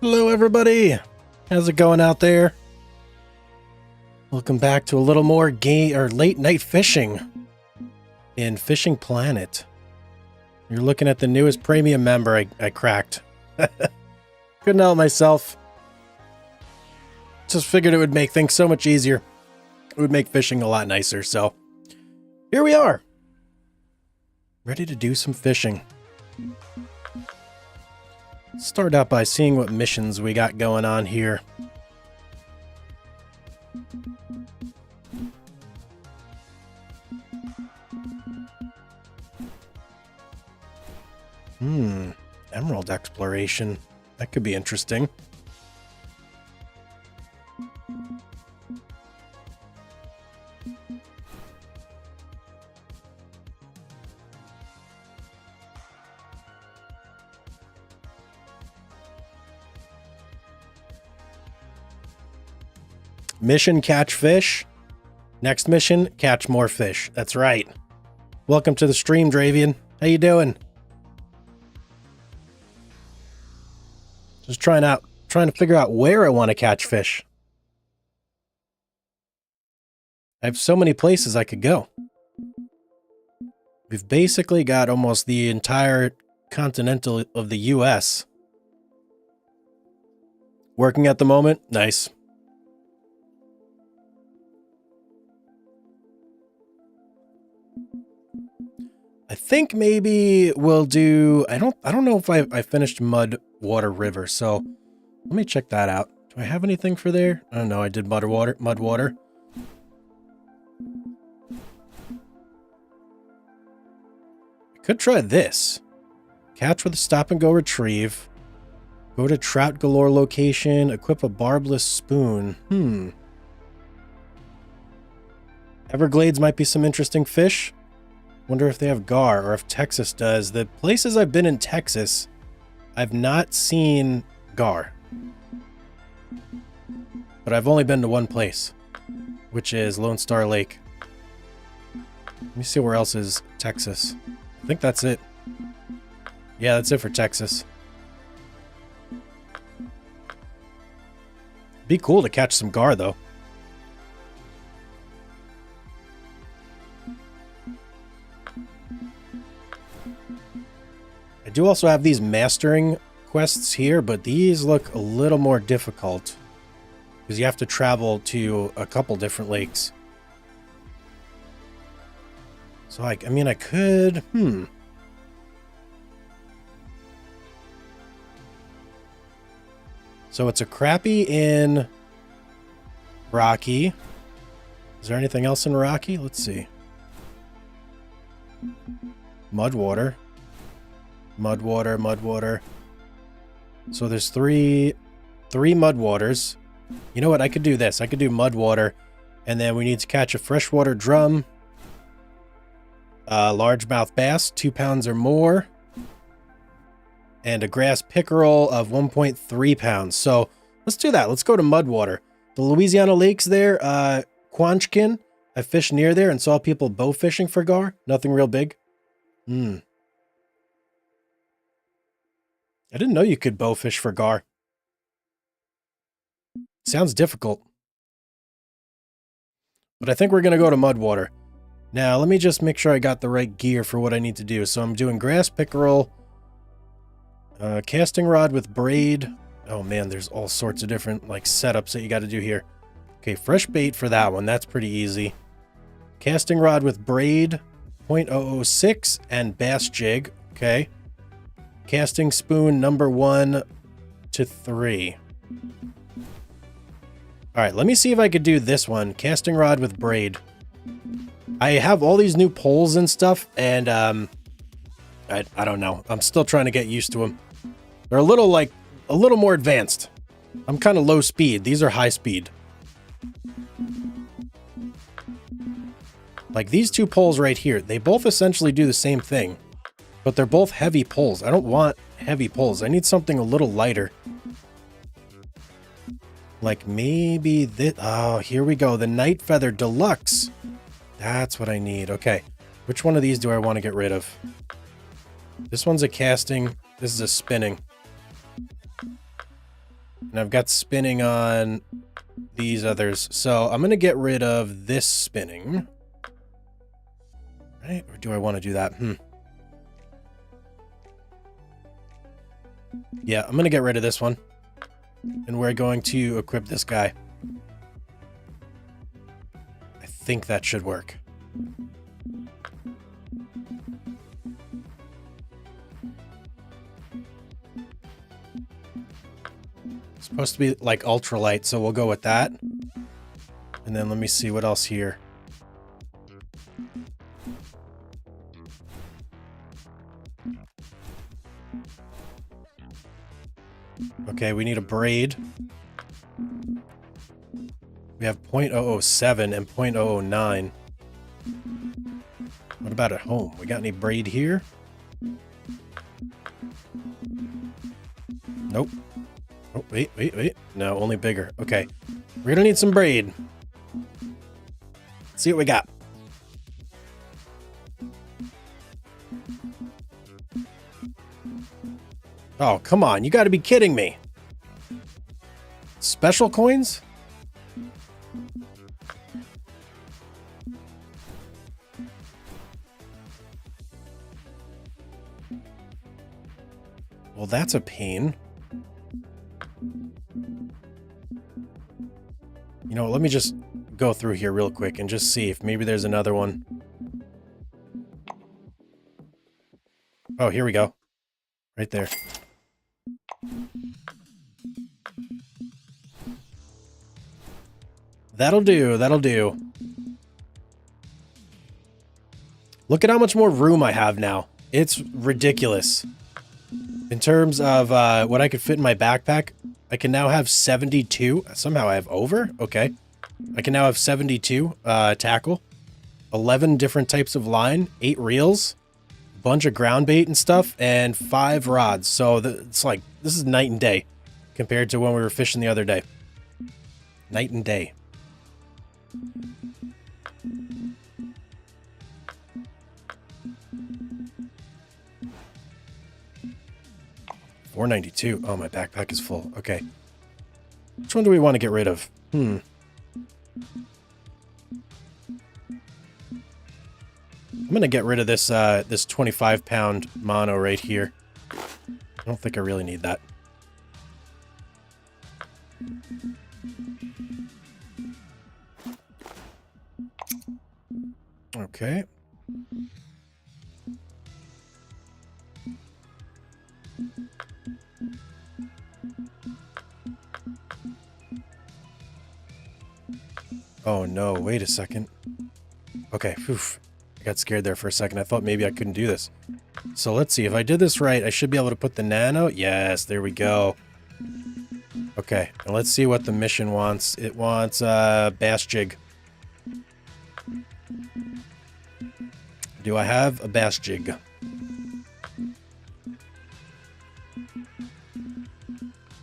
Hello, everybody. How's it going out there? Welcome back to a little more late night fishing in Fishing Planet. You're looking at the newest premium member I cracked. Couldn't help myself. Just figured it would make things so much easier. It would make fishing a lot nicer. So here we are, ready to do some fishing. Start out by seeing what missions we got going on here. Emerald exploration. That could be interesting. Mission, catch fish. Next mission, catch more fish. That's right. Welcome to the stream, Dravian. How you doing? Just trying to figure out where I want to catch fish. I have so many places I could go. We've basically got almost the entire continental of the US. Working at the moment? Nice. I think maybe we'll do, I don't know if I finished Mudwater River, so let me check that out. Do I have anything for there? I don't know, I did Mudwater. I could try this. Catch with a stop and go retrieve. Go to Trout Galore location, equip a barbless spoon. Everglades might be some interesting fish. Wonder if they have gar, or if Texas does. The places I've been in Texas, I've not seen gar. But I've only been to one place, which is Lone Star Lake. Let me see where else is Texas. I think that's it. Yeah, that's it for Texas. Be cool to catch some gar, though. I do also have these mastering quests here, but these look a little more difficult because you have to travel to a couple different lakes. So I mean, I could, So it's a crappie in Rocky. Is there anything else in Rocky? Let's see. Mudwater. So there's three Mudwaters. You know what? I could do this. I could do Mudwater, and then we need to catch a freshwater drum, largemouth bass, 2 pounds or more, and a grass pickerel of 1.3 pounds. So let's do that. Let's go to Mudwater. The Louisiana lakes there, Quanchkin. I fished near there and saw people bow fishing for gar. Nothing real big. I didn't know you could bow fish for gar. Sounds difficult. But I think we're going to go to Mudwater. Now, let me just make sure I got the right gear for what I need to do. So I'm doing grass pickerel, casting rod with braid. Oh man, there's all sorts of different like setups that you got to do here. Okay, fresh bait for that one. That's pretty easy. Casting rod with braid, 0.006, and bass jig. Okay. Casting spoon number 1 to 3. All right, let me see if I could do this one. Casting rod with braid. I have all these new poles and stuff, and I don't know. I'm still trying to get used to them. They're a little more advanced. I'm kind of low speed. These are high speed. Like these two poles right here, they both essentially do the same thing. But they're both heavy poles. I don't want heavy poles. I need something a little lighter. Like maybe this. Oh, here we go. The Night Feather Deluxe. That's what I need. Okay. Which one of these do I want to get rid of? This one's a casting. This is a spinning. And I've got spinning on these others. So I'm going to get rid of this spinning. Right? Or do I want to do that? Yeah, I'm going to get rid of this one. And we're going to equip this guy. I think that should work. It's supposed to be like ultralight, so we'll go with that. And then let me see what else here. Okay, we need a braid. We have 0.007 and 0.009. What about at home? We got any braid here? Nope. Oh, wait. No, only bigger. Okay. We're gonna need some braid. Let's see what we got. Oh, come on. You gotta be kidding me. Special coins? Well, that's a pain. You know, let me just go through here real quick and just see if maybe there's another one. Oh, here we go. Right there. That'll do, that'll do. Look at how much more room I have now. It's ridiculous. In terms of what I could fit in my backpack, I can now have 72. Somehow I have over? Okay. I can now have 72 tackle, 11 different types of line, 8 reels, a bunch of ground bait and stuff, and 5 rods. So it's like, this is night and day compared to when we were fishing the other day. Night and day. $492. Oh, my backpack is full. Okay. Which one do we want to get rid of? I'm going to get rid of this this 25-pound mono right here. I don't think I really need that. Okay. Oh no, wait a second. Okay, oof. I got scared there for a second. I thought maybe I couldn't do this. So let's see. If I did this right, I should be able to put the nano. Yes, there we go. Okay, and let's see what the mission wants. It wants bass jig. Do I have a bass jig?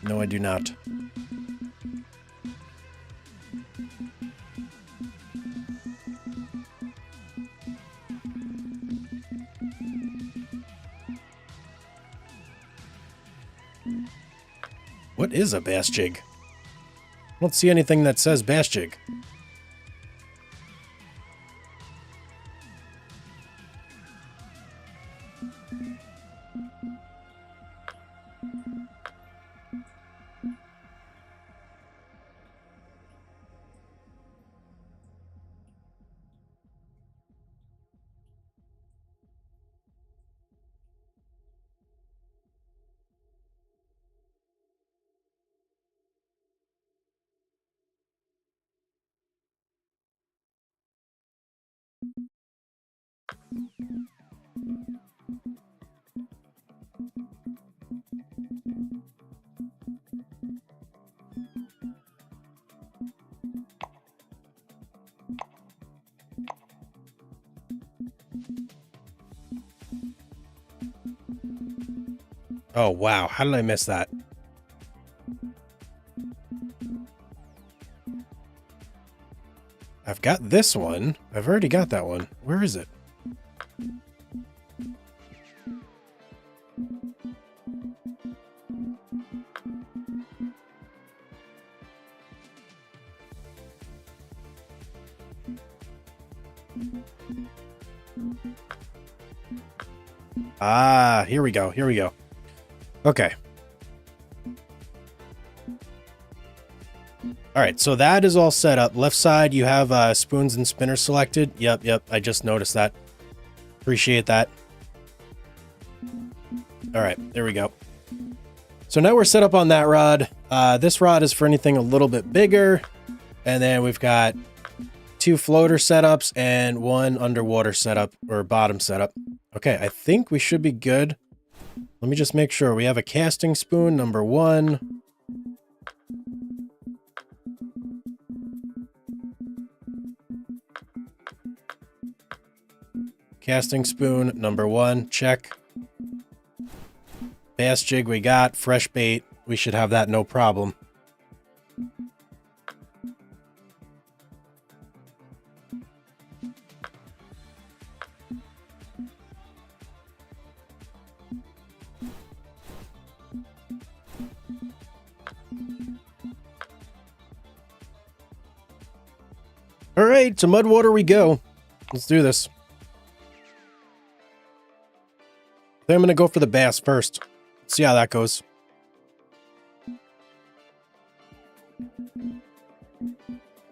No, I do not. What is a bass jig? I don't see anything that says bass jig. Oh, wow. How did I miss that? I've got this one. I've already got that one. Where is it? Ah, here we go. Here we go. Okay. All right, so that is all set up. Left side, you have spoons and spinners selected. Yep. I just noticed that. Appreciate that. All right, there we go. So now we're set up on that rod. This rod is for anything a little bit bigger. And then we've got 2 floater setups and 1 underwater setup or bottom setup. Okay, I think we should be good. Let me just make sure. We have a casting spoon, number 1. Casting spoon, number 1, check. Bass jig we got, fresh bait. We should have that no problem. All right, to Mudwater we go. Let's do this. I think I'm going to go for the bass first. See how that goes.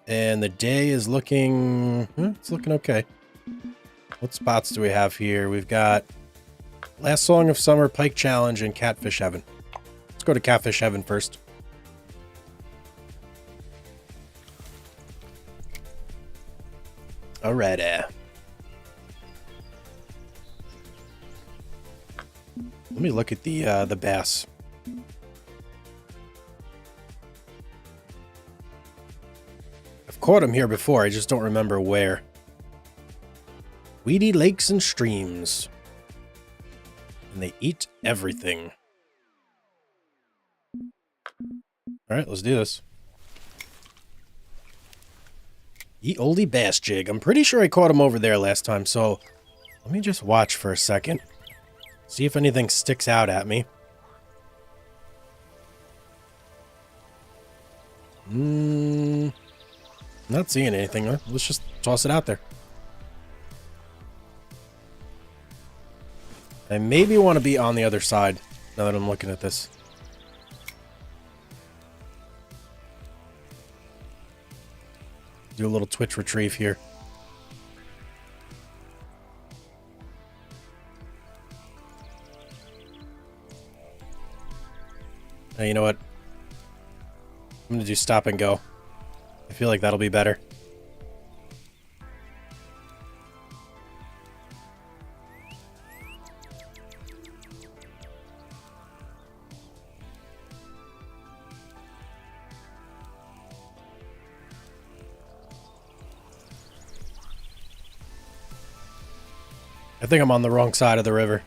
And the day is looking... it's looking okay. What spots do we have here? We've got Last Song of Summer, Pike Challenge, and Catfish Heaven. Let's go to Catfish Heaven first. Alrighty. Let me look at the bass. I've caught them here before, I just don't remember where. Weedy lakes and streams. And they eat everything. Alright, let's do this. Ye oldie bass jig. I'm pretty sure I caught him over there last time, so let me just watch for a second. See if anything sticks out at me. Not seeing anything. Let's just toss it out there. I maybe want to be on the other side now that I'm looking at this. Do a little twitch retrieve here. Now, you know what? I'm going to do stop and go. I feel like that'll be better. I think I'm on the wrong side of the river.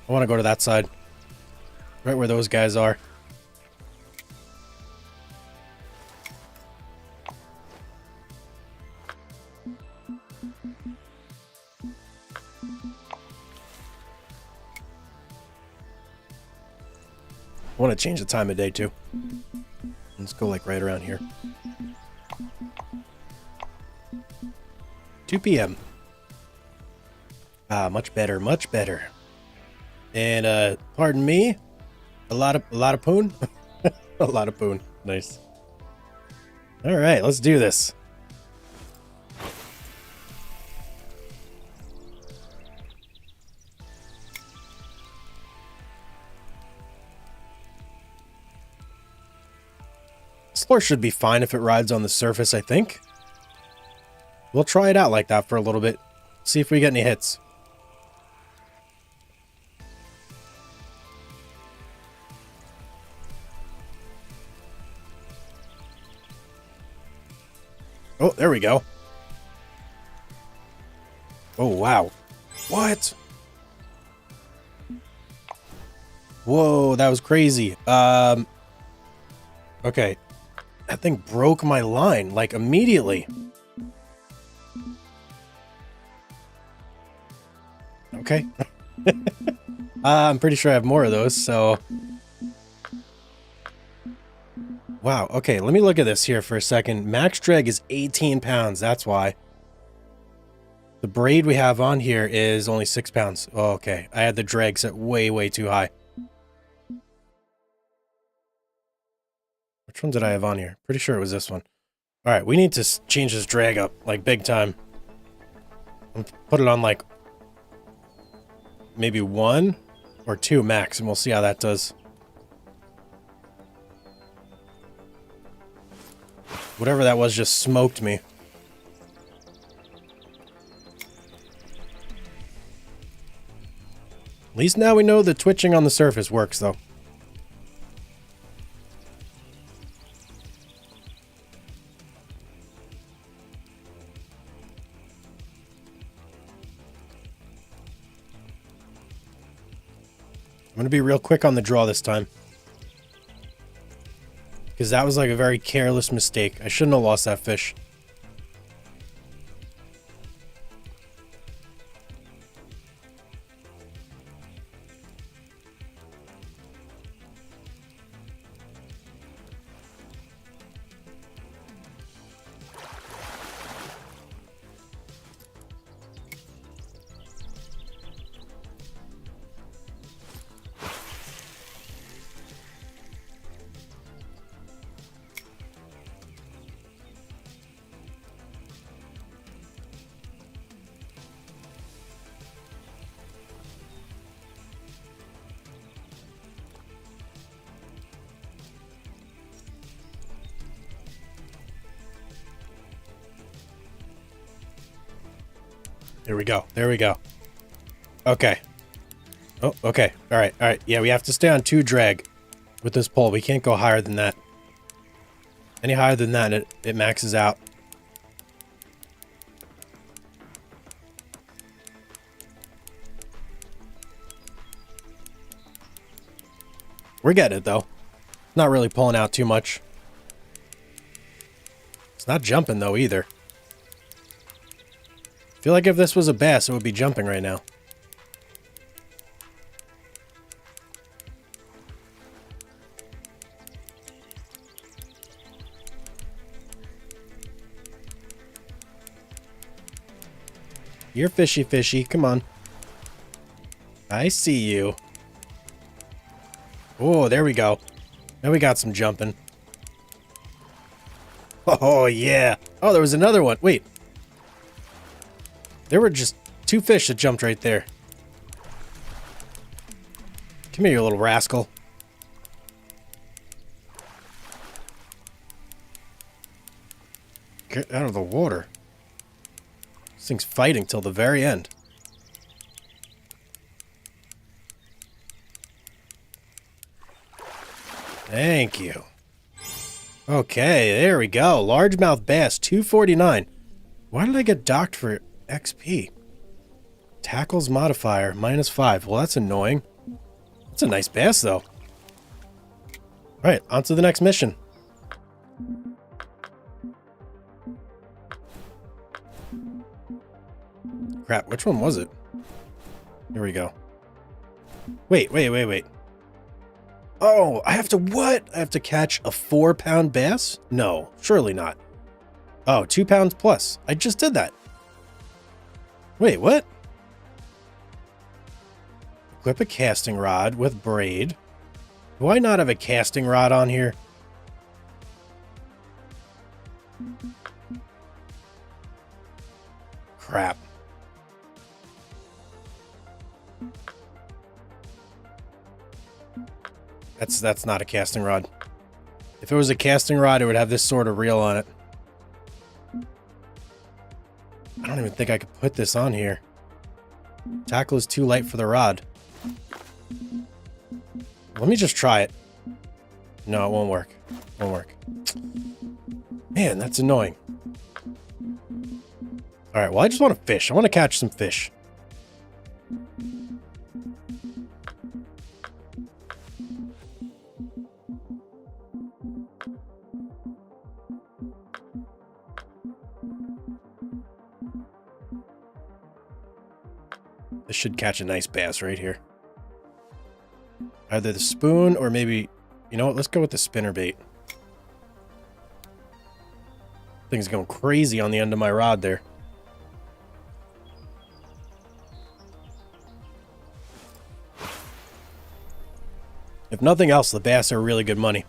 I want to go to that side. Right where those guys are. I want to change the time of day too. Let's go like right around here. 2 p.m. Ah, much better, much better. And pardon me, a lot of poon. A lot of poon. Nice. All right, let's do this. This lure should be fine if it rides on the surface, I think. We'll try it out like that for a little bit. See if we get any hits. Oh, there we go. Oh, wow. What? Whoa, that was crazy. Okay. That thing broke my line, like, immediately. Okay. I'm pretty sure I have more of those, so... Wow, okay, let me look at this here for a second. Max drag is 18 pounds, that's why. The braid we have on here is only 6 pounds. Oh, okay. I had the drag set way, way too high. Which one did I have on here? Pretty sure it was this one. All right, we need to change this drag up, like, big time. Put it on, like, maybe 1 or 2 max, and we'll see how that does. Whatever that was just smoked me. At least now we know the twitching on the surface works, though. I'm going to be real quick on the draw this time. Because that was like a very careless mistake. I shouldn't have lost that fish. There we go. There we go. Okay. Oh, okay. All right. All right. Yeah, we have to stay on 2 drag with this pole. We can't go higher than that. Any higher than that, it maxes out. We're getting it, though. Not really pulling out too much. It's not jumping, though, either. I feel like if this was a bass, it would be jumping right now. You're fishy, fishy. Come on. I see you. Oh, there we go. Now we got some jumping. Oh, yeah. Oh, there was another one. Wait. There were just 2 fish that jumped right there. Come here, you little rascal. Get out of the water. This thing's fighting till the very end. Thank you. Okay, there we go. Largemouth bass, 249. Why did I get docked for XP? Tackles modifier, -5. Well, that's annoying. That's a nice bass, though. Alright, on to the next mission. Crap, which one was it? Here we go. Wait. Oh, I have to what? I have to catch a 4-pound bass? No, surely not. Oh, 2 pounds plus. I just did that. Wait, what? Equip a casting rod with braid. Do I not have a casting rod on here? Crap. That's not a casting rod. If it was a casting rod, it would have this sort of reel on it. I don't even think I could put this on here. Tackle is too light for the rod. Let me just try it. No, it won't work. It won't work. Man, that's annoying. Alright, well, I just want to fish. I want to catch some fish. This should catch a nice bass right here. Either the spoon or maybe... You know what? Let's go with the spinnerbait. Thing's going crazy on the end of my rod there. If nothing else, the bass are really good money.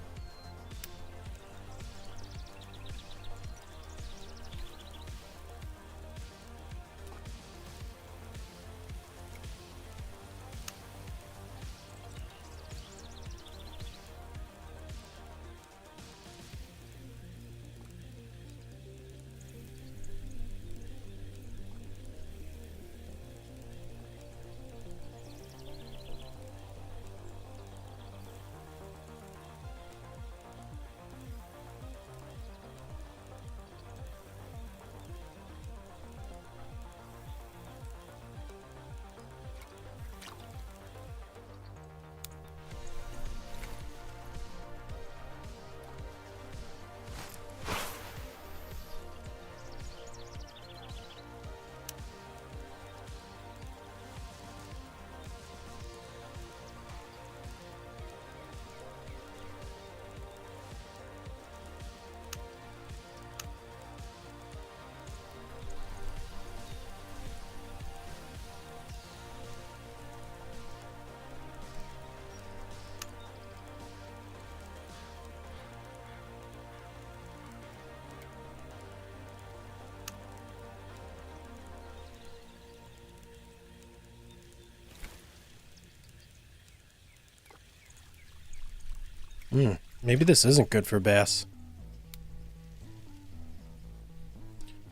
Maybe this isn't good for bass.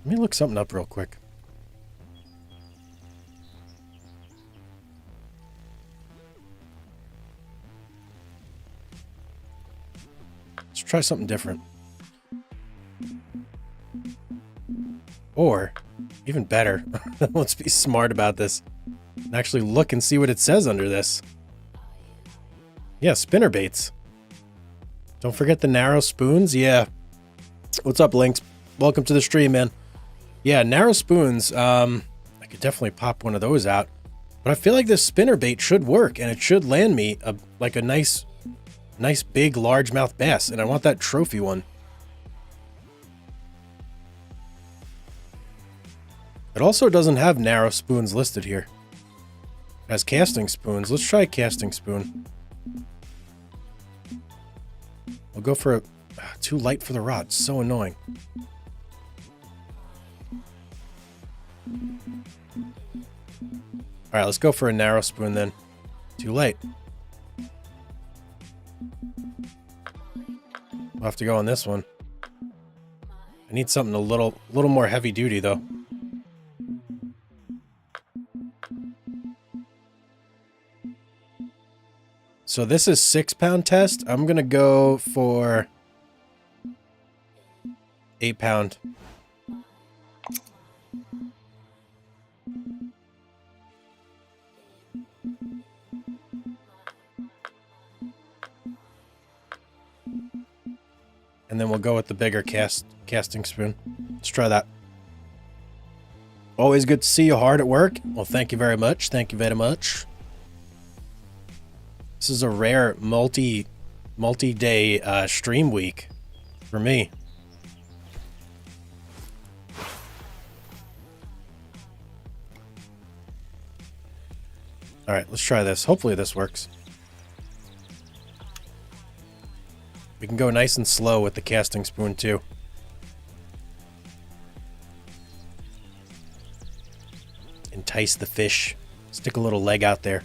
Let me look something up real quick. Let's try something different. Or, even better, let's be smart about this and actually look and see what it says under this. Yeah, spinner baits. Don't forget the narrow spoons. Yeah. What's up, Lynx? Welcome to the stream, man. Yeah, narrow spoons. I could definitely pop one of those out. But I feel like this spinner bait should work, and it should land me like a nice big largemouth bass, and I want that trophy one. It also doesn't have narrow spoons listed here. It has casting spoons. Let's try a casting spoon. We'll go for a... too light for the rod. So annoying. Alright, let's go for a narrow spoon then. Too light. We'll have to go on this one. I need something a little more heavy duty though. So this is 6-pound test. I'm gonna go for 8-pound. And then we'll go with the bigger casting spoon. Let's try that. Always good to see you hard at work. Well, thank you very much. Thank you very much. This is a rare multi-day stream week for me. All right, let's try this. Hopefully this works. We can go nice and slow with the casting spoon too. Entice the fish. Stick a little leg out there.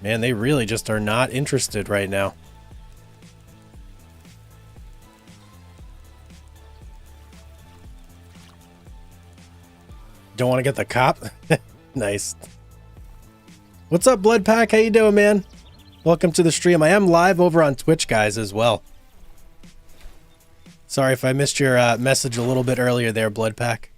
Man, they really just are not interested right now. Don't want to get the cop? Nice. What's up, Blood Pack? How you doing, man? Welcome to the stream. I am live over on Twitch, guys, as well. Sorry if I missed your message a little bit earlier there, Blood Pack.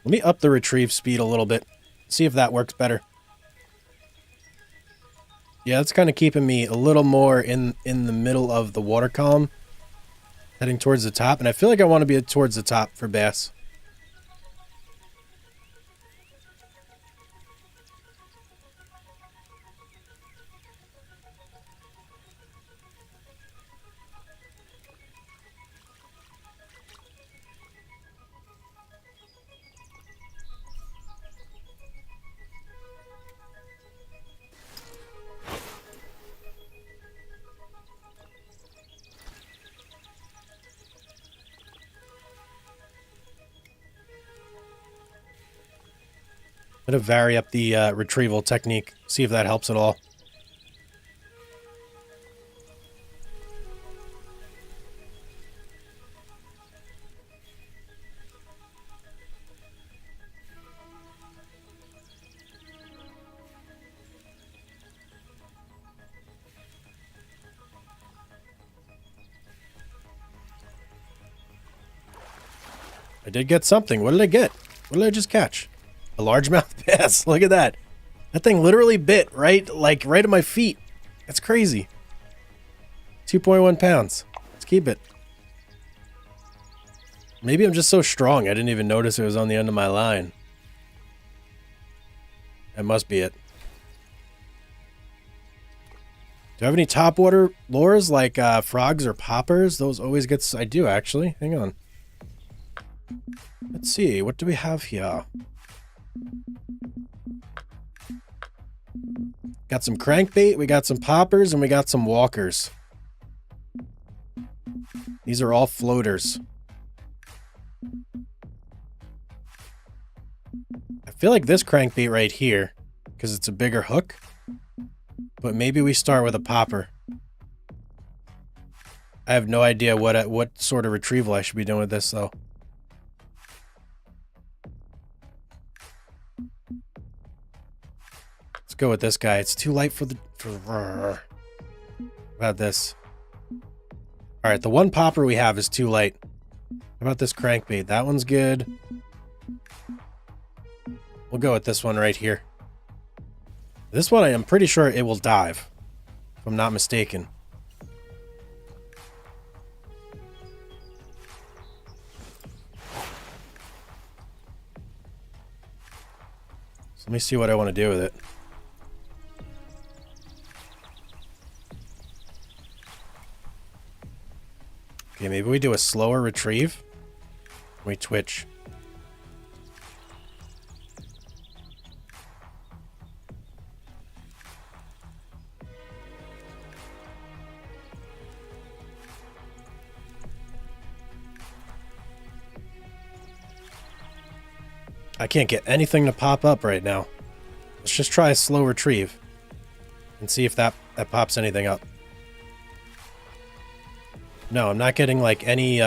Let me up the retrieve speed a little bit. See if that works better. Yeah, it's kind of keeping me a little more in the middle of the water column. Heading towards the top, and I feel like I want to be towards the top for bass. I'm going to vary up the retrieval technique, see if that helps at all. I did get something. What did I get? What did I just catch? A largemouth bass. Look at that. That thing literally bit right at my feet. That's crazy. 2.1 pounds. Let's keep it. Maybe I'm just so strong I didn't even notice it was on the end of my line. That must be it. Do I have any topwater lures like frogs or poppers? Those always get... I do, actually. Hang on. Let's see. What do we have here? Got some crankbait, we got some poppers, and we got some walkers. These are all floaters. I feel like this crankbait right here, because it's a bigger hook, but maybe we start with a popper. I have no idea what sort of retrieval I should be doing with this, though. Go with this guy. It's too light for the... How about this? Alright, the one popper we have is too light. How about this crankbait? That one's good. We'll go with this one right here. This one, I am pretty sure it will dive, if I'm not mistaken. So let me see what I want to do with it. Okay, maybe we do a slower retrieve. We twitch. I can't get anything to pop up right now. Let's just try a slow retrieve and see if that pops anything up. No, I'm not getting like any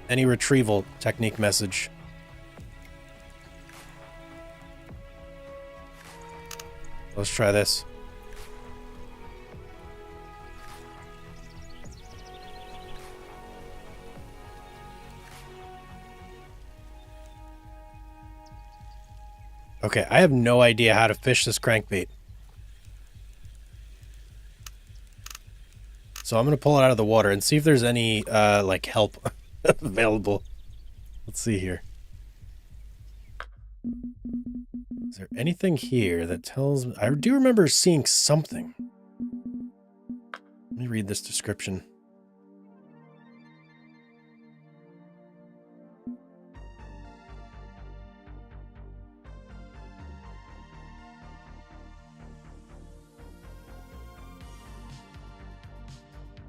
retrieval technique message. Let's try this. Okay, I have no idea how to fish this crankbait. So I'm going to pull it out of the water and see if there's any, like, help available. Let's see here. Is there anything here that tells me... I do remember seeing something. Let me read this description.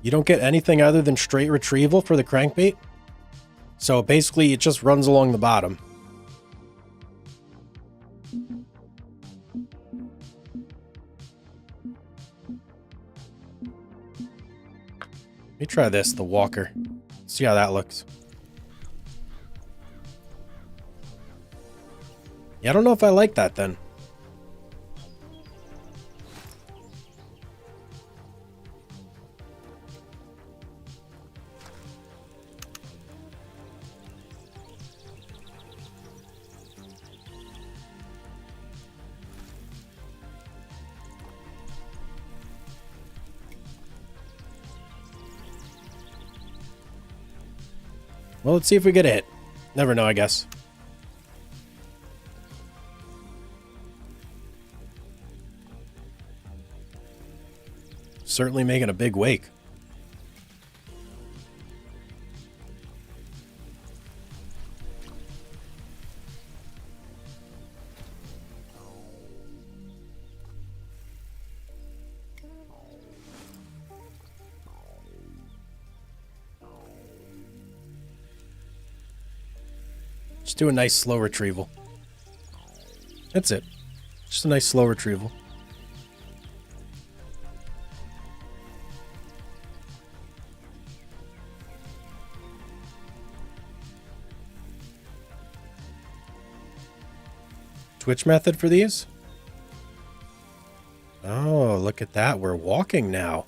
You don't get anything other than straight retrieval for the crankbait? So basically it just runs along the bottom. Let me try this, the walker. See how that looks. Yeah, I don't know if I like that then. Well, let's see if we get a hit. Never know, I guess. Certainly making a big wake. Just do a nice slow retrieval. That's it. Just a nice slow retrieval. Twitch method for these? Oh, look at that. We're walking now.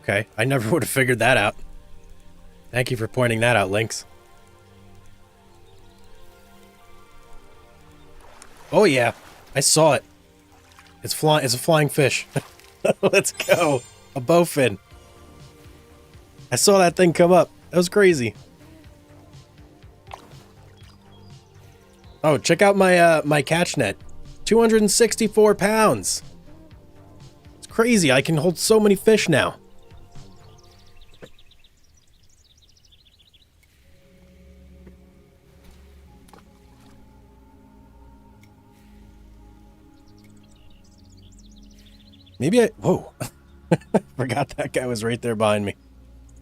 Okay, I never would have figured that out. Thank you for pointing that out, Lynx. Oh yeah, I saw it. It's flying. It's a flying fish. Let's go. A bowfin. I saw that thing come up. That was crazy. Oh, check out my my catch net. 264 pounds. It's crazy. I can hold so many fish now. Maybe I... Whoa. Forgot that guy was right there behind me.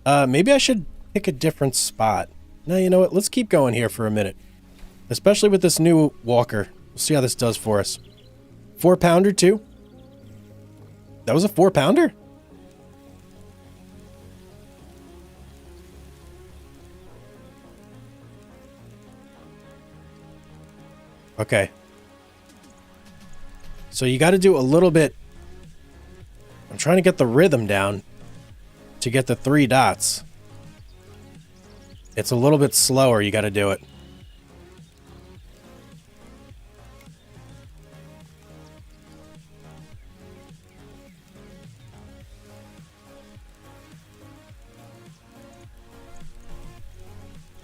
Maybe I should pick a different spot. No, you know what? Let's keep going here for a minute. Especially with this new walker. We'll see how this does for us. 4-pounder too? That was a 4-pounder? Okay. So you got to do a little bit... I'm trying to get the rhythm down to get the 3 dots. It's a little bit slower. You got to do it.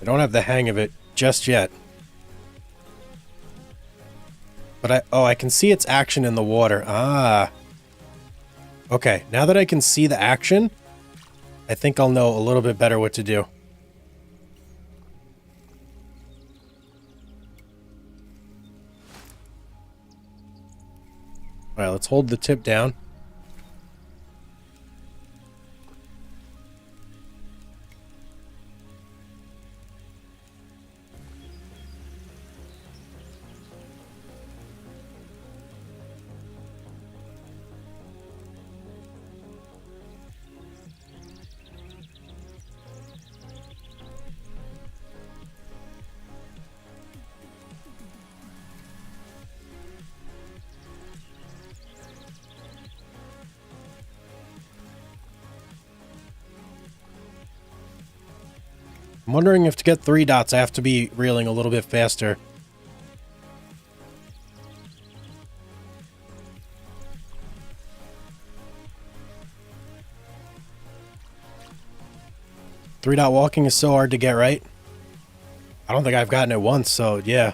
I don't have the hang of it just yet. But I can see its action in the water. Ah. Okay, now that I can see the action, I think I'll know a little bit better what to do. All right, let's hold the tip down. I'm wondering if to get 3 dots, I have to be reeling a little bit faster. Three-dot walking is so hard to get right. I don't think I've gotten it once, so yeah,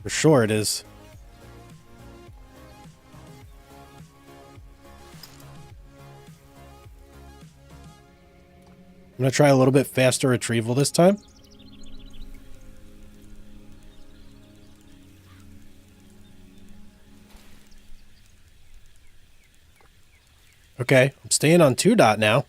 for sure it is. I'm going to try a little bit faster retrieval this time. Okay, I'm staying on 2-dot now.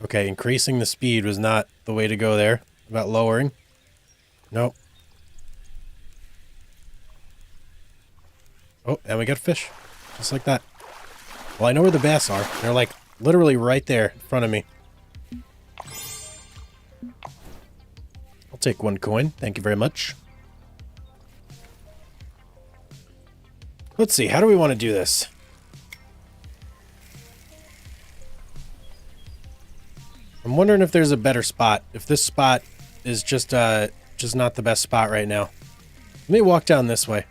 Okay, increasing the speed was not the way to go there. About lowering. Nope. Oh, and we got fish. Just like that. Well, I know where the bass are. They're like literally right there in front of me. I'll take 1 coin. Thank you very much. Let's see. How do we want to do this? I'm wondering if there's a better spot. If this spot is just not the best spot right now. Let me walk down this way.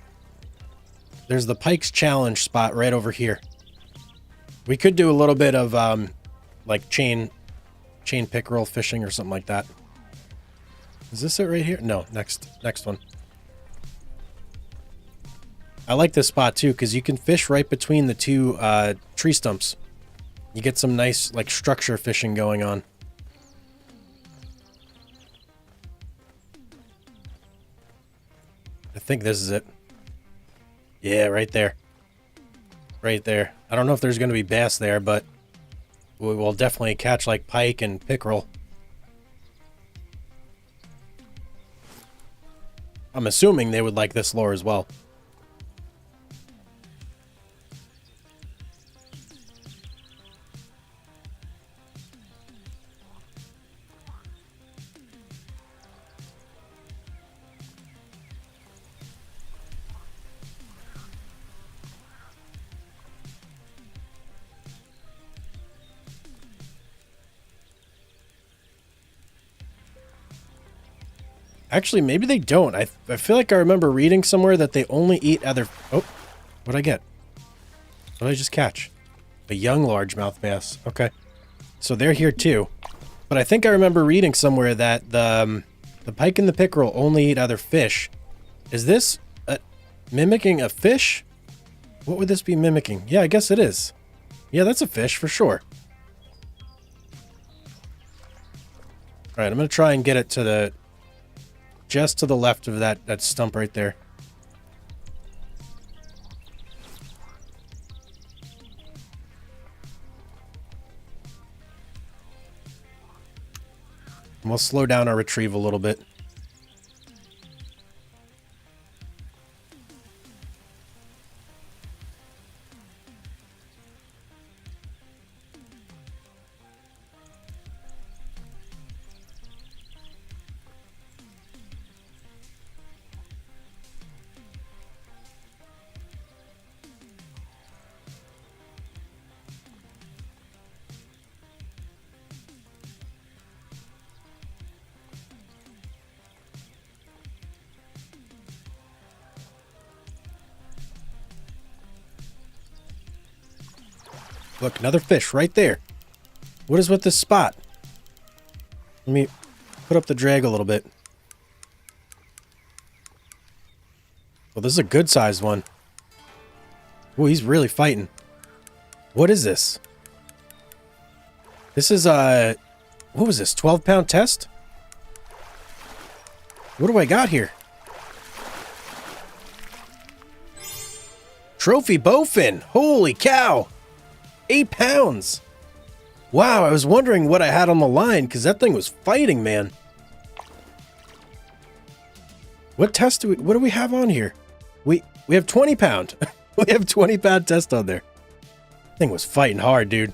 there's the Pike's Challenge spot right over here. We could do a little bit of like chain pickerel fishing or something like that. Is this it right here? No, next one. I like this spot too because you can fish right between the two tree stumps. You get some nice like structure fishing going on. I think this is it. Yeah, right there. Right there. I don't know if there's going to be bass there, but we will definitely catch like pike and pickerel. I'm assuming they would like this lure as well. Actually, maybe they don't. I feel like I remember reading somewhere that they only eat other... Oh, what'd I get? What did I just catch? A young largemouth bass. Okay. So they're here too. But I think I remember reading somewhere that the pike and the pickerel only eat other fish. Is this mimicking a fish? What would this be mimicking? Yeah, I guess it is. Yeah, that's a fish for sure. Alright, I'm going to try and get it to the... just to the left of that stump right there. And we'll slow down our retrieve a little bit. Look, another fish right there. What is with this spot? Let me put up the drag a little bit. Well, this is a good sized one. Oh, he's really fighting. What is this? This is what was this? 12-pound test? What do I got here? Trophy bowfin. Holy cow. 8 pounds. Wow, I was wondering what I had on the line because that thing was fighting, man. What test do we have on here? We have 20 pound. We have 20-pound test on there. Thing was fighting hard, dude.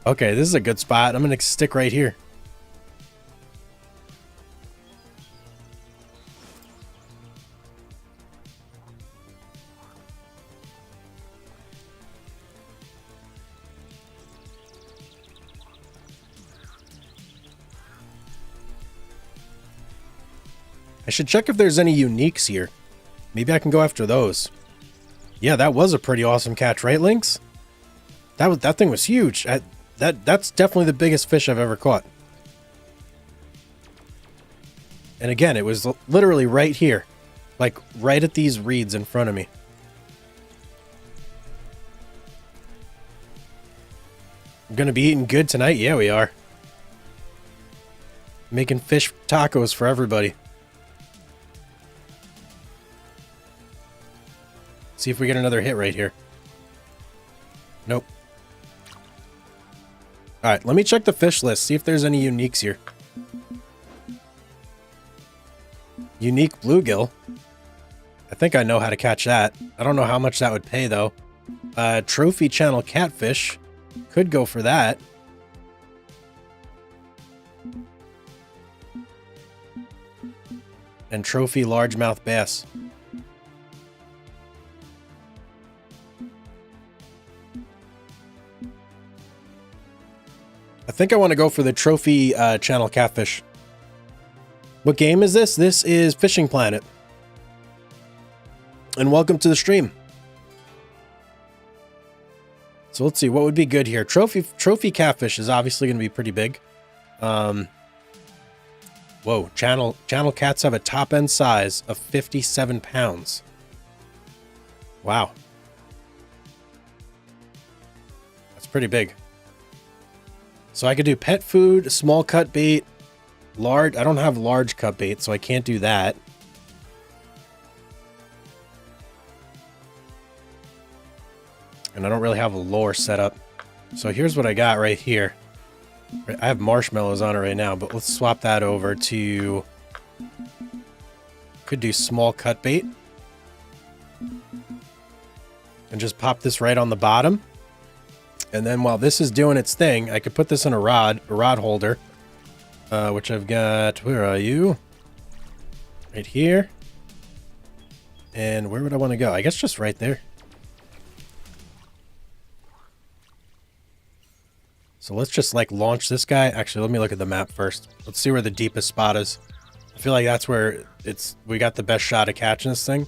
Okay, this is a good spot. I'm gonna stick right here. I should check if there's any uniques here. Maybe I can go after those. Yeah, that was a pretty awesome catch, right, Lynx? That thing was huge. That's definitely the biggest fish I've ever caught. And again, it was literally right here. Like, right at these reeds in front of me. We're gonna be eating good tonight? Yeah, we are. Making fish tacos for everybody. See if we get another hit right here. Nope. Alright, let me check the fish list, see if there's any uniques here. Unique bluegill. I think I know how to catch that. I don't know how much that would pay, though. Trophy channel catfish. Could go for that. And trophy largemouth bass. I think I want to go for the trophy channel catfish. What game is this? This is Fishing Planet. And welcome to the stream. So let's see what would be good here. Trophy catfish is obviously going to be pretty big. Whoa, channel cats have a top end size of 57 pounds. Wow. That's pretty big. So I could do pet food, small cut bait, large. I don't have large cut bait, so I can't do that. And I don't really have a lure set up. So here's what I got right here. I have marshmallows on it right now, but let's swap that over to... Could do small cut bait. And just pop this right on the bottom. And then while this is doing its thing, I could put this in a rod holder. Which I've got... Where are you? Right here. And where would I want to go? I guess just right there. So let's just like launch this guy. Actually, let me look at the map first. Let's see where the deepest spot is. I feel like that's where we got the best shot at catching this thing.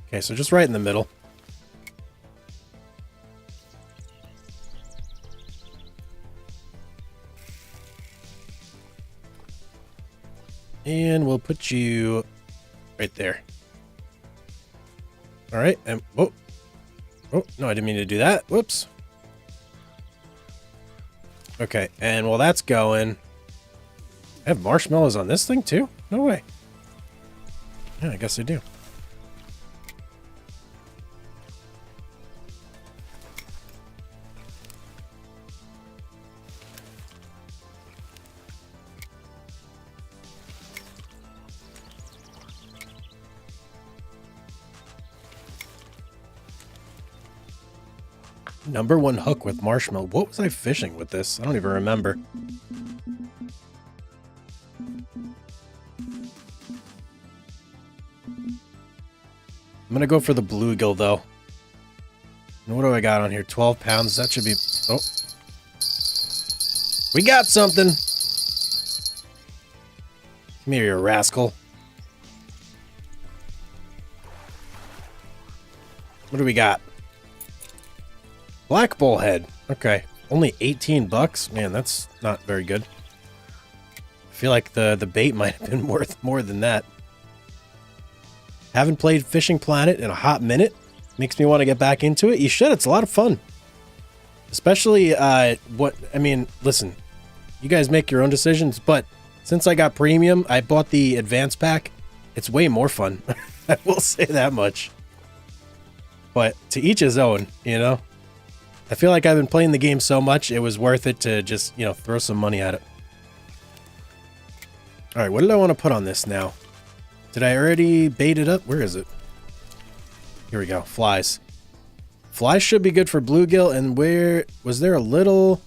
Okay, so just right in the middle. And we'll put you right there. All right, and oh, no, I didn't mean to do that. Whoops. Okay, and while that's going, I have marshmallows on this thing too? No way. Yeah, I guess I do. #1 hook with marshmallow. What was I fishing with this? I don't even remember. I'm gonna go for the bluegill though. And what do I got on here? 12 pounds. That should be... Oh. We got something. Come here, you rascal. What do we got? Black bullhead. Okay. Only 18 bucks? Man, that's not very good. I feel like the bait might have been worth more than that. Haven't played Fishing Planet in a hot minute. Makes me want to get back into it. You should. It's a lot of fun. Especially, listen. You guys make your own decisions, but since I got premium, I bought the advanced pack. It's way more fun. I will say that much. But to each his own, you know? I feel like I've been playing the game so much, it was worth it to just, you know, throw some money at it. Alright, what did I want to put on this now? Did I already bait it up? Where is it? Here we go. Flies. Flies should be good for bluegill. And where... Was there a little...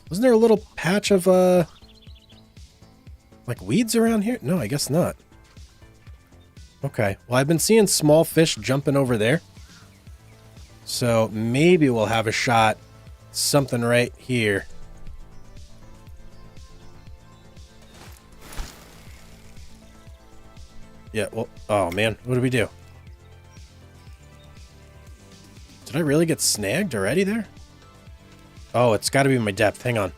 Wasn't there a little patch of, like weeds around here? No, I guess not. Okay. Well, I've been seeing small fish jumping over there. So maybe we'll have a shot. Something right here. Yeah, well, oh man, what did we do? Did I really get snagged already there? Oh, it's got to be my depth. Hang on.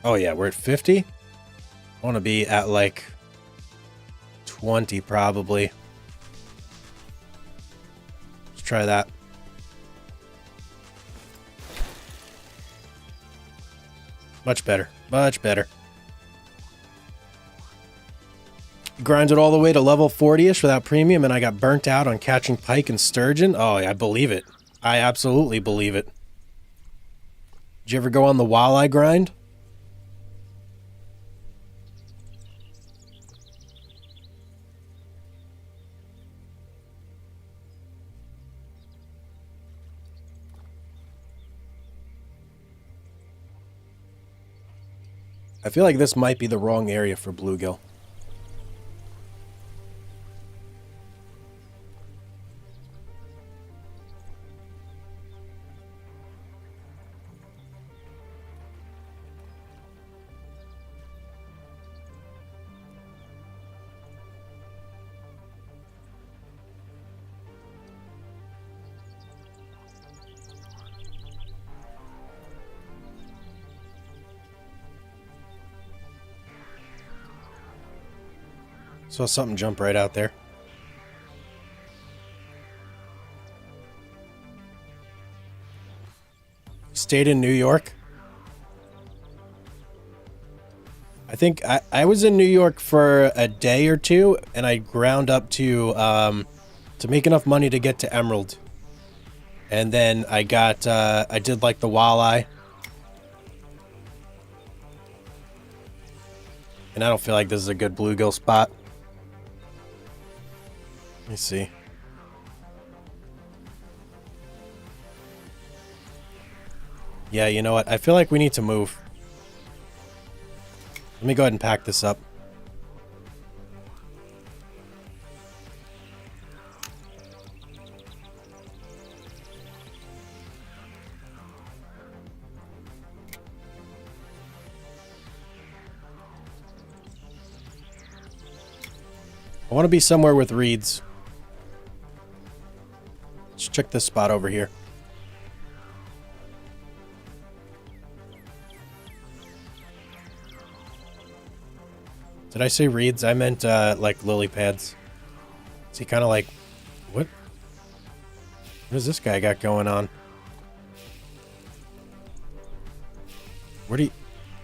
Oh yeah, we're at 50. I want to be at like 20 probably. Let's try that. Much better. Much better. Grinded all the way to level 40-ish without premium, and I got burnt out on catching pike and sturgeon. Oh, I believe it. I absolutely believe it. Did you ever go on the walleye grind? I feel like this might be the wrong area for bluegill. Saw something jump right out there. Stayed in New York. I think I was in New York for a day or two, and I ground up to make enough money to get to Emerald. And then I got, I did like the walleye. And I don't feel like this is a good bluegill spot. Let me see. Yeah, you know what? I feel like we need to move. Let me go ahead and pack this up. I want to be somewhere with reeds. Let's check this spot over here. Did I say reeds? I meant like lily pads. Is he kind of like... What does this guy got going on? Where do you...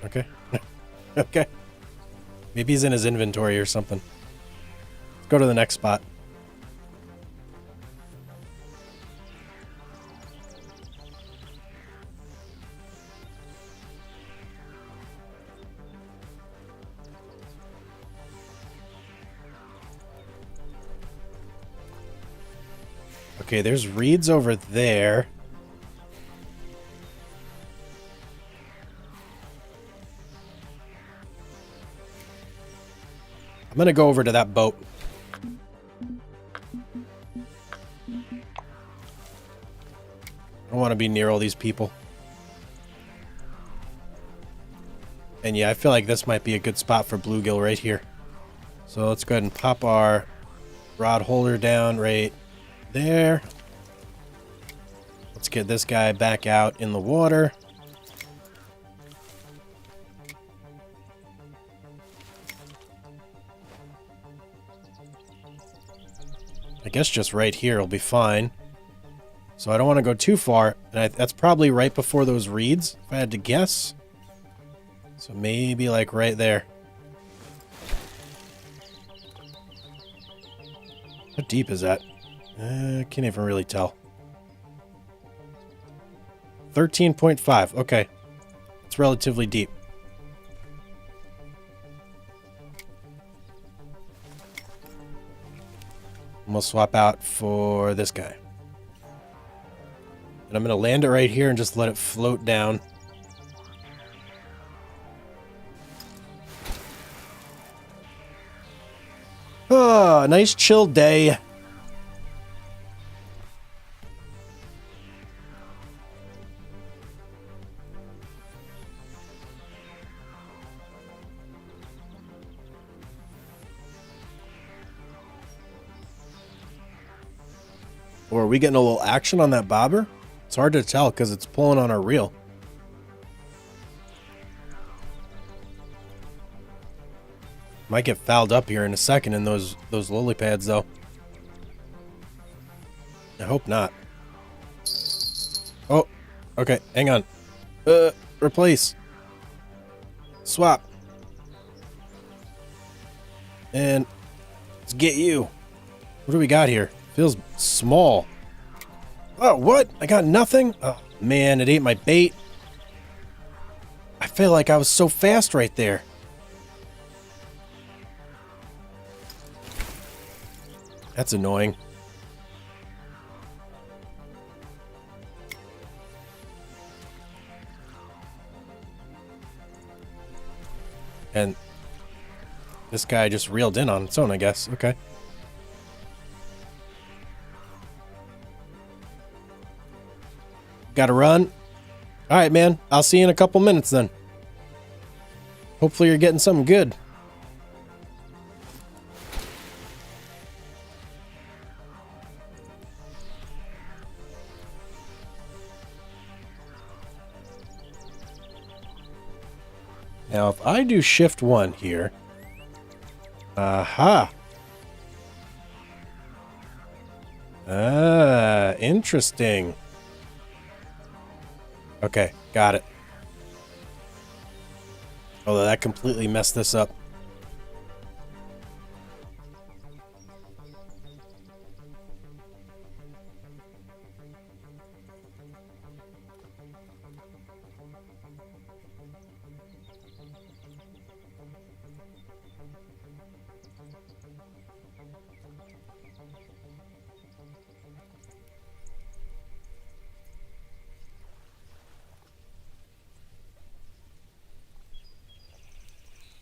Okay. Okay. Maybe he's in his inventory or something. Let's go to the next spot. Okay, there's reeds over there. I'm gonna go over to that boat. I don't want to be near all these people. And yeah, I feel like this might be a good spot for bluegill right here. So let's go ahead and pop our rod holder down right there. Let's get this guy back out in the water. I guess just right here will be fine. So I don't want to go too far. And that's probably right before those reeds, if I had to guess. So maybe like right there. How deep is that? I can't even really tell. 13.5. Okay. It's relatively deep. And we'll swap out for this guy. And I'm going to land it right here and just let it float down. Oh, nice chill day. Or are we getting a little action on that bobber? It's hard to tell because it's pulling on our reel. Might get fouled up here in a second in those lily pads, though. I hope not. Oh, okay. Hang on. Replace. Swap. And let's get you. What do we got here? Feels small. Oh, what? I got nothing? Oh, man, it ate my bait. I feel like I was so fast right there. That's annoying. And this guy just reeled in on its own, I guess. Okay. Gotta run. All right, man. I'll see you in a couple minutes then. Hopefully you're getting something good. Now, if I do shift 1 here. Aha. Ah, interesting. Okay, got it. Although that completely messed this up.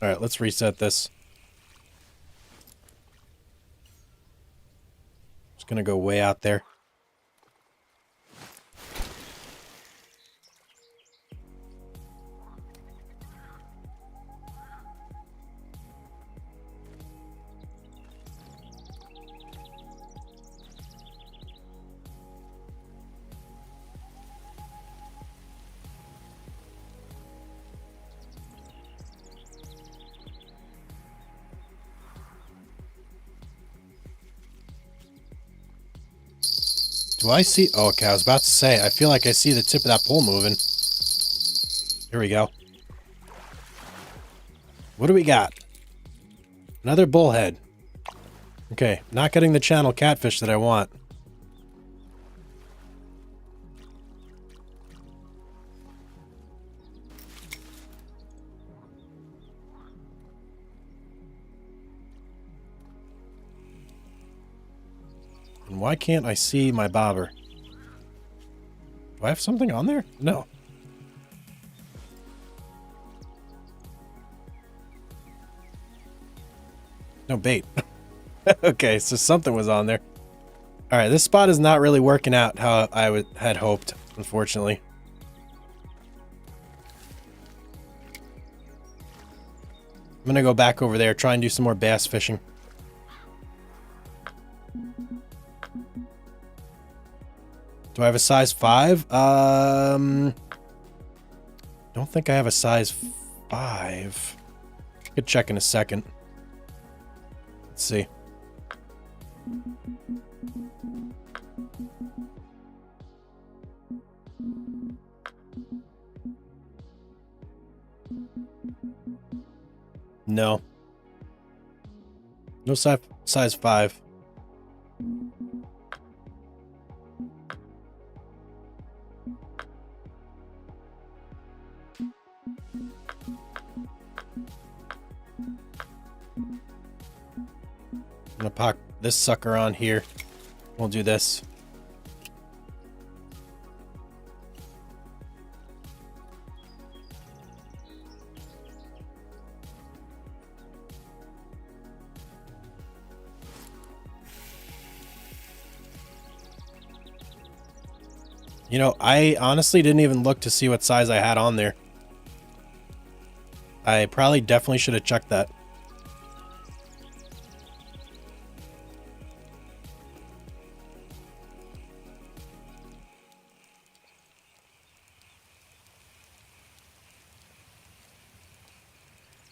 All right, let's reset this. Just gonna go way out there. Do I see... Oh, okay, I was about to say, I feel like I see the tip of that pole moving. Here we go. What do we got? Another bullhead. Okay, not getting the channel catfish that I want. And why can't I see my bobber? Do I have something on there? No. No bait. Okay, so something was on there. All right, this spot is not really working out how I had hoped, unfortunately. I'm gonna go back over there, try and do some more bass fishing. Do I have a size 5? Don't think I have a size 5. I could check in a second. Let's see. No. No size 5. I'm gonna pop this sucker on here. We'll do this. You know, I honestly didn't even look to see what size I had on there. I probably definitely should have checked that.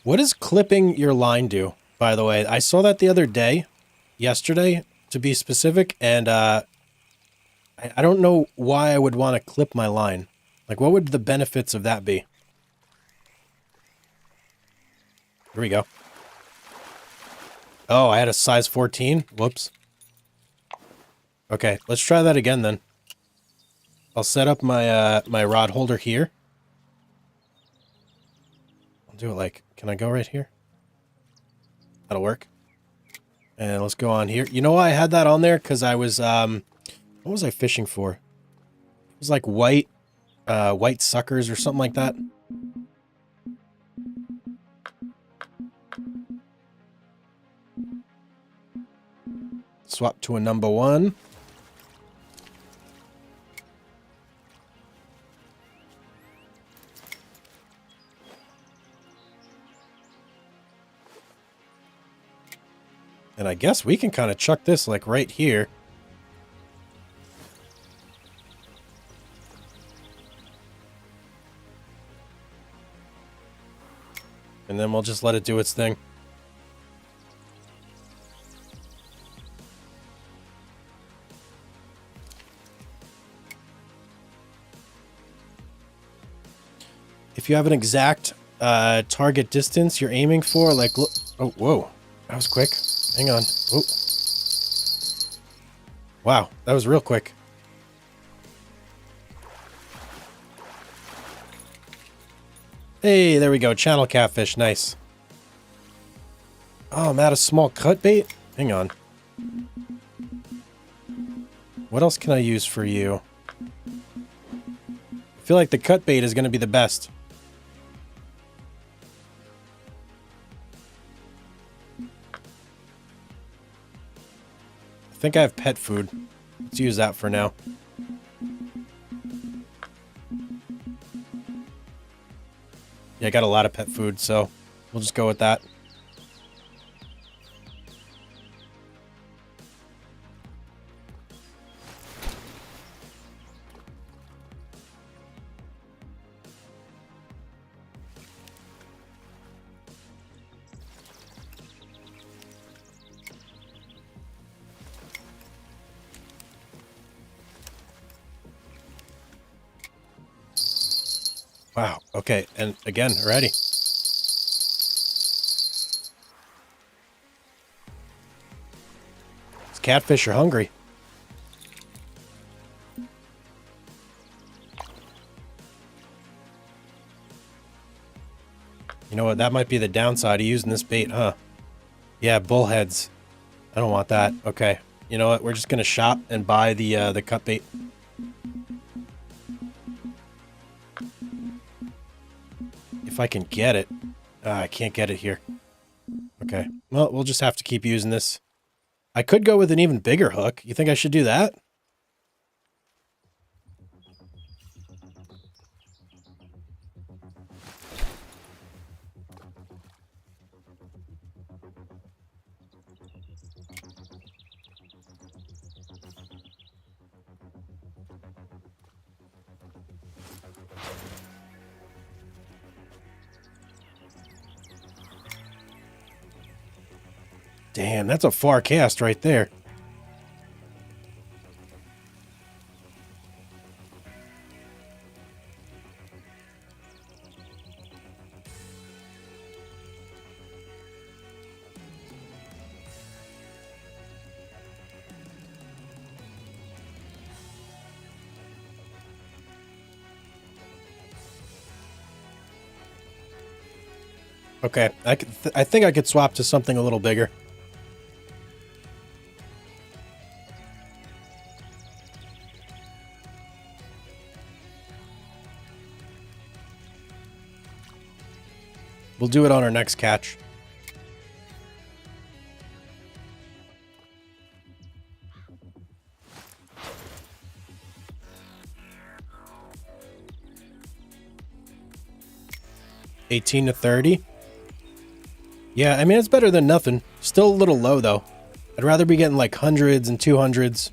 What does clipping your line do, by the way? I saw that the other day, yesterday, to be specific, and I don't know why I would want to clip my line. Like, what would the benefits of that be? Here we go. Oh, I had a size 14? Whoops. Okay, let's try that again then. I'll set up my my rod holder here. I'll do it like, can I go right here? That'll work. And let's go on here. You know why I had that on there? Because I was, what was I fishing for? It was like white suckers or something like that. Swap to a number 1. And I guess we can kind of chuck this like right here. And then we'll just let it do its thing. if you have an exact target distance you're aiming for, like, oh, whoa, that was quick. Hang on. Oh, wow, that was real quick. Hey, there we go. Channel catfish, nice. Oh, I'm out of small cut bait. Hang on. What else can I use for you? I feel like the cut bait is going to be the best. I think I have pet food. Let's use that for now. Yeah, I got a lot of pet food, so we'll just go with that. Wow, okay, and again, already. These catfish are hungry. You know what, that might be the downside of using this bait, huh? Yeah, bullheads. I don't want that. Okay, you know what, we're just gonna shop and buy the cut bait. If I can get it. I can't get it here. Okay. Well, we'll just have to keep using this. I could go with an even bigger hook. You think I should do that? Damn, that's a far cast right there. Okay, I think I could swap to something a little bigger. We'll do it on our next catch. $18 to $30. Yeah, I mean, it's better than nothing. Still a little low, though. I'd rather be getting like hundreds and 200s.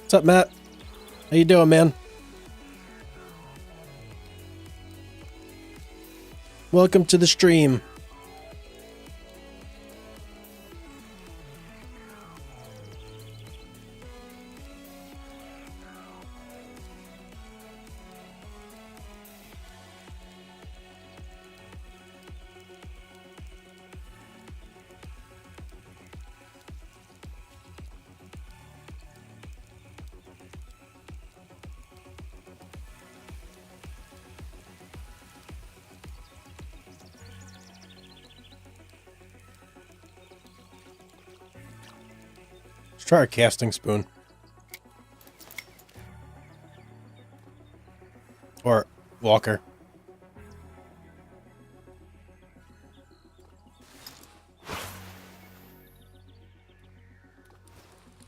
What's up, Matt? How you doing, man? Welcome to the stream. Let's try a casting spoon. Or Walker.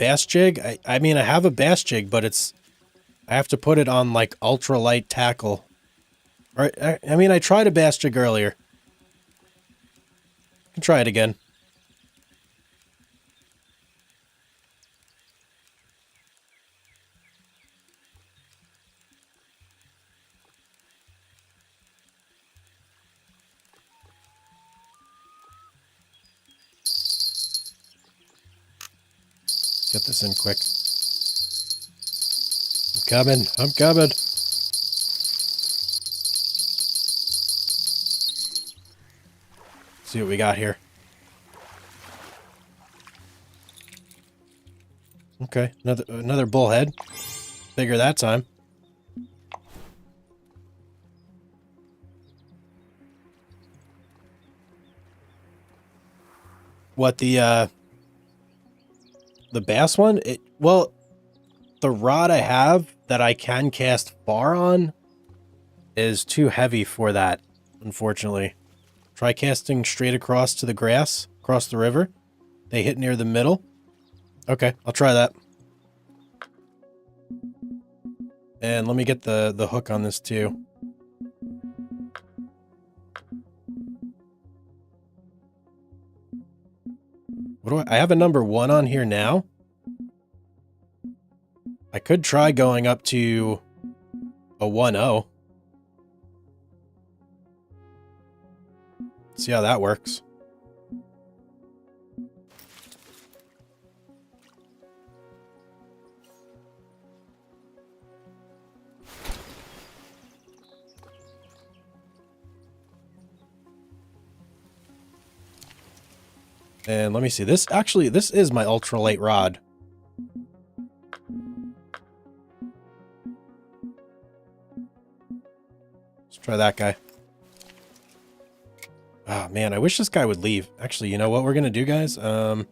bass jig. I mean, I have a bass jig, but I have to put it on like ultralight tackle. Right? I mean, I tried a bass jig earlier. I can try it again. Get this in quick. I'm coming. I'm coming. See what we got here. Okay, another bullhead. Bigger that time. What, the bass one? Well, the rod I have that I can cast far on is too heavy for that, unfortunately. Try casting straight across to the grass, across the river. They hit near the middle. Okay, I'll try that. And let me get the hook on this too. What do I have a number 1 on here now? I could try going up to a 1-0. See how that works. And let me see. This is my ultralight rod. Let's try that guy. Oh man, I wish this guy would leave. Actually, you know what we're gonna do, guys? I'm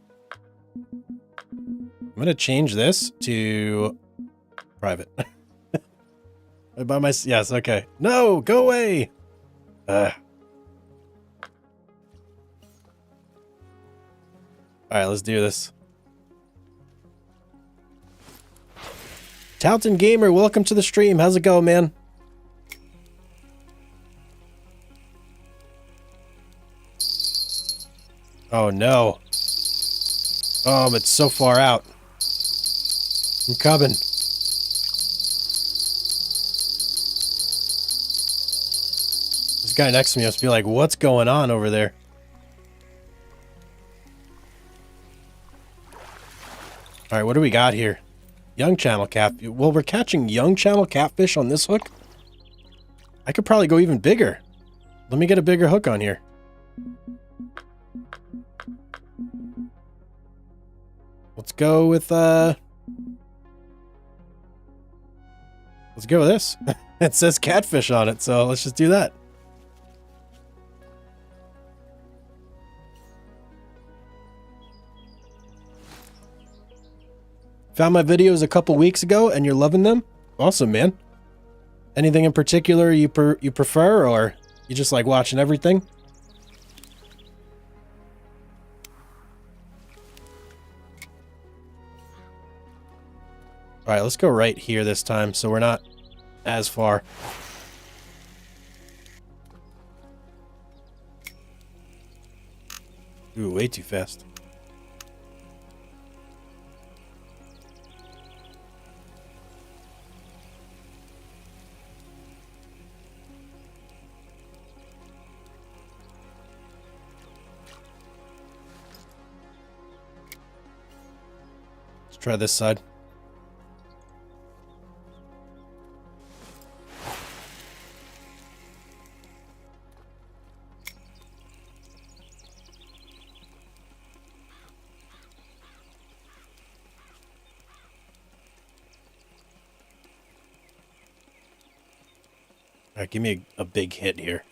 gonna change this to private. Yes, okay. No, go away. Alright, let's do this. Talton Gamer, welcome to the stream. How's it going, man? Oh, no. Oh, it's so far out. I'm coming. This guy next to me must be like, what's going on over there? Alright, what do we got here? Young channel catfish. Well, we're catching young channel catfish on this hook. I could probably go even bigger. Let me get a bigger hook on here. Let's go with, let's go with this. It says catfish on it, so let's just do that. Found my videos a couple weeks ago and you're loving them? Awesome, man. Anything in particular you prefer, or you just like watching everything? Alright, let's go right here this time so we're not as far. Ooh, way too fast. Let's try this side. Alright, give me a big hit here.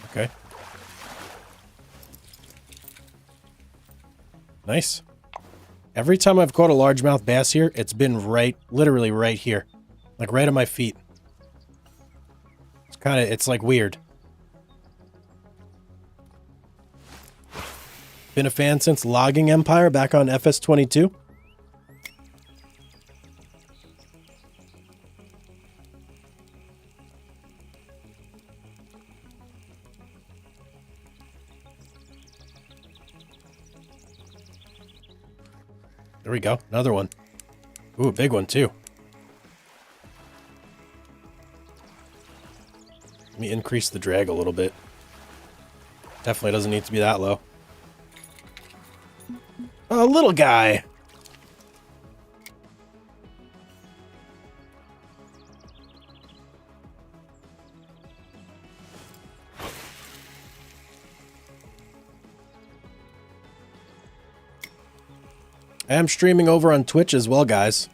Okay. Nice. Every time I've caught a largemouth bass here, it's been literally right here. Like right at my feet. It's like weird. Been a fan since Logging Empire back on FS22. There we go. Another one. Ooh, a big one too. Let me increase the drag a little bit. Definitely doesn't need to be that low. Oh, little guy. I am streaming over on Twitch as well, guys.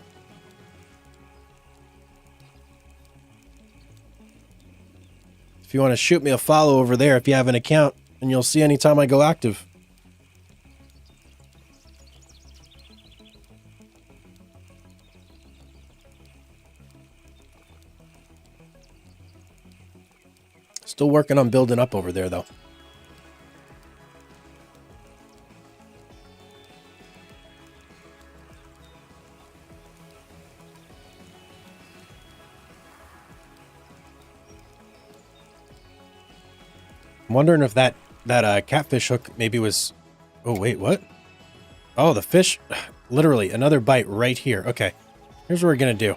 If you want to shoot me a follow over there if you have an account, and you'll see anytime I go active. Still working on building up over there, though. I'm wondering if that catfish hook maybe was... Oh, wait, what? Oh, the fish... Literally, another bite right here. Okay, here's what we're going to do.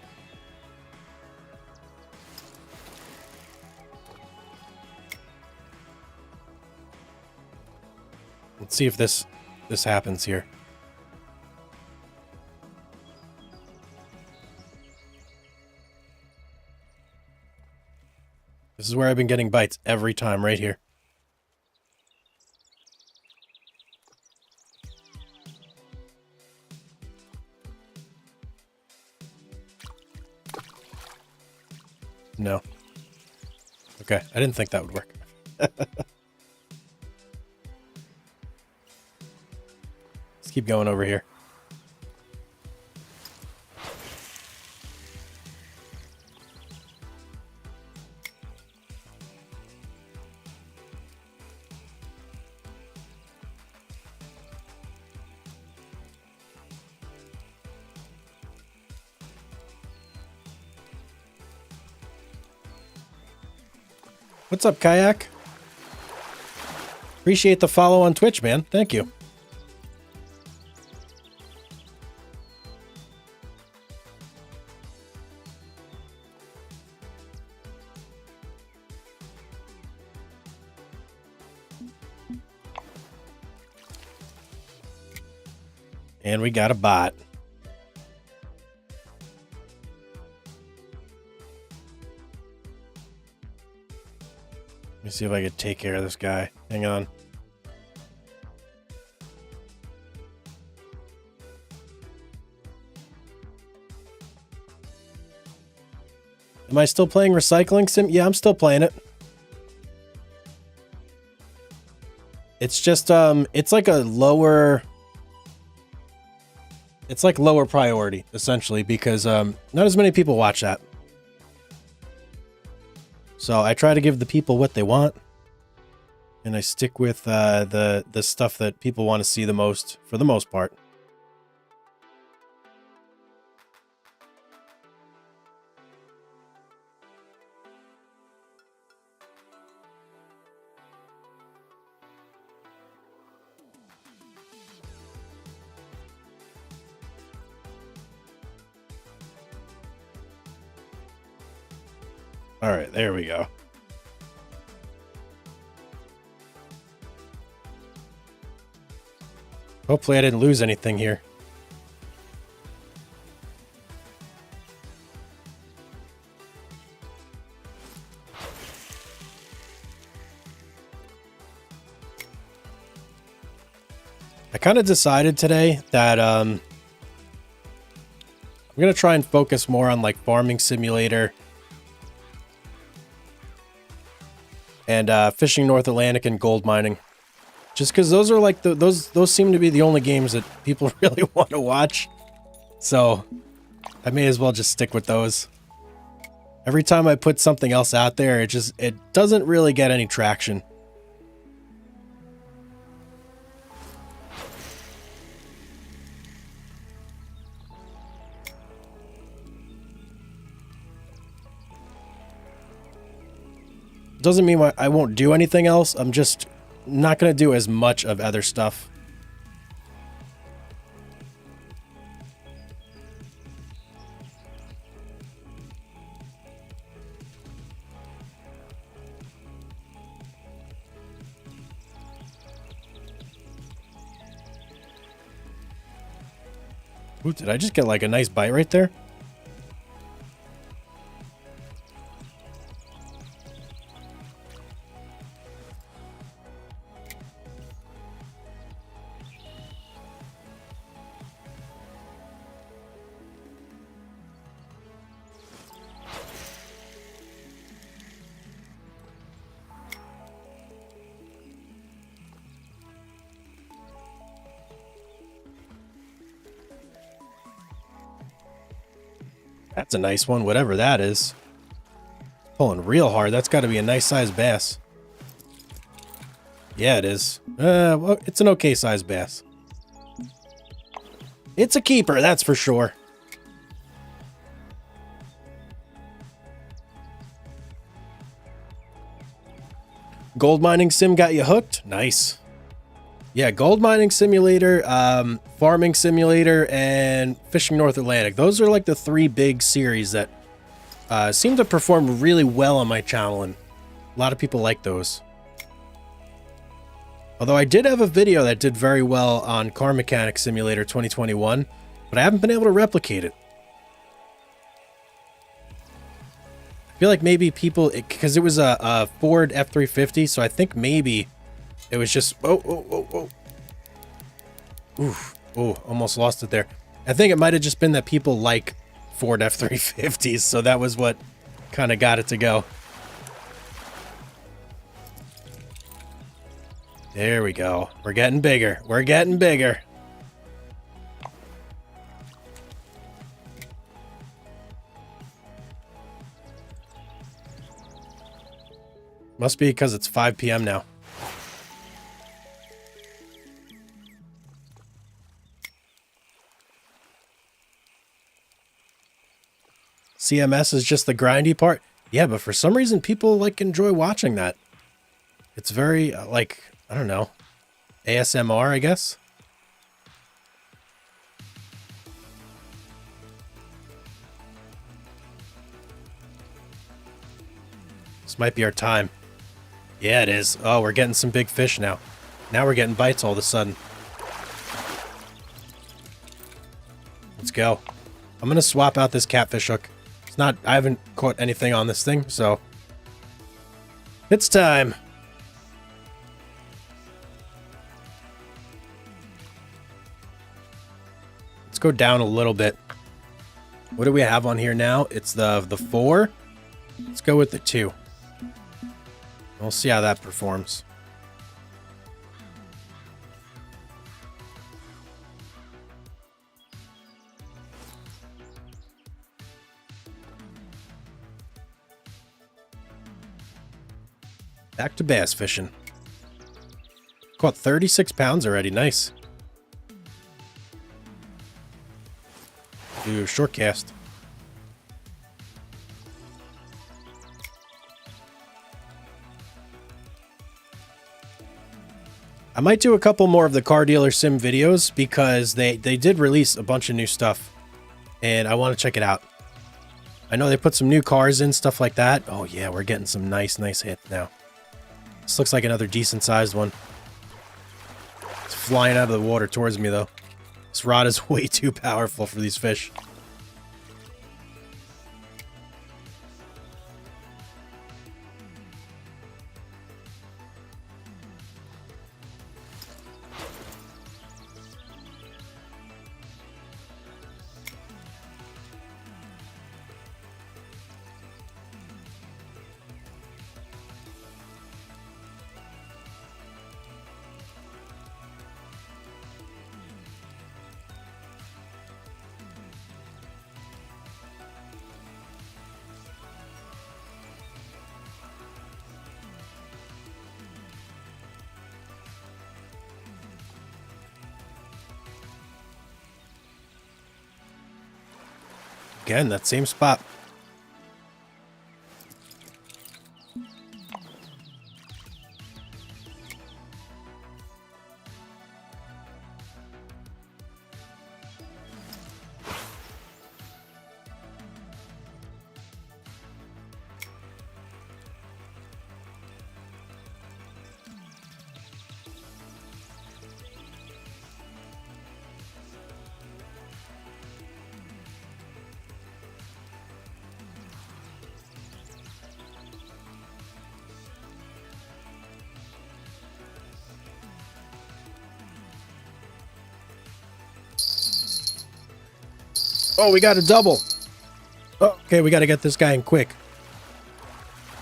Let's see if this happens here. This is where I've been getting bites every time, right here. No. Okay, I didn't think that would work. Let's keep going over here. What's up, Kayak? Appreciate the follow on Twitch, man. Thank you. And we got a bot. Let me see if I can take care of this guy. Hang on. Am I still playing Recycling Sim? Yeah, I'm still playing it. It's just, it's like a lower... It's like lower priority, essentially, because not as many people watch that. So I try to give the people what they want, and I stick with the stuff that people want to see the most, for the most part. All right, there we go. Hopefully I didn't lose anything here. I kind of decided today that I'm going to try and focus more on like Farming Simulator and Fishing North Atlantic and gold mining. Just because those are like those seem to be the only games that people really want to watch. So I may as well just stick with those. Every time I put something else out there, it doesn't really get any traction. Doesn't mean I won't do anything else. I'm just not going to do as much of other stuff. Ooh, did I just get like a nice bite right there? That's a nice one, whatever that is. Pulling real hard. That's got to be a nice sized bass. Yeah, it is. Well, it's an okay sized bass. It's a keeper, that's for sure. Gold mining sim got you hooked? Nice. Yeah, gold mining simulator, farming simulator, and fishing North Atlantic. Those are like the three big series that seem to perform really well on my channel, and a lot of people like those. Although I did have a video that did very well on Car Mechanic Simulator 2021, but I haven't been able to replicate it. I feel like maybe people, because it was a Ford F350, so I think maybe it was just, oof, oh, almost lost it there. I think it might have just been that people like Ford F350s, so that was what kind of got it to go. There we go. We're getting bigger. We're getting bigger. Must be because it's 5 p.m. now. CMS is just the grindy part. Yeah, but for some reason people like enjoy watching that. It's very like, I don't know, ASMR, I guess. This might be our time. Yeah, it is. Oh, we're getting some big fish now. Now we're getting bites all of a sudden. Let's go. I'm going to swap out this catfish hook. It's not, I haven't caught anything on this thing, so it's time. Let's go down a little bit. What do we have on here now? It's the 4. Let's go with the 2. We'll see how that performs. Back to bass fishing. Caught 36 pounds already. Nice. Ooh, short cast. I might do a couple more of the car dealer sim videos because they did release a bunch of new stuff and I want to check it out. I know they put some new cars in, stuff like that. Oh yeah, we're getting some nice hits now. This looks like another decent sized one. It's flying out of the water towards me though. This rod is way too powerful for these fish. Again, that same spot. Oh, we got a double. Oh, okay, we got to get this guy in quick.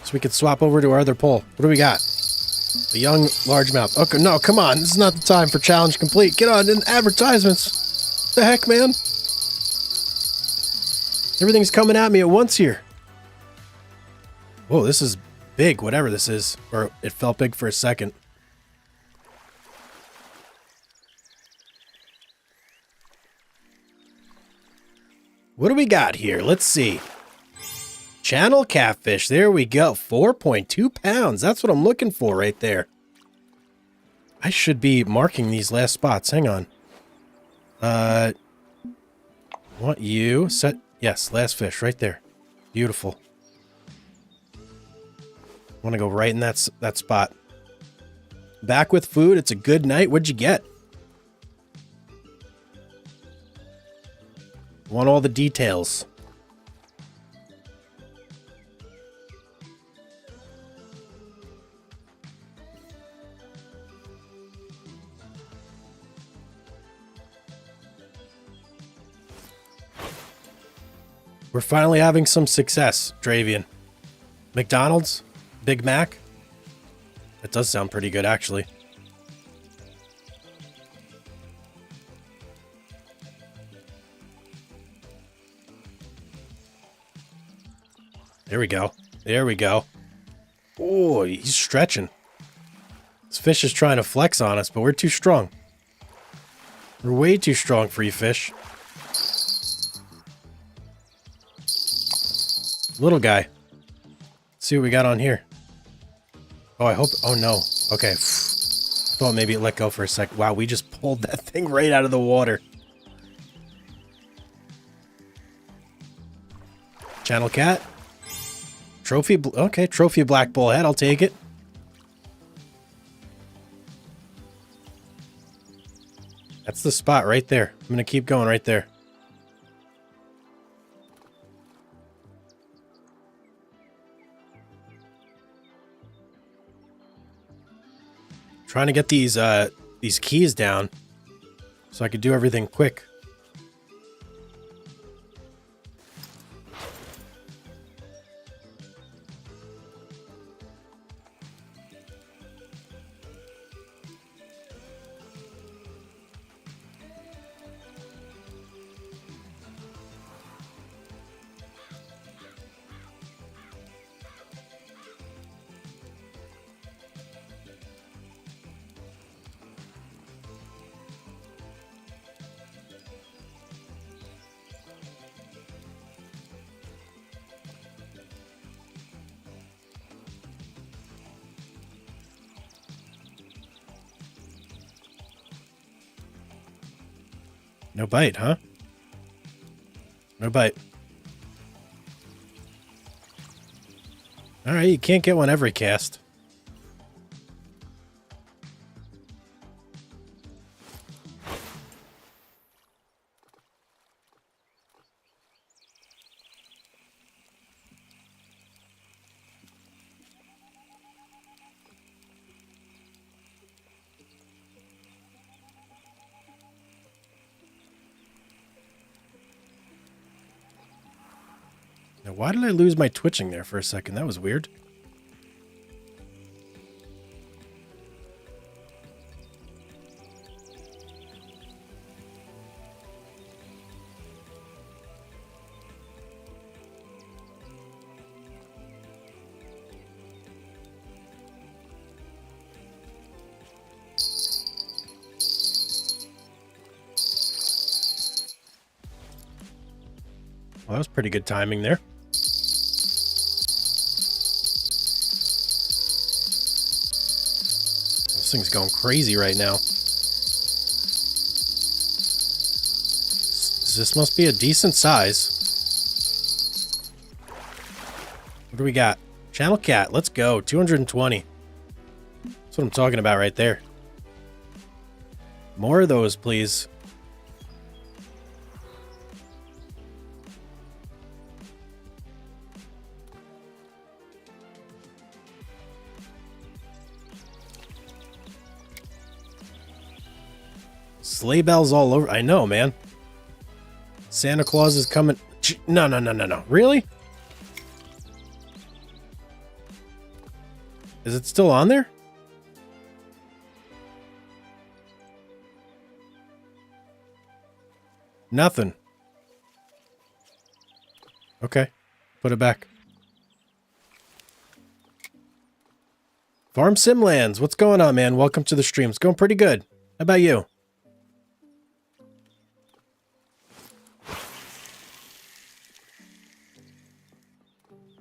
So we can swap over to our other pole. What do we got? A young largemouth. Okay, no, come on. This is not the time for challenge complete. Get on in advertisements. What the heck, man? Everything's coming at me at once here. Whoa, this is big, whatever this is. Or it felt big for a second. What do we got here? Let's see. Channel catfish. There we go. 4.2 pounds. That's what I'm looking for right there. I should be marking these last spots. Hang on. Want you set? Yes, last fish right there. Beautiful. Want to go right in that spot. Back with food. It's a good night. What'd you get? Want all the details. We're finally having some success, Dravian. McDonald's? Big Mac? That does sound pretty good, actually. There we go. There we go. Oh, he's stretching. This fish is trying to flex on us, but we're too strong. We're way too strong for you, fish. Little guy. Let's see what we got on here. Oh, I hope... Oh, no. Okay. Thought maybe it let go for a sec. Wow, we just pulled that thing right out of the water. Channel cat. Trophy... Okay, trophy black bullhead. I'll take it. That's the spot right there. I'm going to keep going right there. Trying to get these keys down so I could do everything quick. No bite, huh? No bite. Alright, you can't get one every cast. Now, why did I lose my twitching there for a second? That was weird. Well, that was pretty good timing there. This thing's going crazy right now. This must be a decent size. What do we got? Channel Cat, let's go. 220. That's what I'm talking about right there. More of those, please. Sleigh bells all over. I know, man. Santa Claus is coming. No, no, no, no, no. Really? Is it still on there? Nothing. Okay. Put it back. Farm Simlands, what's going on, man? Welcome to the stream. It's going pretty good. How about you?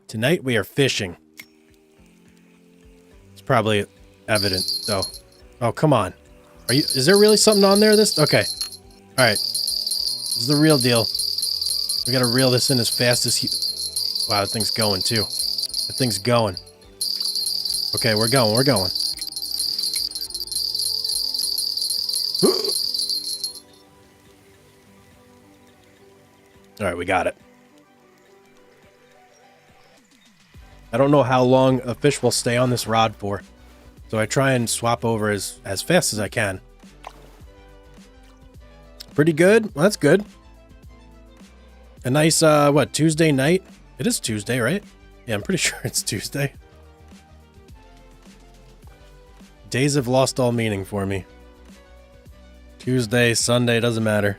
Tonight we are fishing. It's probably evident, though. Oh, come on. Is there really something on there? Okay. All right. This is the real deal. We gotta reel this in as fast as Wow, that thing's going, too. That thing's going. Okay, we're going, we're going. All right, we got it. I don't know how long a fish will stay on this rod for, so I try and swap over as fast as I can. Pretty good. Well, that's good. A nice, what, Tuesday night? It is Tuesday, right? Yeah, I'm pretty sure it's Tuesday. Days have lost all meaning for me. Tuesday, Sunday, doesn't matter.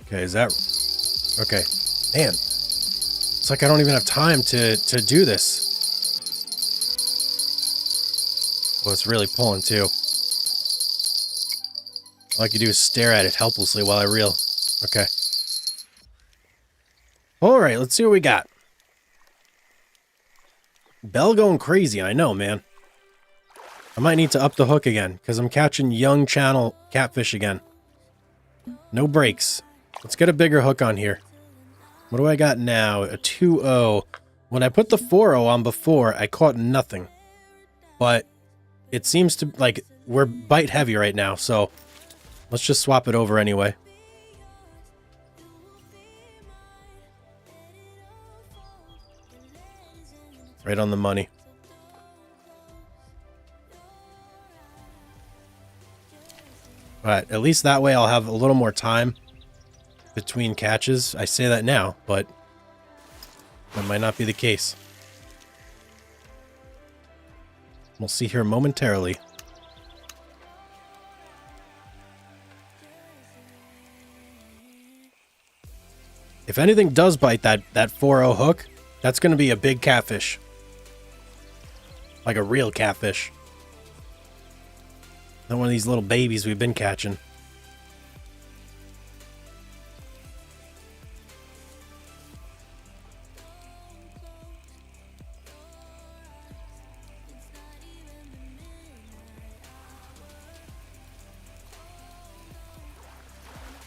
Okay, is that... Okay. Man. It's like I don't even have time to do this. Oh, it's really pulling, too. All I can do is stare at it helplessly while I reel. Okay. Alright, let's see what we got. Bell going crazy, I know, man. I might need to up the hook again, because I'm catching young channel catfish again. No breaks. Let's get a bigger hook on here. What do I got now? A 2-0. When I put the 4-0 on before, I caught nothing. But it seems to, like, we're bite heavy right now, so let's just swap it over anyway. Right on the money. Alright, at least that way I'll have a little more time between catches. I say that now, but that might not be the case. We'll see here momentarily. If anything does bite that 4-0 hook, that's going to be a big catfish. Like a real catfish. Not one of these little babies we've been catching.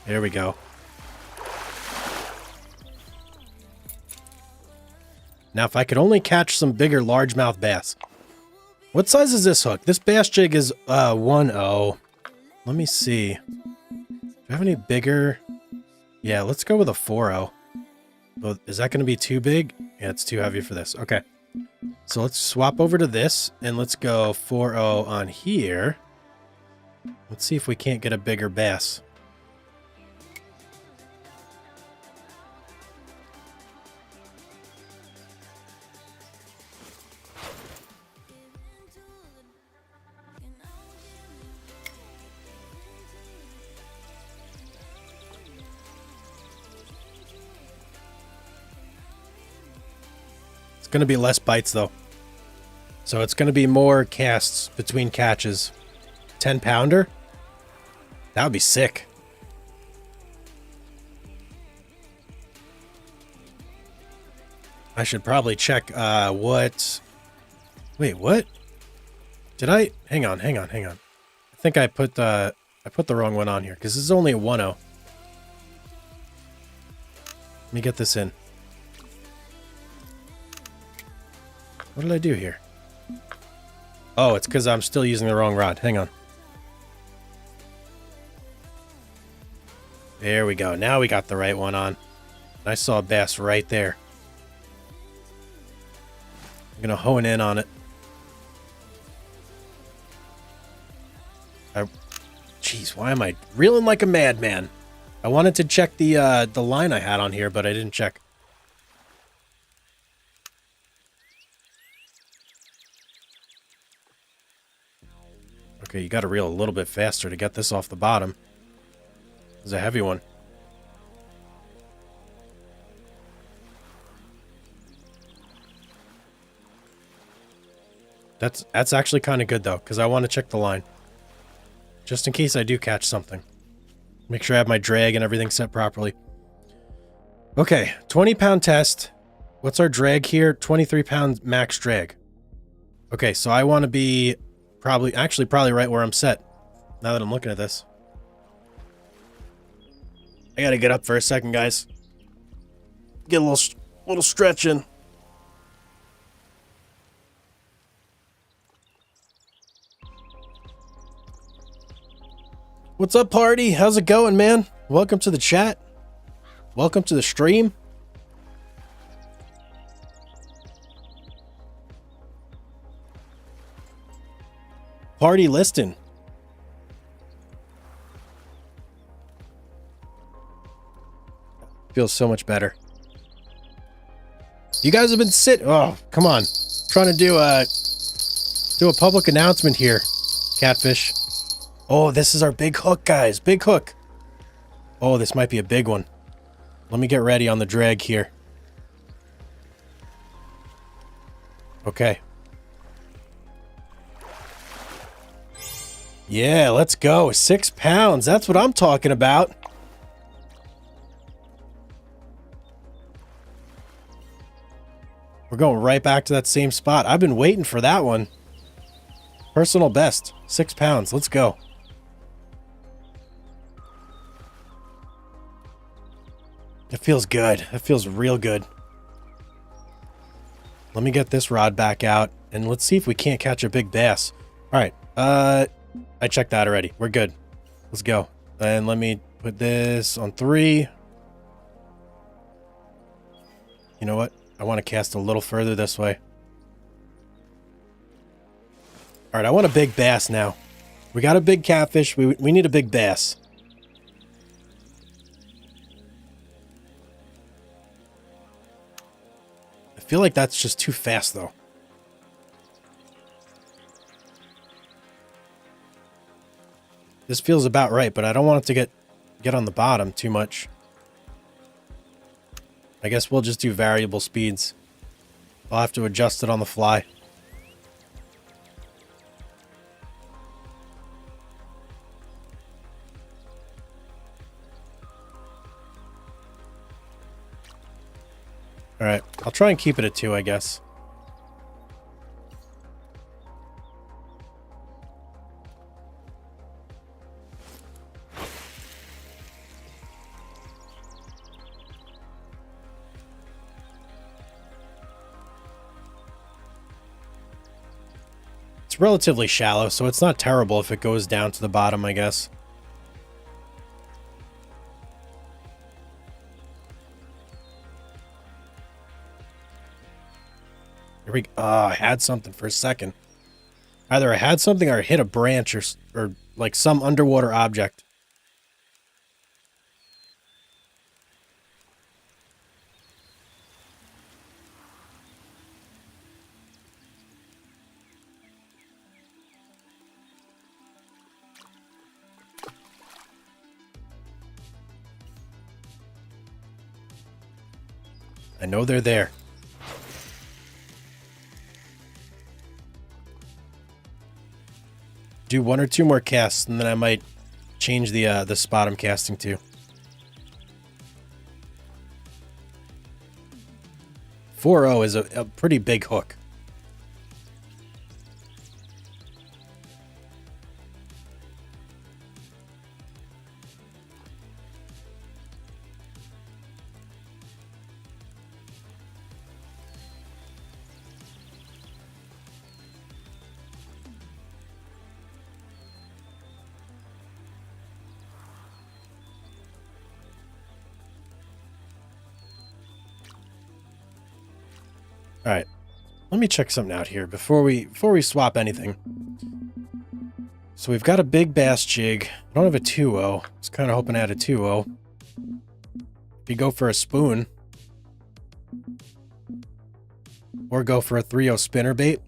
There we go. Now, if I could only catch some bigger largemouth bass. What size is this hook? This bass jig is 1-0. Let me see. Do I have any bigger? Yeah, let's go with a 4-0. Well, is that going to be too big? Yeah, it's too heavy for this. Okay. So let's swap over to this, and let's go 4-0 on here. Let's see if we can't get a bigger bass. going to be less bites, though. So it's going to be more casts between catches. 10-pounder? That would be sick. I should probably check what... Wait, what? Did I... Hang on. I think I put the wrong one on here, because this is only a 1-0. Let me get this in. What did I do here? Oh, it's because I'm still using the wrong rod. Hang on. There we go. Now we got the right one on. I saw a bass right there. I'm going to hone in on it. Jeez, why am I reeling like a madman? I wanted to check the line I had on here, but I didn't check. Okay, you got to reel a little bit faster to get this off the bottom. It's a heavy one. That's actually kind of good, though, because I want to check the line. Just in case I do catch something. Make sure I have my drag and everything set properly. Okay, 20-pound test. What's our drag here? 23-pound max drag. Okay, so I want to be probably right where I'm set. Now that I'm looking at this. I gotta get up for a second, guys. Get a little stretch in. What's up, party? How's it going, man? Welcome to the chat. Welcome to the stream. Party listing. Feels so much better. You guys have been oh, come on. Trying to do a public announcement here. Catfish. Oh, this is our big hook, guys. Big hook. Oh, this might be a big one. Let me get ready on the drag here. Okay. Yeah, let's go. 6 pounds. That's what I'm talking about. We're going right back to that same spot. I've been waiting for that one. Personal best. 6 pounds. Let's go. It feels good. It feels real good. Let me get this rod back out, and let's see if we can't catch a big bass. All right. I checked that already. We're good. Let's go. And let me put this on 3. You know what? I want to cast a little further this way. All right, I want a big bass now. We got a big catfish. We need a big bass. I feel like that's just too fast, though. This feels about right, but I don't want it to get on the bottom too much. I guess we'll just do variable speeds. I'll have to adjust it on the fly. Alright, I'll try and keep it at 2, I guess. It's relatively shallow, so it's not terrible if it goes down to the bottom, I guess. Here we go. I had something for a second. Either I had something or I hit a branch or like some underwater object. I know they're there. Do 1 or 2 more casts, and then I might change the spot I'm casting to. 4.0 is a pretty big hook. All right, let me check something out here before we swap anything. So we've got a big bass jig. I don't have a 2.0. I was kind of hoping I had a 2.0. If you go for a spoon, or go for a 3.0 spinnerbait.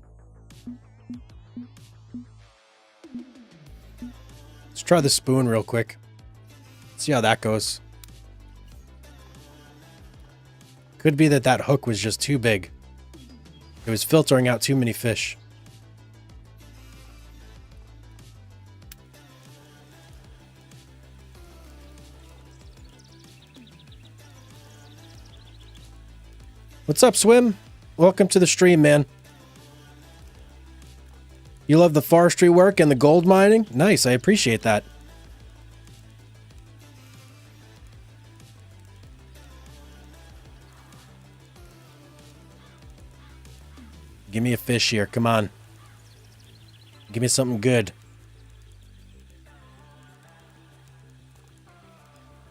Let's try the spoon real quick. See how that goes. Could be that that hook was just too big. It was filtering out too many fish. What's up, Swim? Welcome to the stream, man. You love the forestry work and the gold mining? Nice, I appreciate that. Give me a fish here, come on. Give me something good.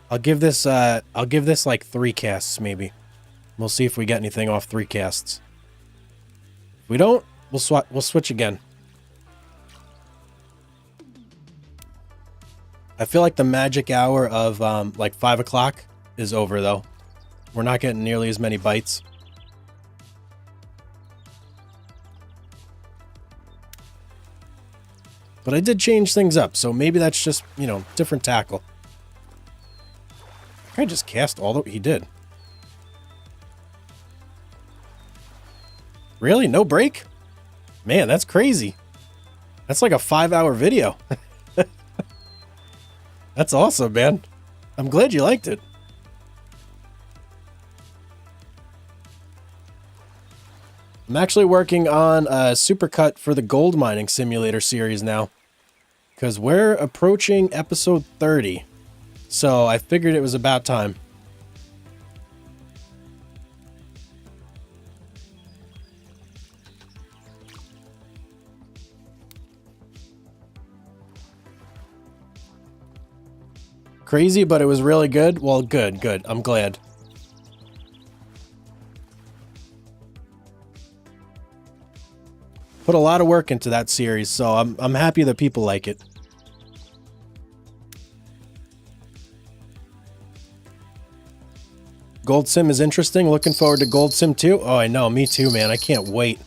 I'll give this like 3 casts maybe. We'll see if we get anything off 3 casts. If we don't, we'll switch again. I feel like the magic hour of like 5 o'clock is over though. We're not getting nearly as many bites. But I did change things up, so maybe that's just, you know, different tackle. I just cast all the... He did. Really? No break? Man, that's crazy. That's like a 5-hour video. That's awesome, man. I'm glad you liked it. I'm actually working on a supercut for the Gold Mining Simulator series now. Because we're approaching episode 30. So I figured it was about time. Crazy, but it was really good? Well, good, good. I'm glad. Put a lot of work into that series, so I'm happy that people like it. Gold Sim is interesting. Looking forward to Gold Sim 2. Oh, I know. Me too, man. I can't wait.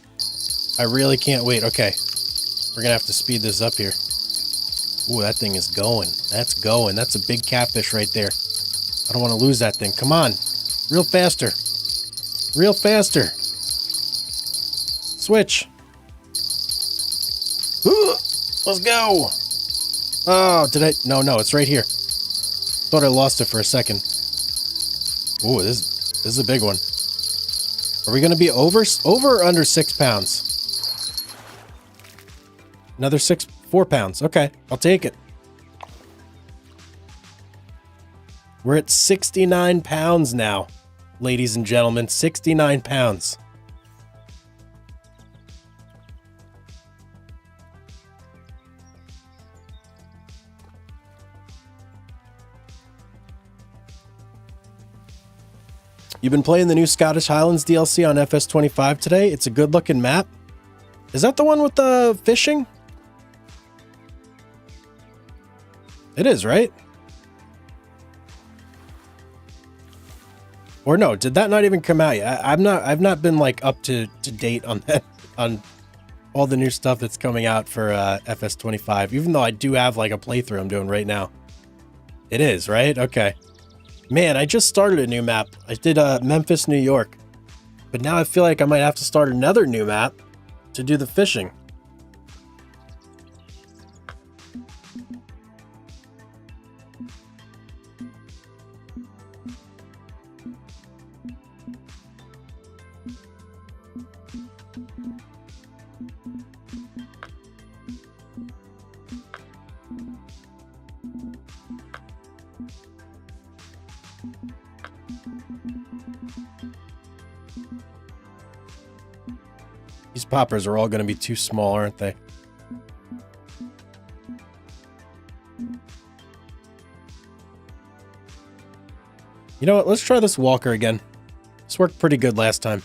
I really can't wait. Okay. We're going to have to speed this up here. Ooh, that thing is going. That's going. That's a big catfish right there. I don't want to lose that thing. Come on. Real faster. Real faster. Switch. Let's go. Oh, did I? No, it's right here. Thought I lost it for a second. Ooh, this is a big one. Are we going to be over or under 6 pounds? Another 4 pounds. Okay, I'll take it. We're at 69 pounds now, ladies and gentlemen. 69 pounds. You've been playing the new Scottish Highlands DLC on FS25 today. It's a good looking map. Is that the one with the fishing? It is, right? Or no, did that not even come out yet? I've not been like up to date on that, on all the new stuff that's coming out for FS25, even though I do have like a playthrough I'm doing right now. It is, right? Okay. Man, I just started a new map. I did Memphis, New York. But now I feel like I might have to start another new map to do the fishing. These poppers are all going to be too small, aren't they? You know what? Let's try this walker again. This worked pretty good last time.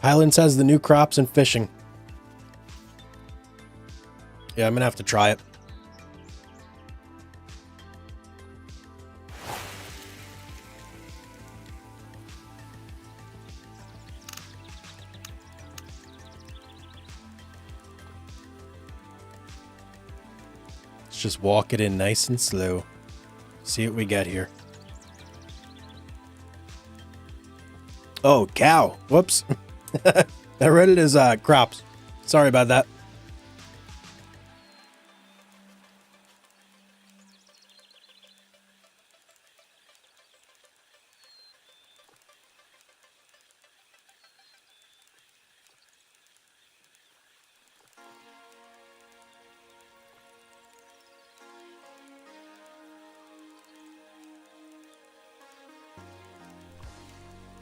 Highlands has the new crops and fishing. Yeah, I'm going to have to try it. Let's just walk it in nice and slow. See what we get here. Oh, cow. Whoops. I read it as crops. Sorry about that.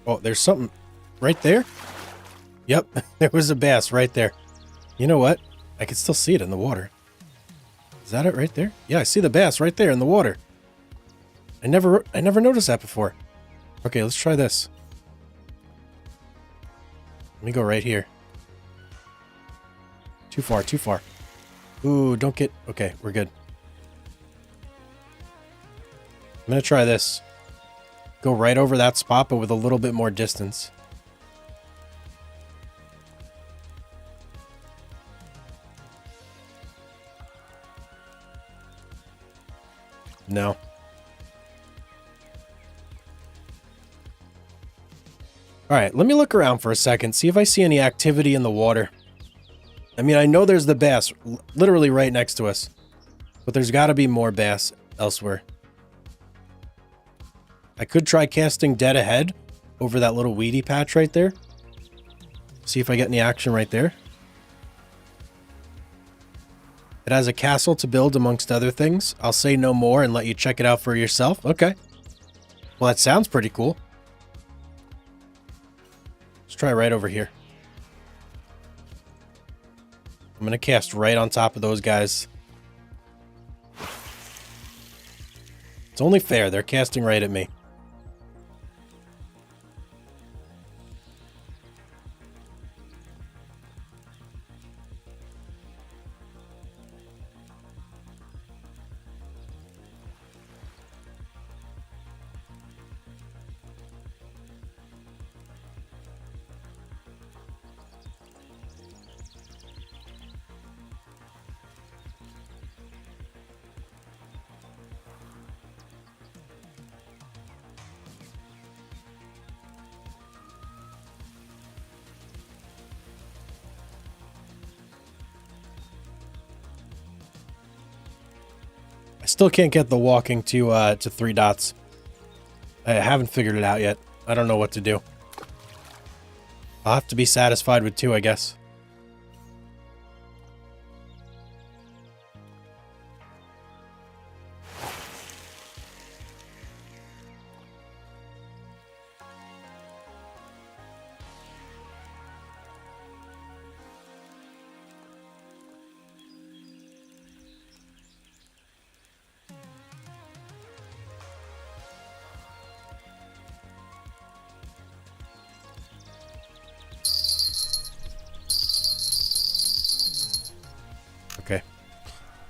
Oh, there's something right there. Yep, there was a bass right there. You know what? I can still see it in the water. Is that it right there? Yeah, I see the bass right there in the water. I never noticed that before. Okay, let's try this. Let me go right here. Too far, too far. Ooh, don't get... Okay, we're good. I'm gonna try this. Go right over that spot, but with a little bit more distance. No. Alright, let me look around for a second, see if I see any activity in the water. I mean, I know there's the bass literally right next to us, but there's got to be more bass elsewhere. I could try casting dead ahead over that little weedy patch right there. See if I get any action right there. It has a castle to build amongst other things. I'll say no more and let you check it out for yourself. Okay. Well, that sounds pretty cool. Let's try right over here. I'm going to cast right on top of those guys. It's only fair. They're casting right at me. I still can't get the walking to 3 dots. I haven't figured it out yet. I don't know what to do. I'll have to be satisfied with 2, I guess. Okay.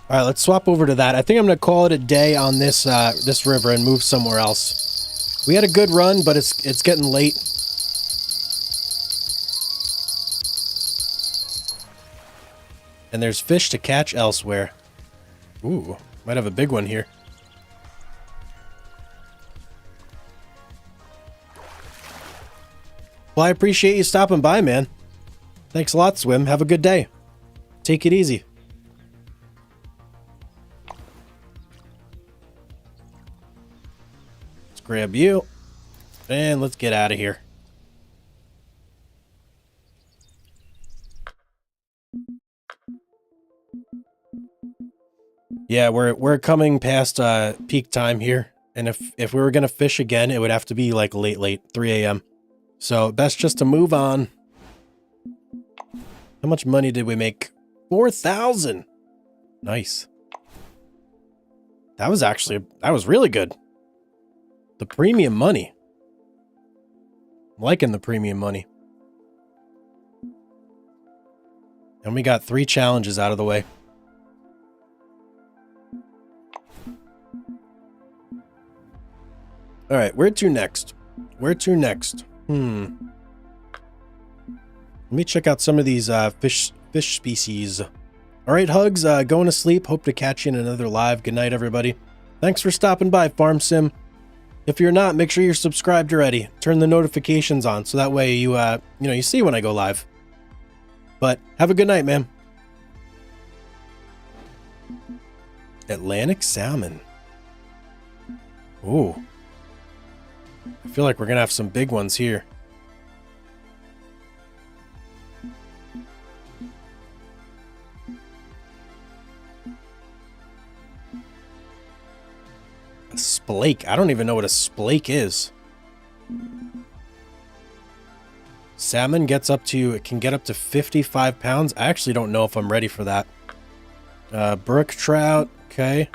All right, let's swap over to that. I think I'm going to call it a day on this this river and move somewhere else. We had a good run, but it's getting late. And there's fish to catch elsewhere. Ooh, might have a big one here. Well, I appreciate you stopping by, man. Thanks a lot, Swim. Have a good day. Take it easy. Let's grab you. And let's get out of here. Yeah, we're coming past peak time here. And if we were gonna fish again, it would have to be like late, 3 a.m. So best just to move on. How much money did we make? 4,000. Nice. That was really good. The premium money. I'm liking the premium money. And we got 3 challenges out of the way. All right, where to next? Where to next? Let me check out some of these fish species. All right, Hugs, going to sleep. Hope to catch you in another live. Good night, everybody. Thanks for stopping by, Farm Sim. If you're not, make sure you're subscribed already. Turn the notifications on so that way you you see when I go live. But have a good night, man. Atlantic salmon. Ooh. I feel like we're gonna have some big ones here. A splake. I don't even know what a splake is. Salmon it can get up to 55 pounds. I actually don't know if I'm ready for that. Brook trout. Okay.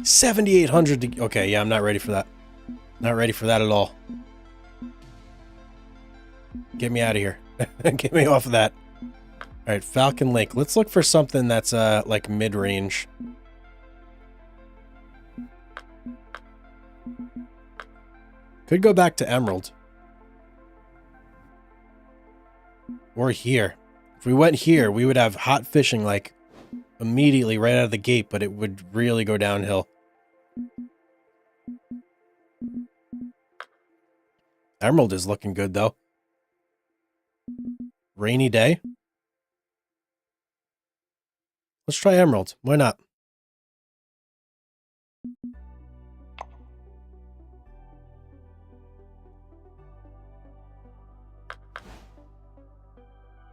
$7,800. Okay, yeah, I'm not ready for that. Not ready for that at all. Get me out of here. Get me off of that. All right, Falcon Lake. Let's look for something that's like mid-range. Could go back to Emerald. Or here. If we went here, we would have hot fishing like immediately right out of the gate, but it would really go downhill. Emerald is looking good, though. Rainy day. Let's try Emerald. Why not?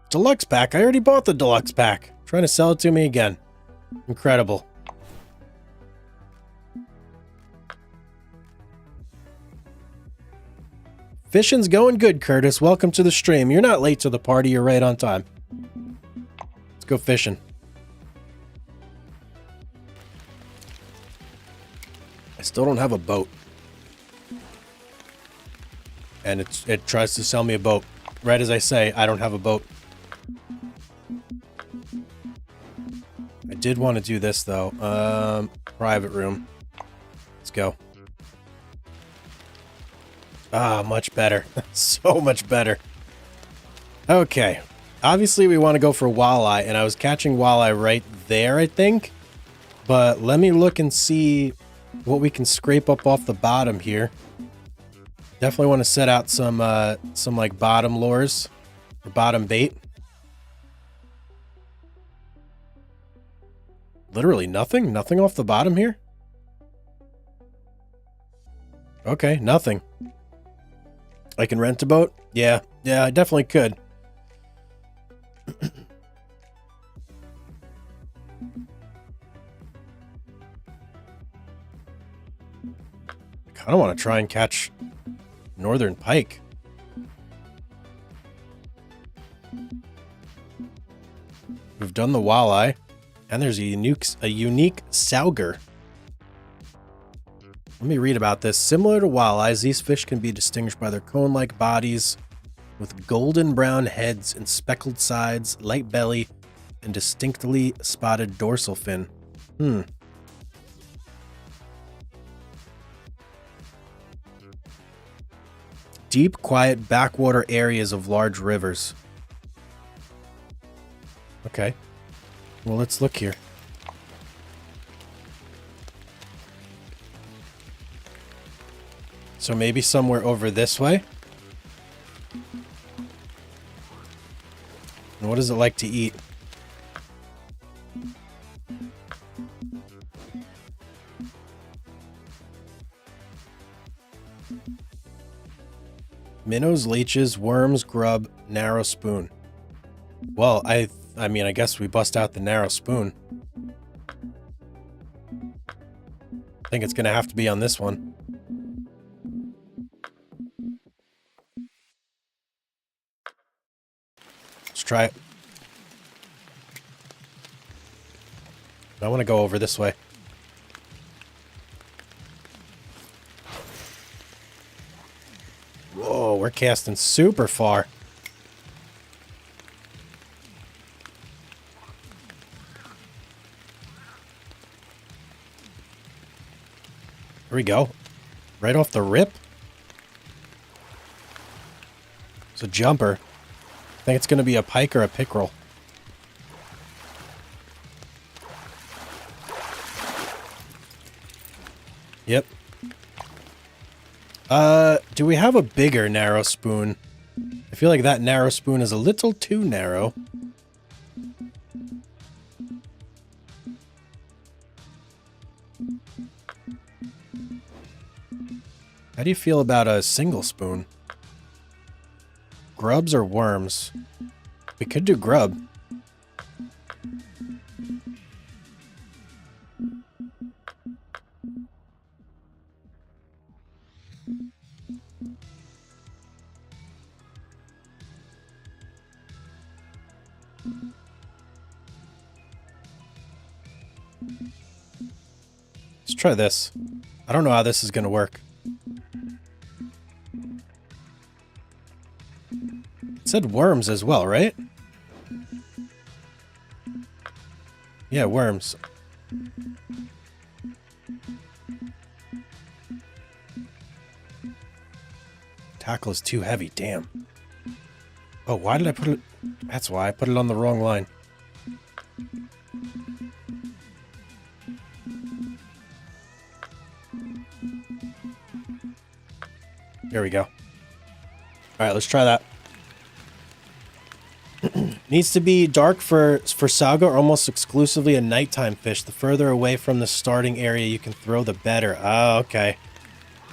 Deluxe pack. I already bought the deluxe pack. Trying to sell it to me again. Incredible. Fishing's going good, Curtis. Welcome to the stream. You're not late to the party. You're right on time. Let's go fishing. I still don't have a boat. And it tries to sell me a boat. Right as I say, I don't have a boat. I did want to do this, though. Private room. Let's go. Ah, much better. So much better. Okay. Obviously, we want to go for walleye, and I was catching walleye right there, I think. But let me look and see what we can scrape up off the bottom here. Definitely want to set out some like bottom lures or bottom bait. Literally nothing? Nothing off the bottom here? Okay, nothing. I can rent a boat? Yeah, I definitely could. I kind of want to try and catch northern pike. We've done the walleye, and there's a unique sauger. Let me read about this. Similar to walleyes, these fish can be distinguished by their cone-like bodies with golden brown heads and speckled sides, light belly, and distinctly spotted dorsal fin. Deep, quiet backwater areas of large rivers. Okay. Well, let's look here. So maybe somewhere over this way? And what does it like to eat? Minnows, leeches, worms, grub, narrow spoon. Well, I mean, I guess we bust out the narrow spoon. I think it's going to have to be on this one. Let's try it. I want to go over this way. Whoa, we're casting super far. Here we go. Right off the rip. It's a jumper. I think it's going to be a pike or a pickerel. Yep. Do we have a bigger narrow spoon? I feel like that narrow spoon is a little too narrow. How do you feel about a single spoon? Grubs or worms? We could do grub. Let's try this. I don't know how this is going to work. It said worms as well, right? Yeah, worms. Tackle is too heavy, damn. Oh, why did I put it? That's why I put it on the wrong line. There we go. Alright, let's try that. Needs to be dark for Saga, or almost exclusively a nighttime fish. The further away from the starting area you can throw, the better. Oh, okay.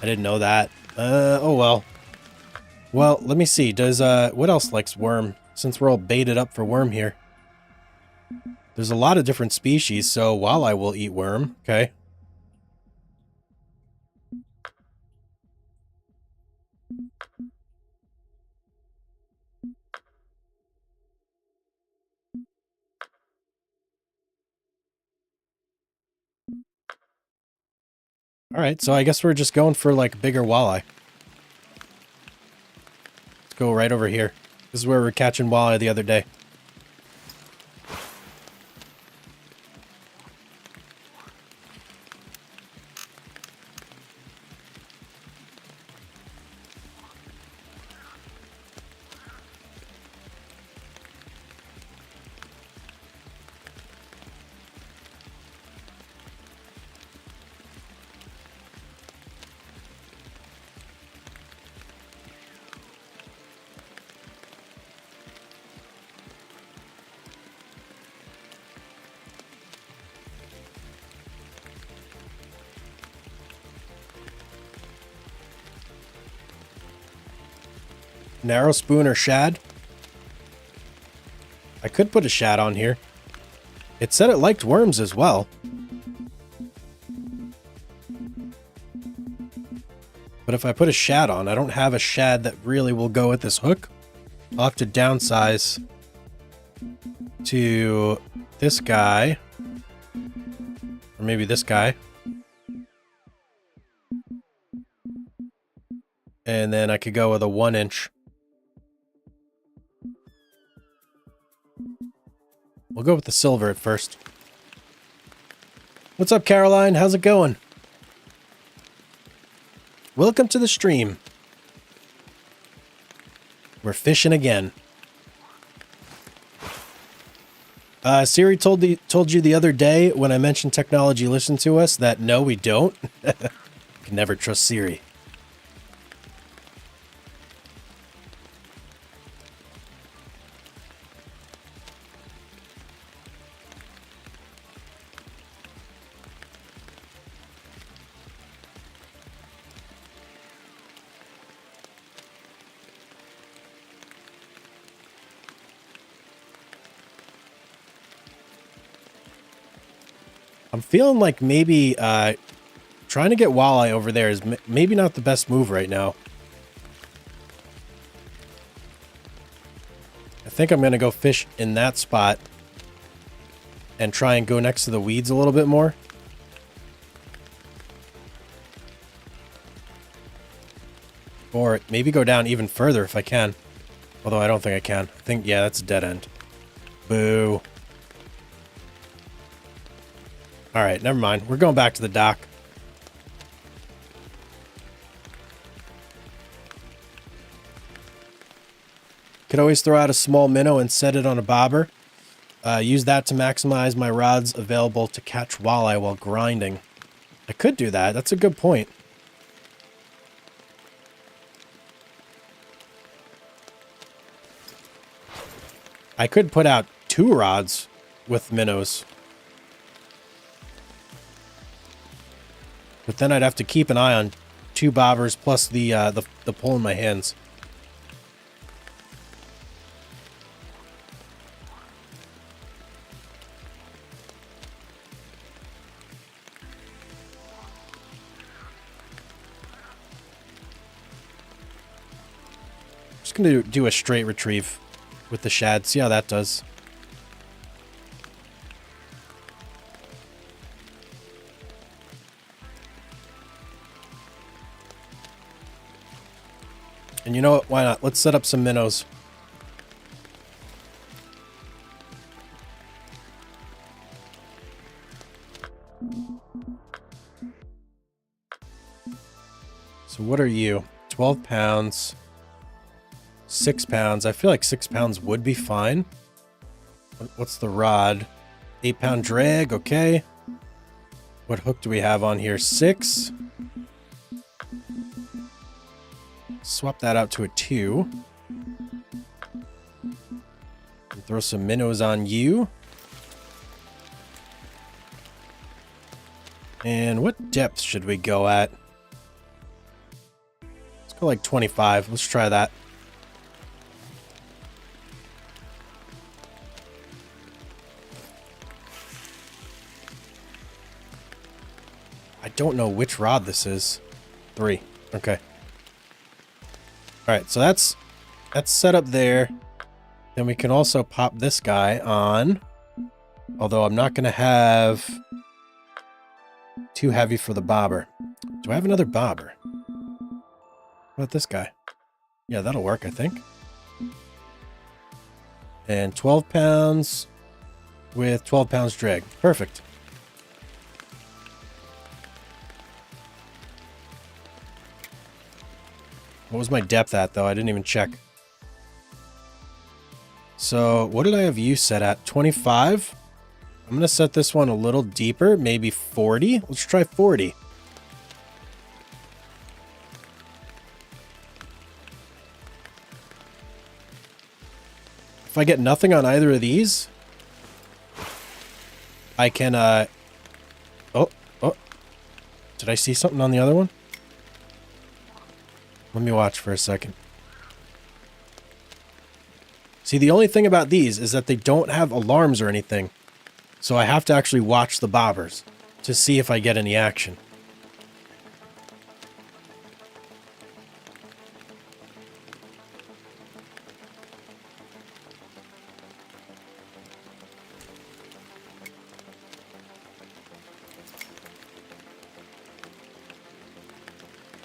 I didn't know that. Oh well. Well, let me see. Does, what else likes worm? Since we're all baited up for worm here. There's a lot of different species, so walleye will eat worm. Okay. Alright, so I guess we're just going for, like, bigger walleye. Let's go right over here. This is where we were catching walleye the other day. Narrow spoon or shad? I could put a shad on here. It said it liked worms as well. But if I put a shad on, I don't have a shad that really will go with this hook. I'll have to downsize to this guy. Or maybe this guy. And then I could go with a 1-inch. We'll go with the silver at first. What's up, Caroline? How's it going? Welcome to the stream. We're fishing again. Siri told you the other day when I mentioned technology listen to us that no, we don't. Can never trust Siri. I'm feeling like maybe trying to get walleye over there is maybe not the best move right now. I think I'm going to go fish in that spot and try and go next to the weeds a little bit more. Or maybe go down even further if I can. Although I don't think I can. I think, yeah, that's a dead end. Boo. Alright, never mind. We're going back to the dock. Could always throw out a small minnow and set it on a bobber. Use that to maximize my rods available to catch walleye while grinding. I could do that. That's a good point. I could put out 2 rods with minnows. But then I'd have to keep an eye on 2 bobbers plus the pole in my hands. Just gonna do a straight retrieve with the shad. See how that does. And you know what? Why not? Let's set up some minnows. So what are you? 12 pounds. 6 pounds. I feel like 6 pounds would be fine. What's the rod? 8-pound drag. Okay. What hook do we have on here? 6. Swap that out to a 2. And throw some minnows on you. And what depth should we go at? Let's go like 25. Let's try that. I don't know which rod this is. 3. Okay. Alright, so that's set up there. Then we can also pop this guy on. Although I'm not going to have too heavy for the bobber. Do I have another bobber? What about this guy? Yeah, that'll work, I think. And 12 pounds with 12 pounds drag. Perfect. What was my depth at, though? I didn't even check. So, what did I have you set at? 25? I'm going to set this one a little deeper. Maybe 40? Let's try 40. If I get nothing on either of these, I can, Oh. Did I see something on the other one? Let me watch for a second. See, the only thing about these is that they don't have alarms or anything. So I have to actually watch the bobbers to see if I get any action.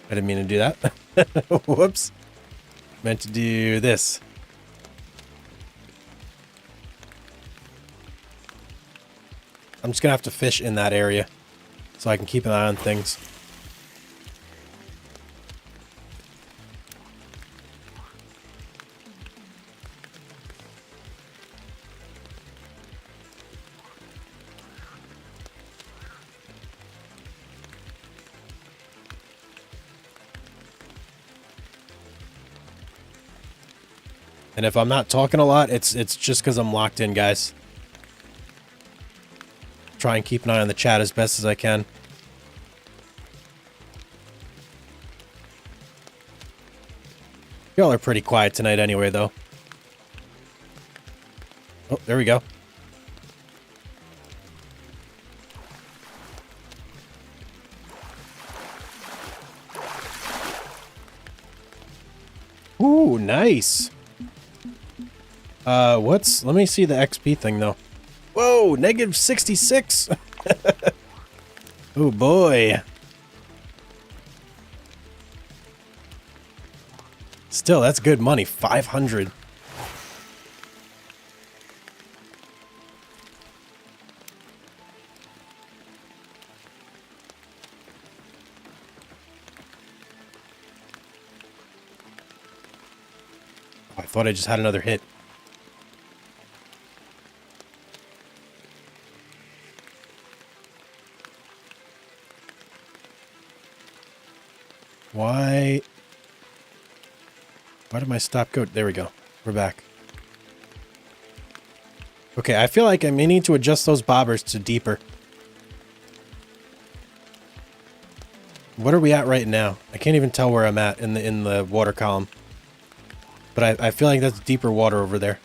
I didn't mean to do that. Whoops. Meant to do this. I'm just going to have to fish in that area so I can keep an eye on things. And if I'm not talking a lot, it's just because I'm locked in, guys. Try and keep an eye on the chat as best as I can. Y'all are pretty quiet tonight anyway, though. Oh, there we go. nice. Let me see the XP thing though. Whoa, negative 66. Oh boy. Still, that's good money. 500. Oh, I thought I just had another hit. Why did my stop go? There we go. We're back. Okay, I feel like I may need to adjust those bobbers to deeper. What are we at right now? I can't even tell where I'm at in the water column. But I feel like that's deeper water over there.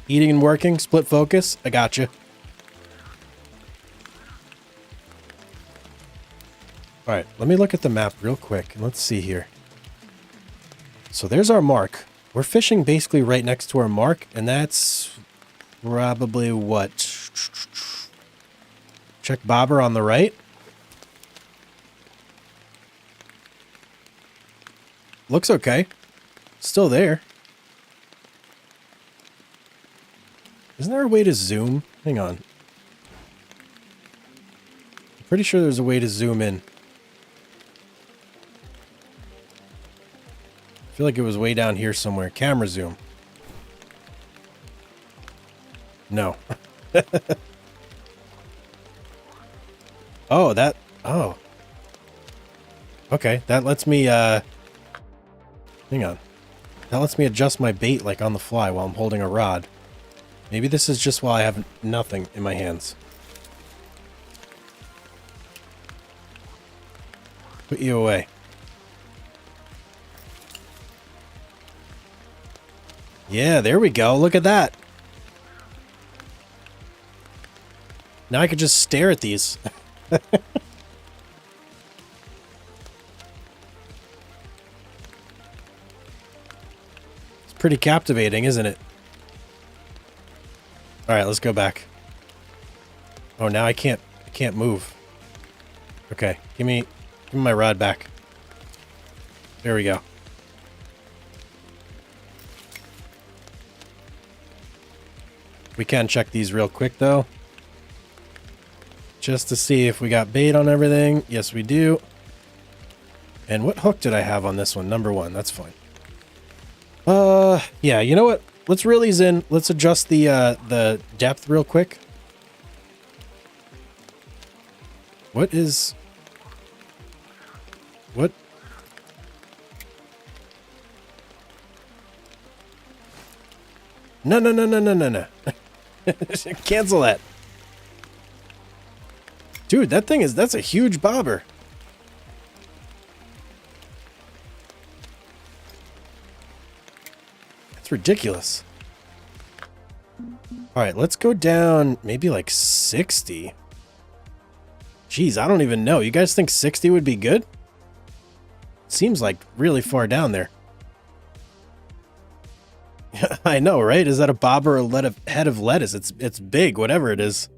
Eating and working, split focus. I gotcha. Alright, let me look at the map real quick. Let's see here. So there's our mark. We're fishing basically right next to our mark, and that's probably what? Check bobber on the right. Looks okay. Still there. Isn't there a way to zoom? Hang on. I'm pretty sure there's a way to zoom in. I feel like it was way down here somewhere. Camera zoom. No. Oh, that... Oh. Okay, that lets me, hang on. That lets me adjust my bait, like, on the fly while I'm holding a rod. Maybe this is just while I have nothing in my hands. Put you away. Yeah, there we go. Look at that. Now I could just stare at these. It's pretty captivating, isn't it? All right, let's go back. Oh, now I can't move. Okay, give me my rod back. There we go. We can check these real quick though. Just to see if we got bait on everything. Yes, we do. And what hook did I have on this one? Number 1. That's fine. Yeah, you know what? Let's reel these in. Let's adjust the depth real quick. What? No. Cancel that. Dude, that's a huge bobber. That's ridiculous. All right, let's go down maybe like 60. Jeez, I don't even know. You guys think 60 would be good? Seems like really far down there. I know, right? Is that a bobber or a head of lettuce? It's big, whatever it is.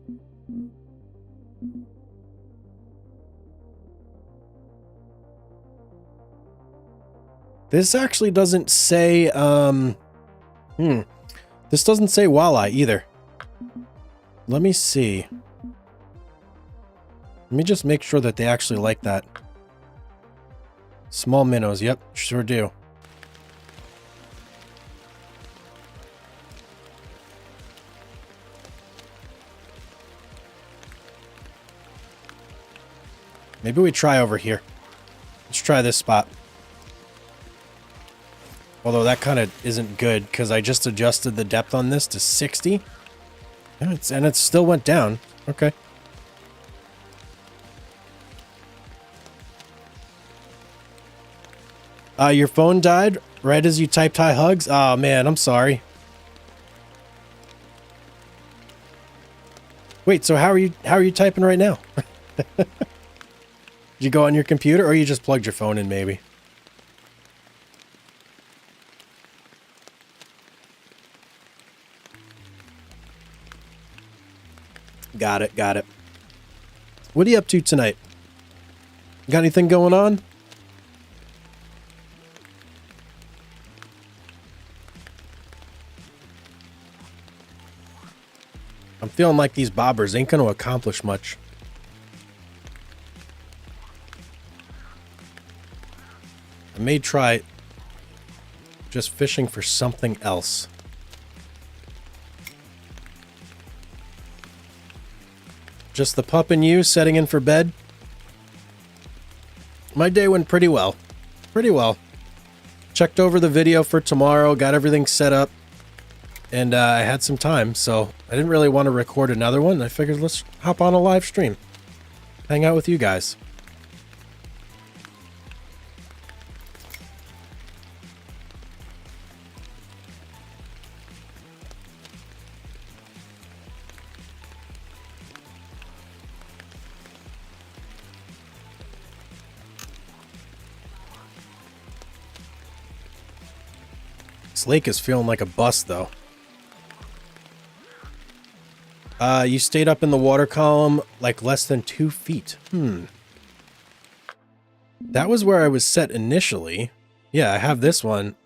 This actually doesn't say, This doesn't say walleye either. Let me see. Let me just make sure that they actually like that. Small minnows, yep, sure do. Maybe we try over here. Let's try this spot. Although that kind of isn't good because I just adjusted the depth on this to 60. And it still went down. Okay. Your phone died right as you typed hi hugs? Oh man, I'm sorry. Wait, so how are you typing right now? Did you go on your computer or you just plugged your phone in maybe? Got it, got it. What are you up to tonight? Got anything going on? I'm feeling like these bobbers ain't going to accomplish much. I may try just fishing for something else. Just the pup and you setting in for bed? My day went pretty well. Pretty well. Checked over the video for tomorrow, got everything set up, and I had some time, so I didn't really want to record another one. I figured let's hop on a live stream. Hang out with you guys. This lake is feeling like a bust, though. You stayed up in the water column like less than 2 feet. That was where I was set initially. Yeah, I have this one.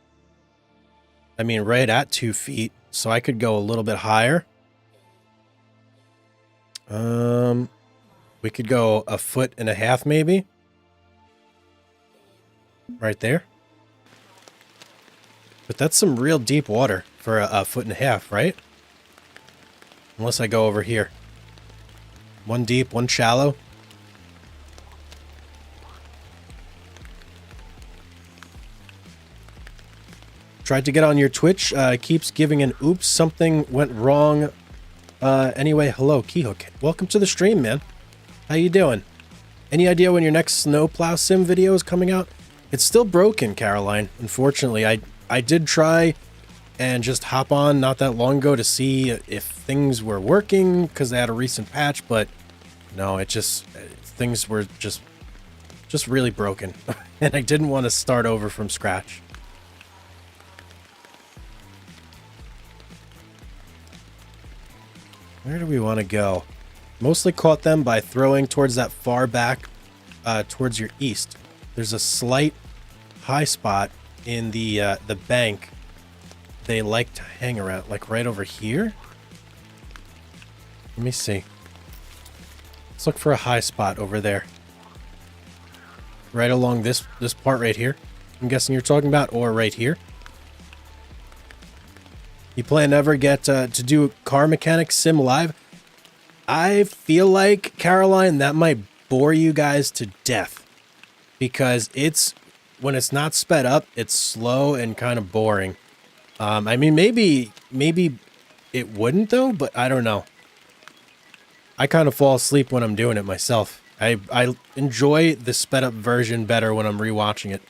I mean, right at 2 feet, so I could go a little bit higher. We could go 1.5 feet, maybe. Right there. But that's some real deep water for a 1.5 feet, right? Unless I go over here. 1 deep, 1 shallow. Tried to get on your Twitch. Keeps giving an oops. Something went wrong. Anyway, hello, Keyhook. Welcome to the stream, man. How you doing? Any idea when your next snowplow sim video is coming out? It's still broken, Caroline. Unfortunately, I did try and just hop on not that long ago to see if things were working because they had a recent patch, but no, things were just really broken. And I didn't want to start over from scratch. Where do we want to go? Mostly caught them by throwing towards that far back, towards your east. There's a slight high spot in the bank they like to hang around, like right over here. Let me see. Let's look for a high spot over there. Right along this part right here. I'm guessing you're talking about, or right here. You plan to ever get to do Car Mechanics Sim live? I feel like, Caroline, that might bore you guys to death. Because when it's not sped up, it's slow and kind of boring. I mean, maybe it wouldn't though, but I don't know. I kind of fall asleep when I'm doing it myself. I enjoy the sped up version better when I'm rewatching it.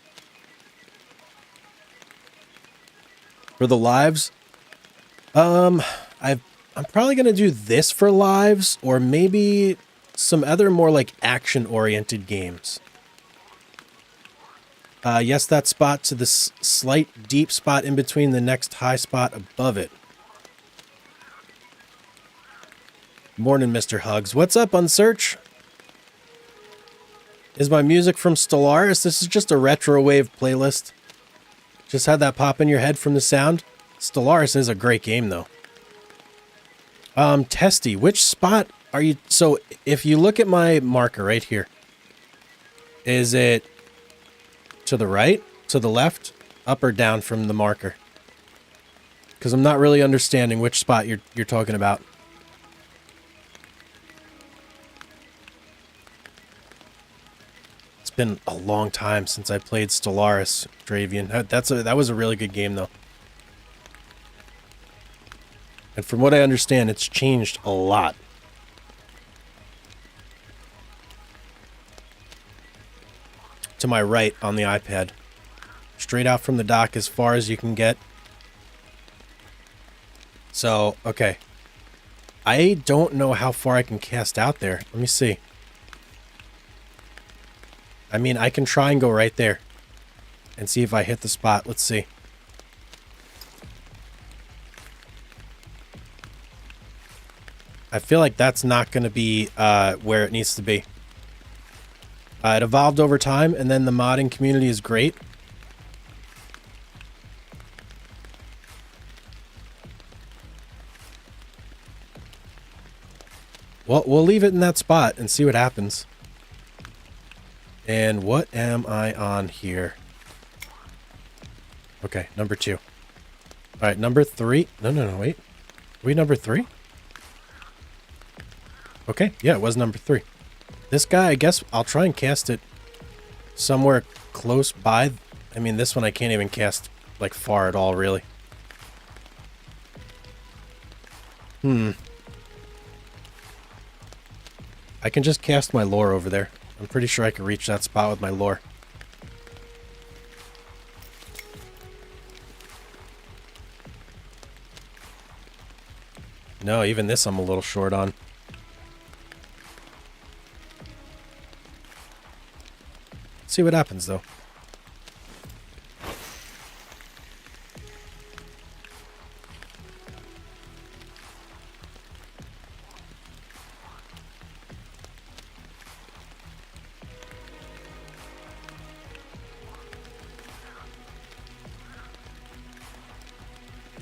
For the lives, I'm probably gonna do this for lives, or maybe some other more like action-oriented games. Yes, that spot to the slight deep spot in between the next high spot above it. Morning, Mr. Hugs. What's up, Unsearch? Is my music from Stellaris? This is just a retro wave playlist. Just had that pop in your head from the sound. Stellaris is a great game, though. Testy, which spot are you... So, if you look at my marker right here, is it to the right, to the left, up or down from the marker? Because I'm not really understanding which spot you're talking about. It's been a long time since I played Stellaris, Dravian. That was a really good game, though. And from what I understand, it's changed a lot. To my right on the iPad. Straight out from the dock as far as you can get. So, okay. I don't know how far I can cast out there. Let me see. I mean, I can try and go right there. And see if I hit the spot. Let's see. I feel like that's not going to be where it needs to be. It evolved over time, and then the modding community is great. Well, we'll leave it in that spot and see what happens. And what am I on here? Okay, number 2. All right, number 3. No, wait. Are we number 3? Okay, yeah, it was number 3. This guy, I guess I'll try and cast it somewhere close by. I mean, this one I can't even cast, like, far at all, really. I can just cast my lore over there. I'm pretty sure I can reach that spot with my lore. No, even this I'm a little short on. Let's see what happens, though.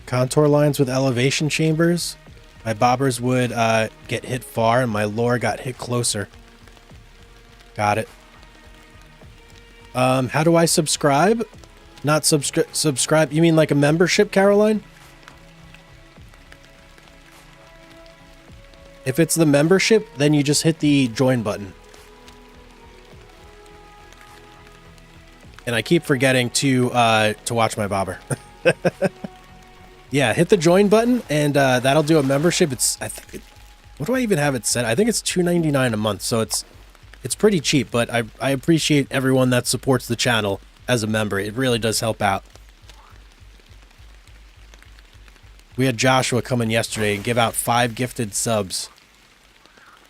Contour lines with elevation chambers. My bobbers would get hit far, and my lore got hit closer. Got it. How do I subscribe? Not subscribe. You mean like a membership, Caroline? If it's the membership, then you just hit the join button. And I keep forgetting to watch my bobber. Yeah, hit the join button, and that'll do a membership. It's what do I even have it set? I think it's $2.99 a month, so it's pretty cheap. But I appreciate everyone that supports the channel as a member. It really does help out. We had Joshua come in yesterday and give out 5 gifted subs.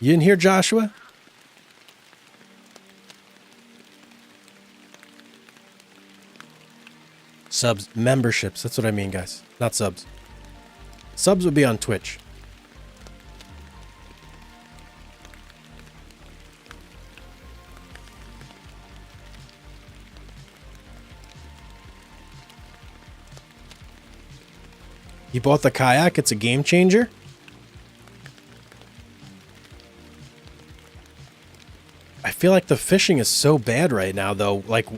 You didn't hear Joshua? Subs, memberships. That's what I mean, guys. Not subs. Subs would be on Twitch. You bought the kayak? It's a game changer? I feel like the fishing is so bad right now, though. Like,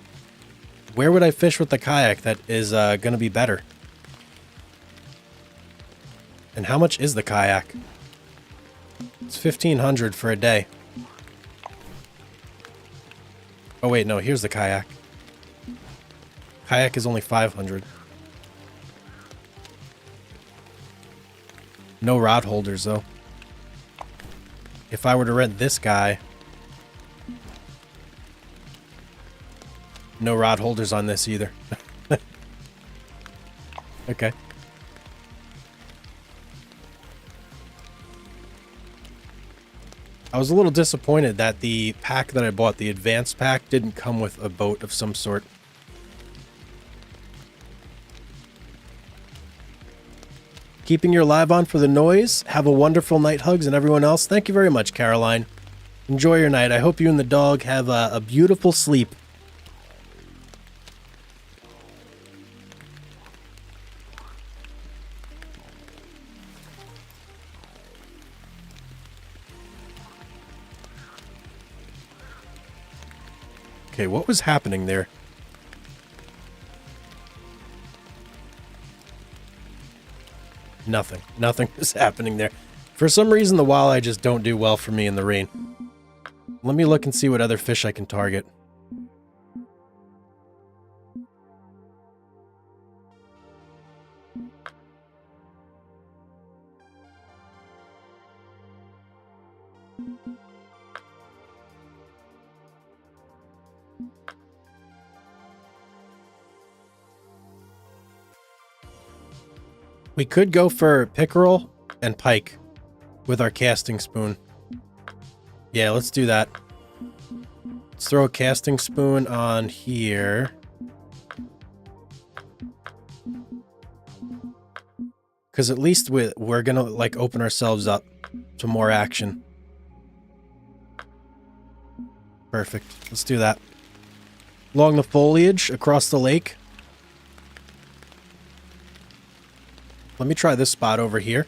where would I fish with the kayak that is going to be better? And how much is the kayak? It's $1,500 for a day. Oh wait, no, here's the kayak. Kayak is only $500. No rod holders though. If I were to rent this guy, no rod holders on this either. Okay. I was a little disappointed that the pack that I bought, the advanced pack, didn't come with a boat of some sort. Keeping your live on for the noise. Have a wonderful night, Hugs, and everyone else. Thank you very much, Caroline. Enjoy your night. I hope you and the dog have a beautiful sleep. Okay, what was happening there? Nothing. Nothing was happening there. For some reason, the walleye just don't do well for me in the rain. Let me look and see what other fish I can target. We could go for pickerel and pike with our casting spoon. Yeah, let's do that. Let's throw a casting spoon on here. Because at least we're going to, like, open ourselves up some more action. Perfect. Let's do that. Along the foliage, across the lake. Let me try this spot over here.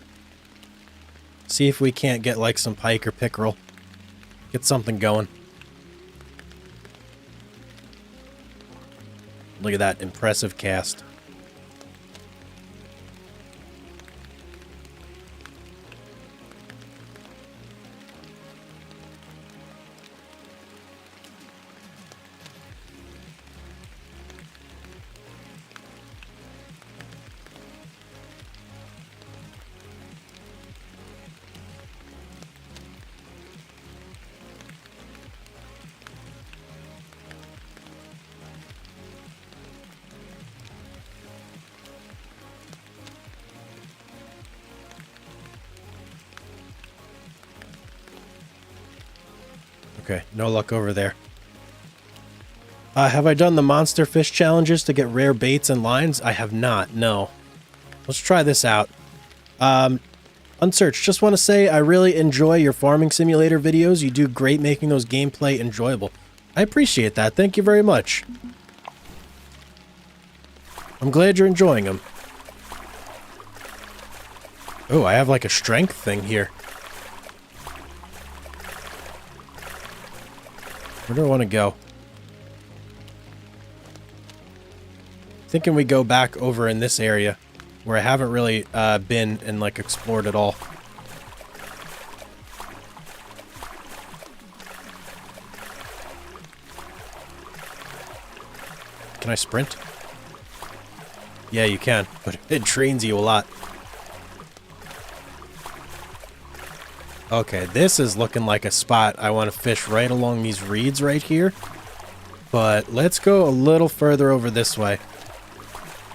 See if we can't get like some pike or pickerel. Get something going. Look at that impressive cast. Okay, no luck over there. Have I done the monster fish challenges to get rare baits and lines? I have not, no. Let's try this out. Unsearched, just want to say I really enjoy your farming simulator videos. You do great making those gameplay enjoyable. I appreciate that. Thank you very much. I'm glad you're enjoying them. Oh, I have like a strength thing here. Where do I want to go? Thinking we go back over in this area where I haven't really been and like explored at all. Can I sprint? Yeah, you can, but it trains you a lot. Okay, this is looking like a spot I want to fish right along these reeds right here. But let's go a little further over this way.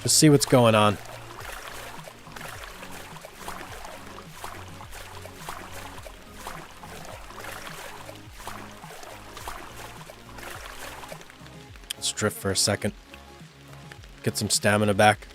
Just see what's going on. Let's drift for a second. Get some stamina back.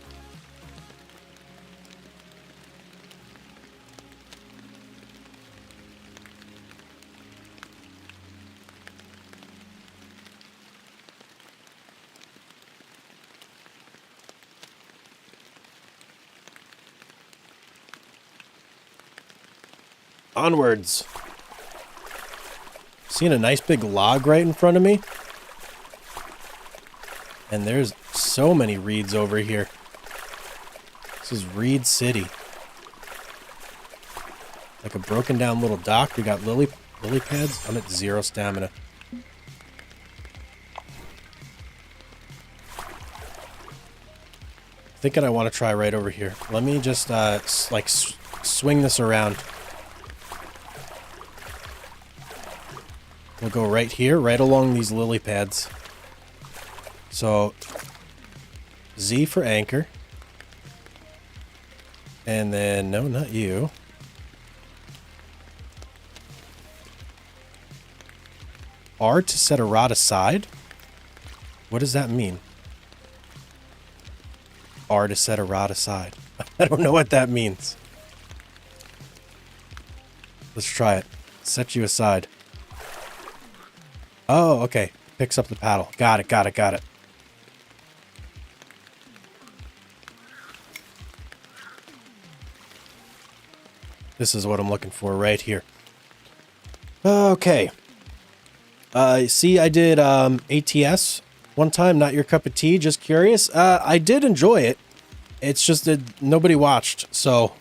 Onwards. Seeing a nice big log right in front of me. And there's so many reeds over here. This is Reed City. Like a broken down little dock. We got lily pads. I'm at 0 stamina. Thinking I want to try right over here. Let me just like swing this around. We'll go right here, right along these lily pads. So, Z for anchor. And then, no, not you. R to set a rod aside? What does that mean? R to set a rod aside. I don't know what that means. Let's try it. Set you aside. Oh, okay. Picks up the paddle. Got it, got it, got it. This is what I'm looking for right here. Okay. See, I did ATS one time, not your cup of tea, just curious. I did enjoy it. It's just that nobody watched, so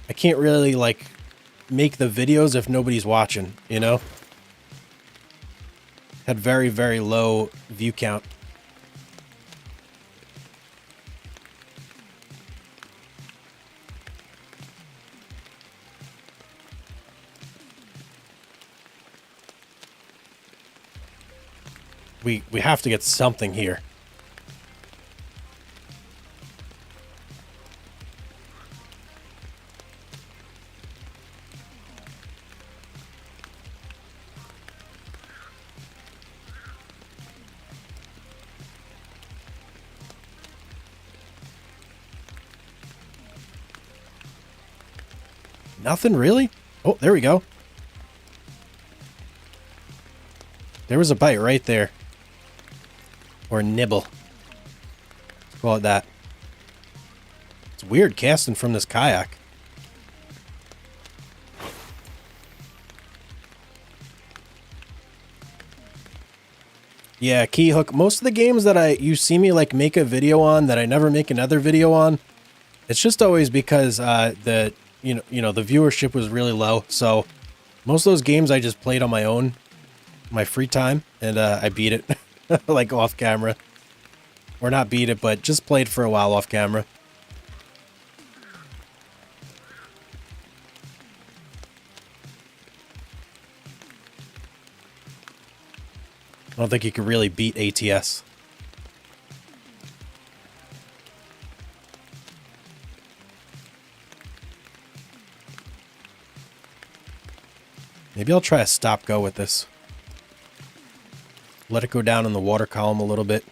I can't really, like, make the videos if nobody's watching, you know? Had very, very low view count. We have to get something here. Nothing really? Oh, there we go. There was a bite right there. Or nibble. Let's call it that. It's weird casting from this kayak. Yeah, key hook. Most of the games that you see me like make a video on that I never make another video on, it's just always because the viewership was really low. So most of those games I just played on my own, my free time, and I beat it like off camera. Or not beat it, but just played for a while off camera. I don't think you could really beat ATS. Maybe I'll try a stop-go with this. Let it go down in the water column a little bit.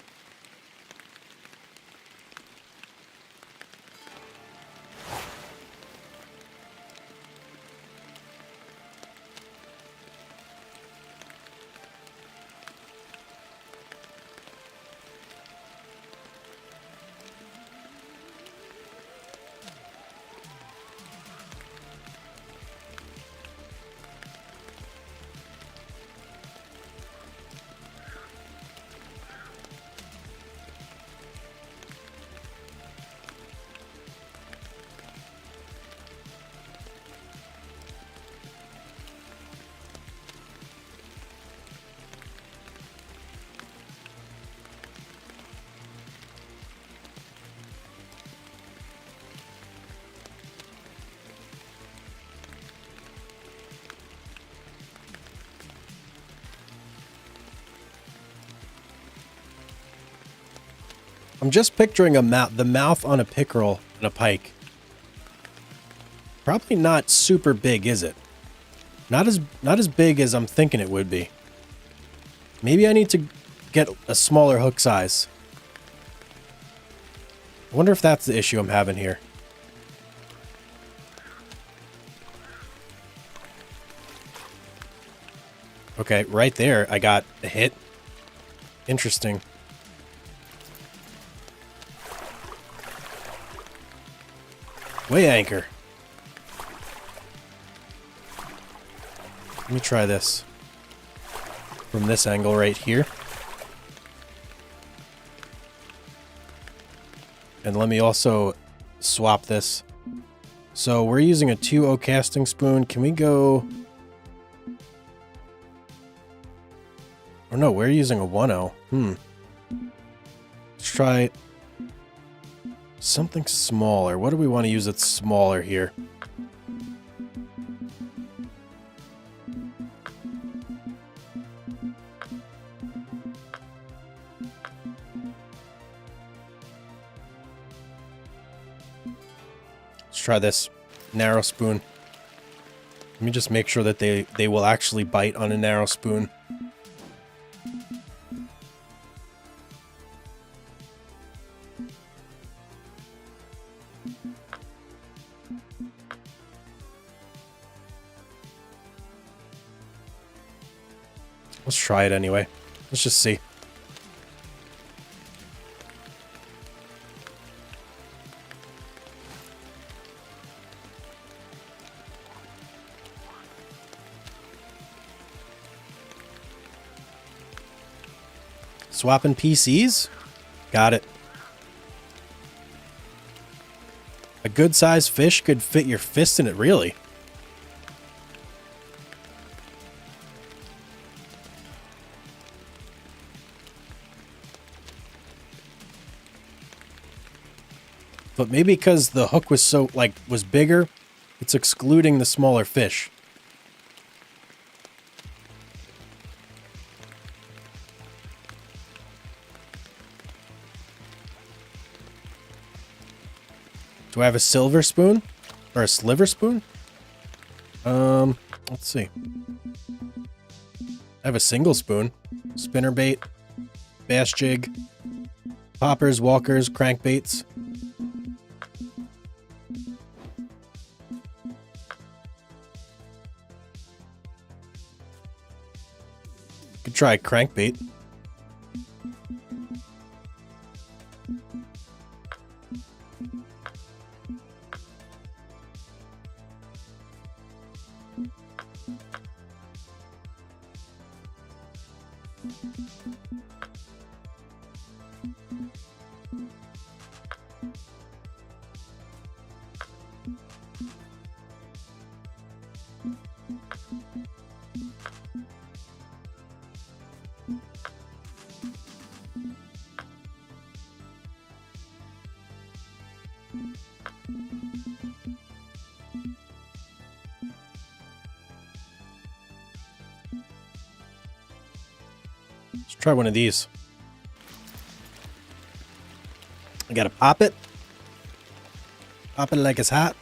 I'm just picturing the mouth on a pickerel and a pike. Probably not super big, is it? Not as big as I'm thinking it would be. Maybe I need to get a smaller hook size. I wonder if that's the issue I'm having here. Okay, right there I got a hit. Interesting. Way anchor. Let me try this. From this angle right here. And let me also swap this. So we're using a 2.0 casting spoon. Can we go... Oh no, we're using a 1.0. Let's try something smaller. What do we want to use that's smaller here? Let's try this narrow spoon. Let me just make sure that they will actually bite on a narrow spoon. Let's try it anyway. Let's just see. Swapping PCs? Got it. A good sized fish could fit your fist in it, really. But maybe because the hook was was bigger, it's excluding the smaller fish. Do I have a silver spoon? Or a sliver spoon? Let's see. I have a single spoon. Spinnerbait, bass jig, poppers, walkers, crankbaits. try crankbait. Let's try one of these. I gotta pop it. Pop it like it's hot.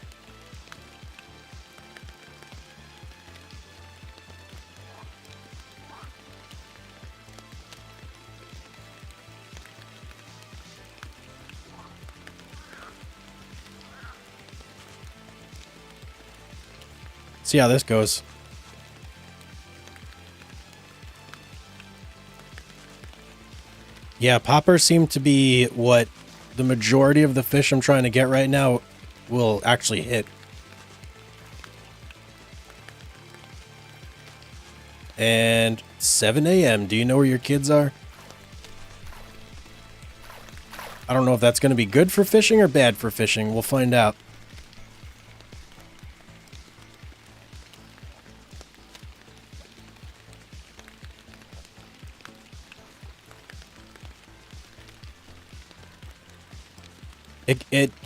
See how this goes. Yeah, poppers seem to be what the majority of the fish I'm trying to get right now will actually hit. And 7 a.m. Do you know where your kids are? I don't know if that's going to be good for fishing or bad for fishing. We'll find out.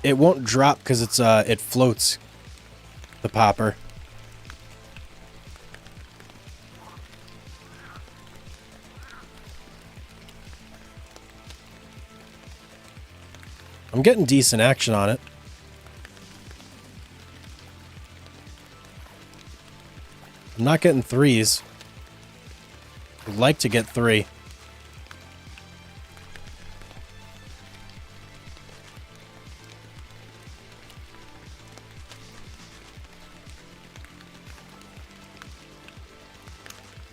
It won't drop because it's it floats, the popper. I'm getting decent action on it. I'm not getting threes. I'd like to get 3.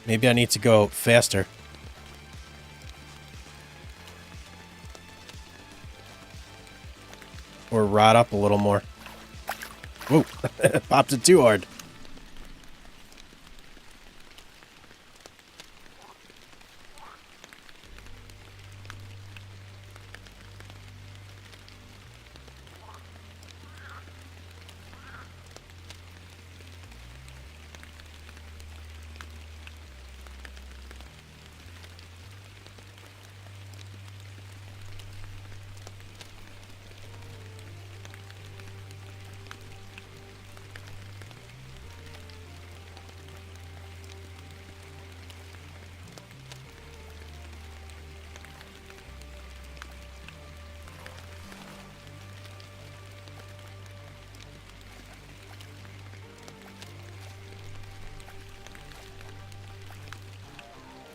Maybe I need to go faster. Or rod up a little more. Whoa, popped it too hard.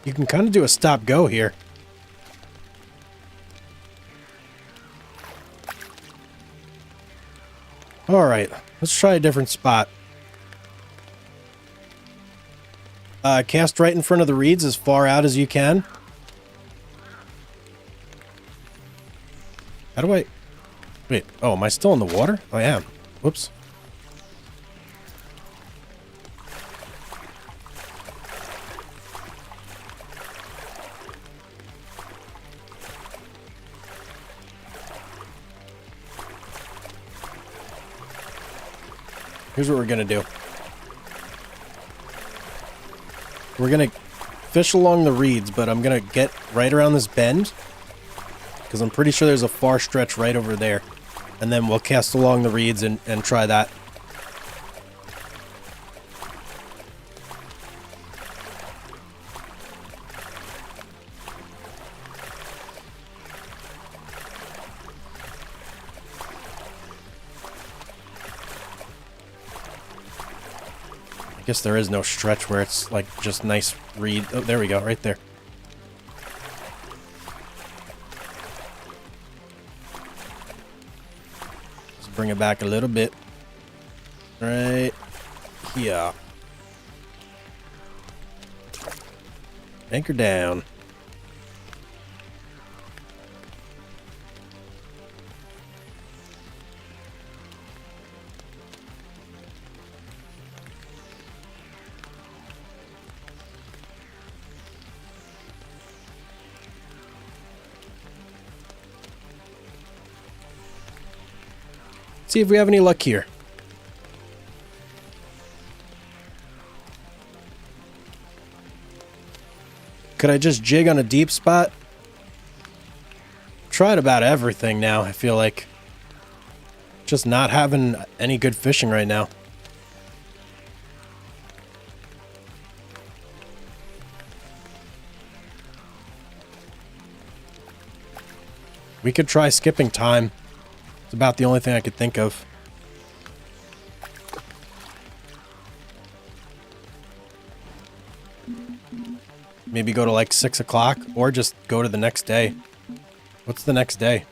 You can kind of do a stop-go here. Alright, let's try a different spot. Cast right in front of the reeds as far out as you can. How do I... Wait, oh, am I still in the water? I am. Whoops. Here's what we're gonna do. We're gonna fish along the reeds, but I'm gonna get right around this bend, because I'm pretty sure there's a far stretch right over there. And then we'll cast along the reeds and try that. I guess there is no stretch where it's like just nice reed. Oh, there we go, right there. Let's bring it back a little bit. Right here. Anchor down. See if we have any luck here. Could I just jig on a deep spot? Tried about everything now, I feel like. Just not having any good fishing right now. We could try skipping time. It's about the only thing I could think of. Maybe go to like 6 o'clock or just go to the next day. What's the next day?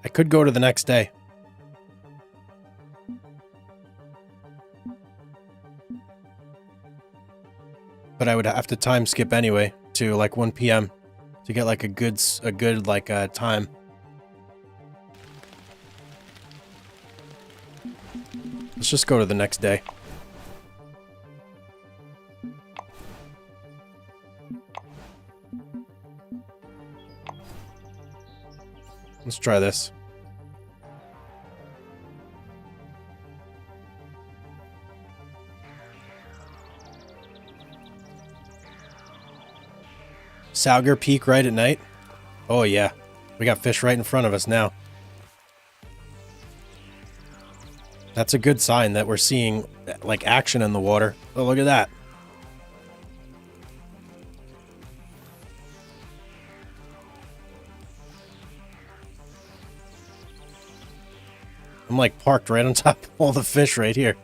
I could go to the next day. But I would have to time skip anyway to like 1 p.m. to get like a good like time. Let's just go to the next day. Let's try this. Sauger Peak right at night? Oh yeah. We got fish right in front of us now. That's a good sign that we're seeing like action in the water. Oh, look at that. I'm like parked right on top of all the fish right here.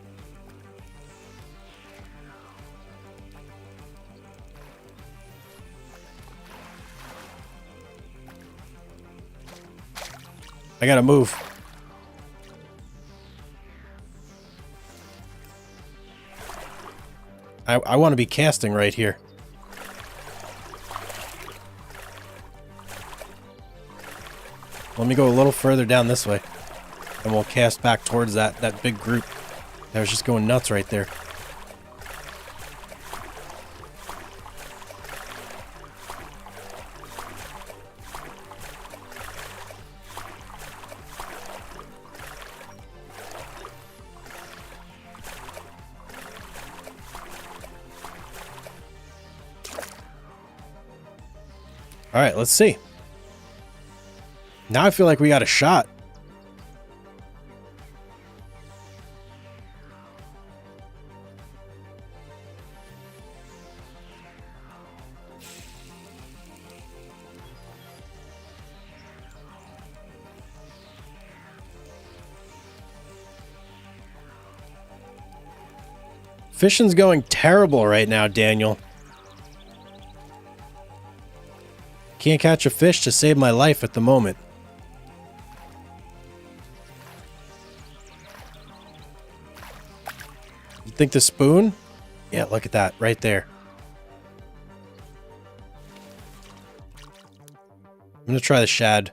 I gotta move. I want to be casting right here. Let me go a little further down this way. And we'll cast back towards that big group that was just going nuts right there. All right, let's see. Now I feel like we got a shot. Fishing's going terrible right now, Daniel. Can't catch a fish to save my life at the moment. You think the spoon? Yeah, look at that right there. I'm gonna try the shad.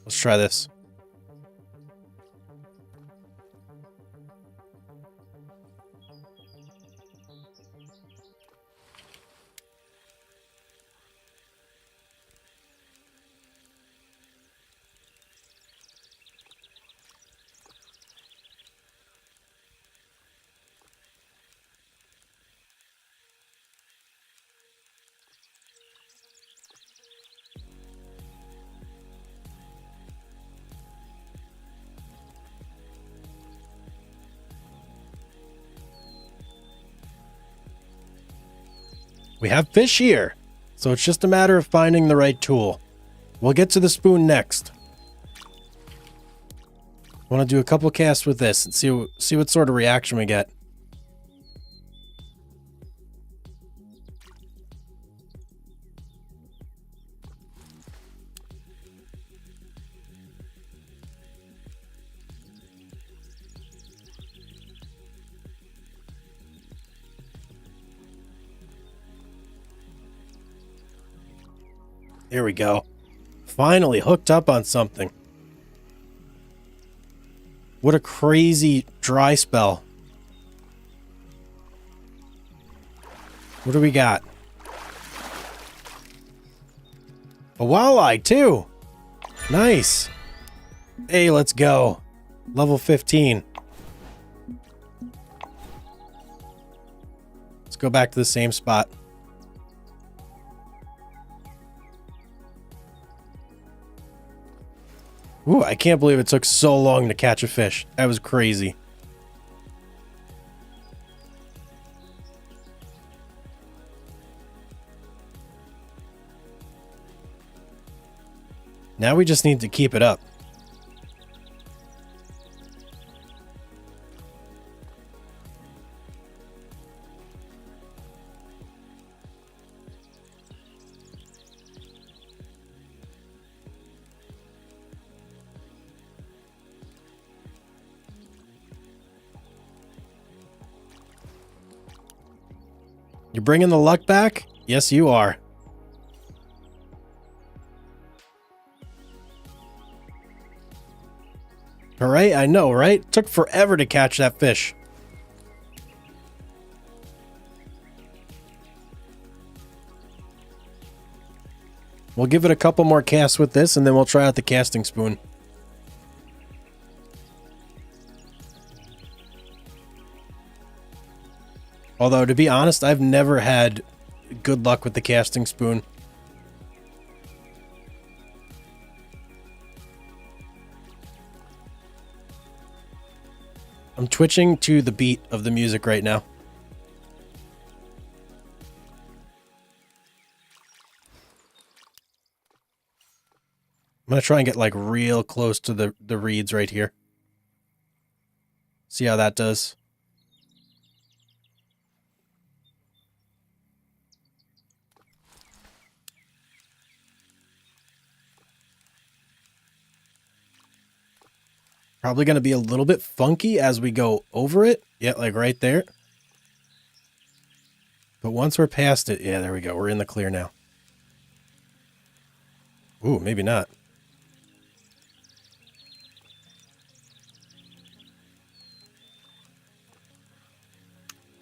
Let's try this. We have fish here, so it's just a matter of finding the right tool. We'll get to the spoon next. I want to do a couple casts with this and see what sort of reaction we get. There we go. Finally hooked up on something. What a crazy dry spell. What do we got? A walleye, too. Nice. Hey, let's go. Level 15. Let's go back to the same spot. Ooh, I can't believe it took so long to catch a fish. That was crazy. Now we just need to keep it up. You're bringing the luck back? Yes, you are. All right, I know, right? Took forever to catch that fish. We'll give it a couple more casts with this, and then we'll try out the casting spoon. Although, to be honest, I've never had good luck with the casting spoon. I'm twitching to the beat of the music right now. I'm going to try and get like real close to the reeds right here. See how that does. Probably going to be a little bit funky as we go over it. Yeah, like right there. But once we're past it, yeah, there we go. We're in the clear now. Ooh, maybe not.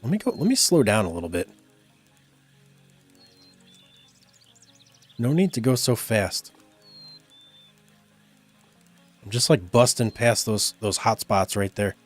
Let me slow down a little bit. No need to go so fast. I'm just like busting past those hot spots right there.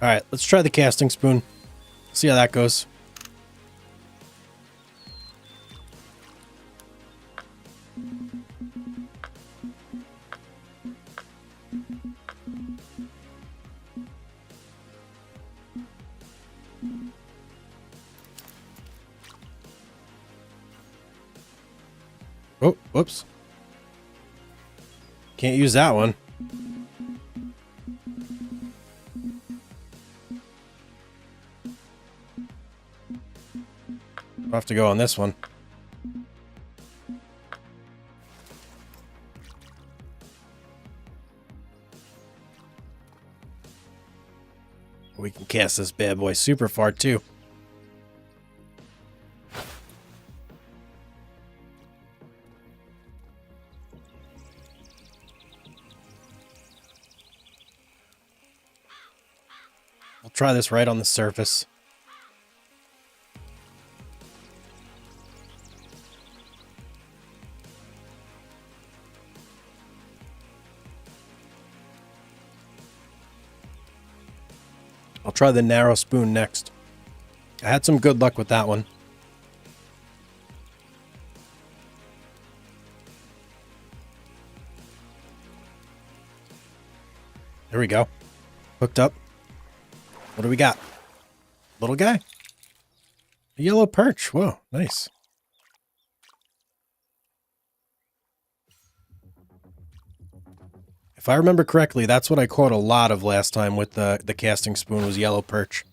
All right, let's try the casting spoon. See how that goes. Oh, whoops. Can't use that one. I'll have to go on this one. We can cast this bad boy super far too. We'll try this right on the surface. I'll try the narrow spoon next. I had some good luck with that one. There we go. Hooked up. What do we got? Little guy? A yellow perch. Whoa, nice. If I remember correctly, that's what I caught a lot of last time with the casting spoon was yellow perch.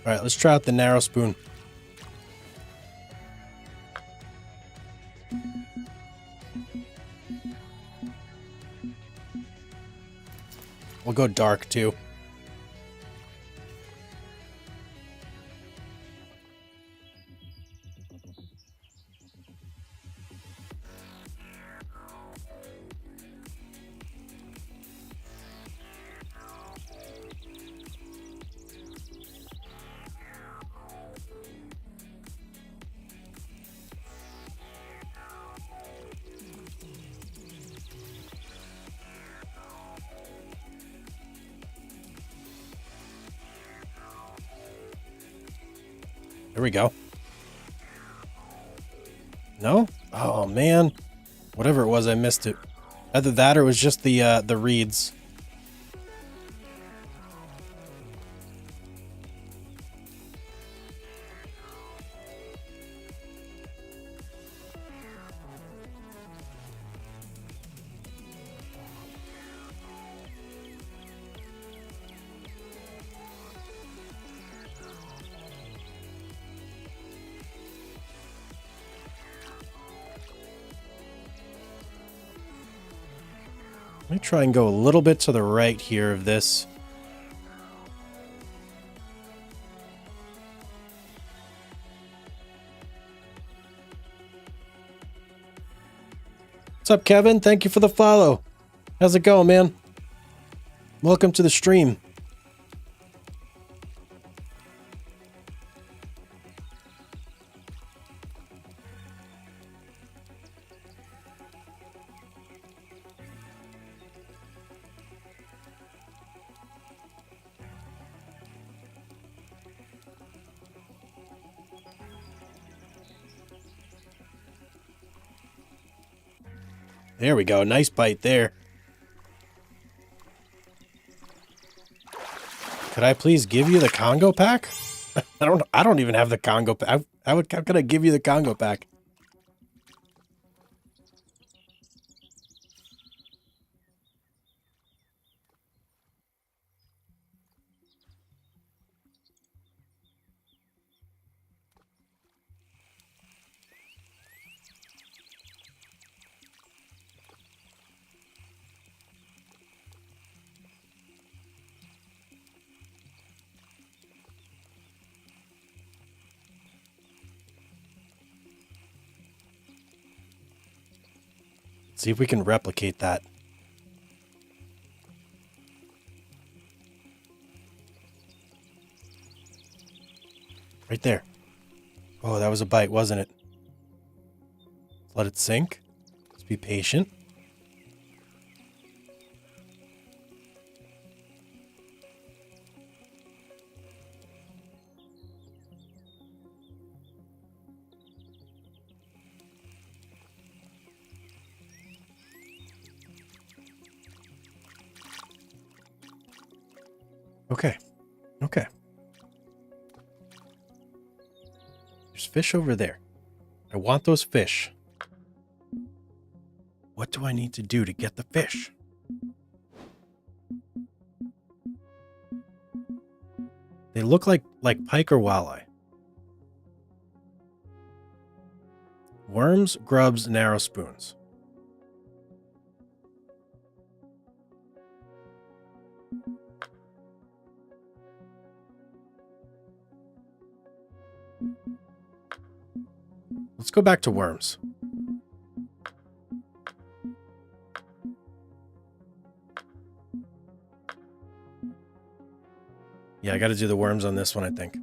All right, let's try out the narrow spoon. We'll go dark too. There we go. No? Oh, man. Whatever it was, I missed it. Either that or it was just the reeds. Let me try and go a little bit to the right here of this. What's up, Kevin? Thank you for the follow. How's it going, man? Welcome to the stream. There we go. Nice bite there. Could I please give you the Congo pack? I don't even have the Congo pack. How could I give you the Congo pack? See if we can replicate that. Right there. Oh, that was a bite, wasn't it? Let it sink. Let's be patient. Okay. Okay. There's fish over there. I want those fish. What do I need to do to get the fish? They look like pike or walleye. Worms, grubs, narrow spoons. Let's go back to worms. Yeah, I got to do the worms on this one, I think.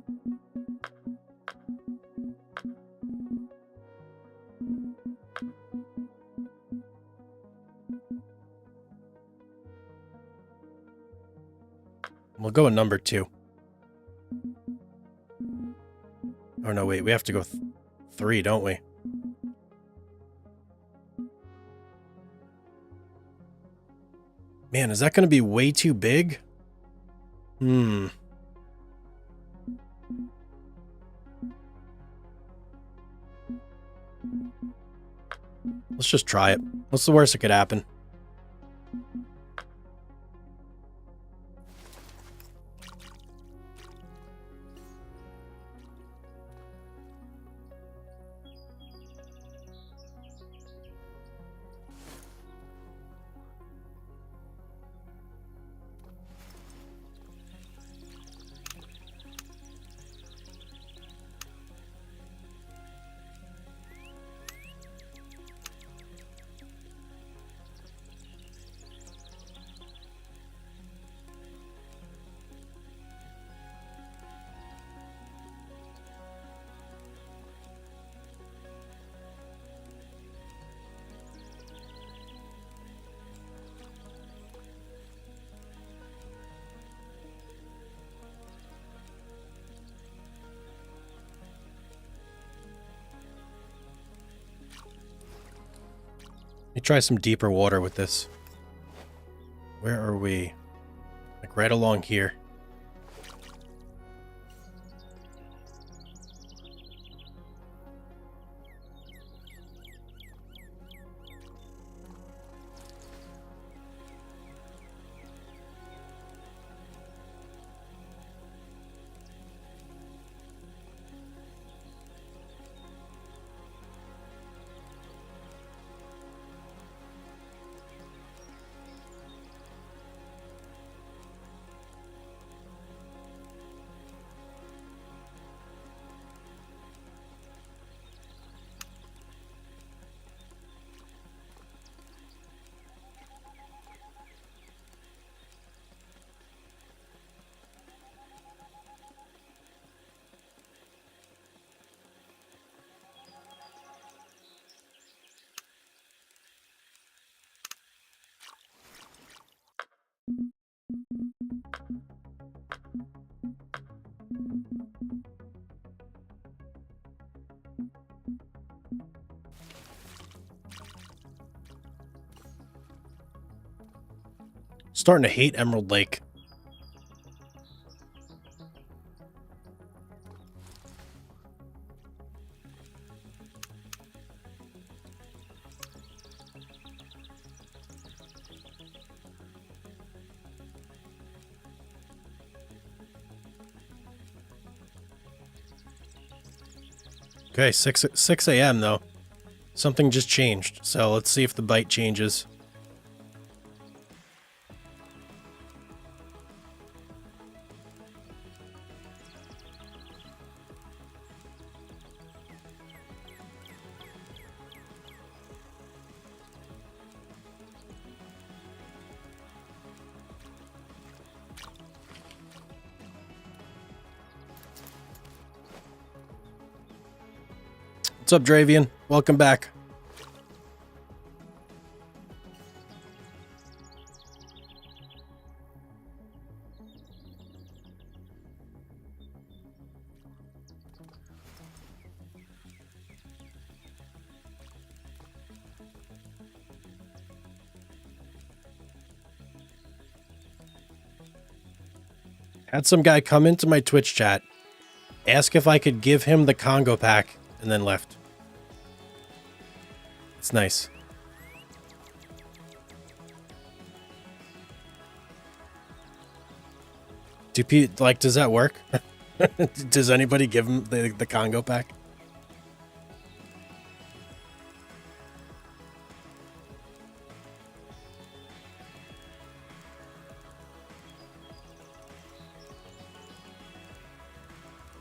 We'll go with number 2. Oh, no, wait. We have to go 3, don't we? Man, is that going to be way too big? Let's just try it. What's the worst that could happen? Let me try some deeper water with this. Where are we? Like right along here. Starting to hate Emerald Lake. Okay, 6 a.m. though. Something just changed, so let's see if the bite changes. What's up, Dravian? Welcome back. Had some guy come into my Twitch chat, ask if I could give him the Congo pack, and then left. It's nice. Does that work? Does anybody give him the Congo pack?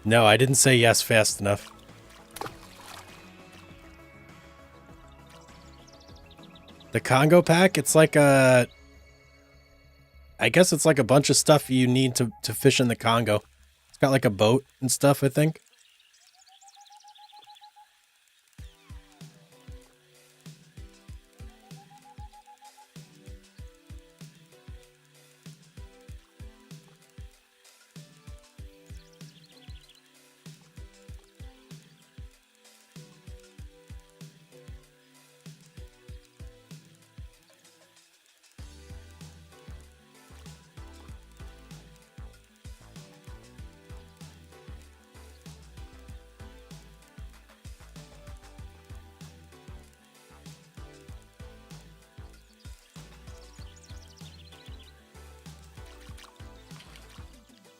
No, I didn't say yes fast enough. The Congo pack, it's like a... I guess it's like a bunch of stuff you need to fish in the Congo. It's got like a boat and stuff, I think.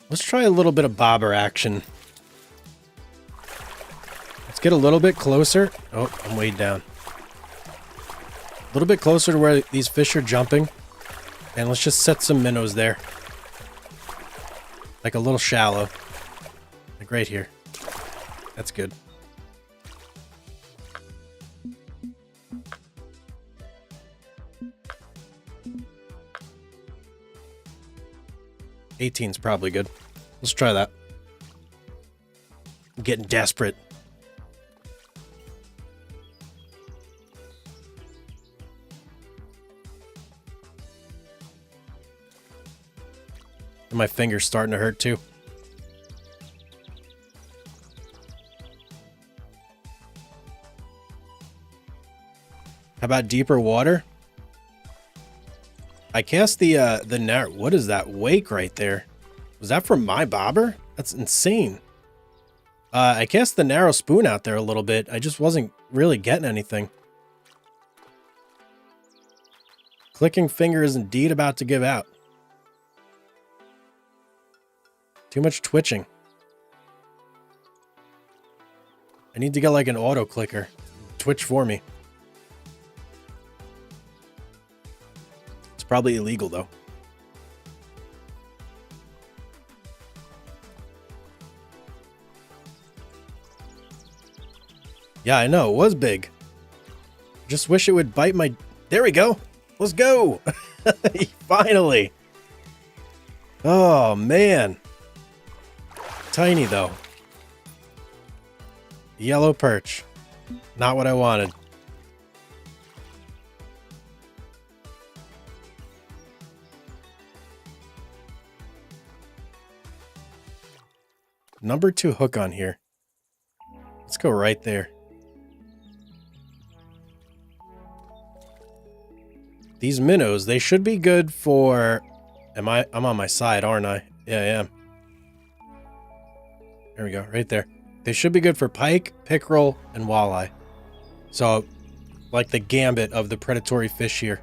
Let's try a little bit of bobber action. Let's get a little bit closer. Oh, I'm way down. A little bit closer to where these fish are jumping. And let's just set some minnows there. Like a little shallow. Like right here. That's good. $18's probably good. Let's try that. I'm getting desperate. And my finger's starting to hurt too. How about deeper water? I cast the narrow. What is that wake right there? Was that from my bobber? That's insane. I cast the narrow spoon out there a little bit. I just wasn't really getting anything. Clicking finger is indeed about to give out. Too much twitching. I need to get like an auto clicker. Twitch for me. Probably illegal though. Yeah, I know, it was big. Just wish it would bite my... There we go! Let's go! Finally! Oh, man. Tiny though. Yellow perch. Not what I wanted. Number 2 hook on here. Let's go right there. These minnows, they should be good for... I'm on my side, aren't I? Yeah, I am. There we go, right there. They should be good for pike, pickerel, and walleye. So, like the gambit of the predatory fish here.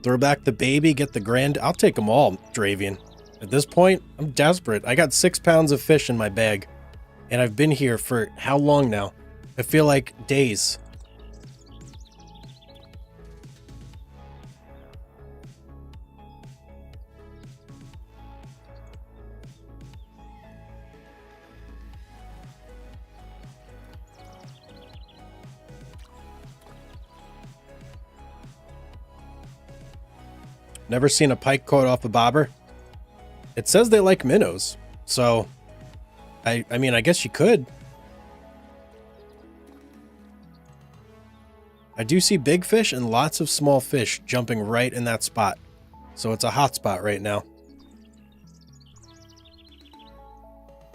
Throw back the baby, get the grand... I'll take them all, Dravian. At this point, I'm desperate. I got 6 pounds of fish in my bag. And I've been here for how long now? I feel like days. Never seen a pike caught off a bobber. It says they like minnows, so I mean, I guess you could. I do see big fish and lots of small fish jumping right in that spot. So it's a hot spot right now.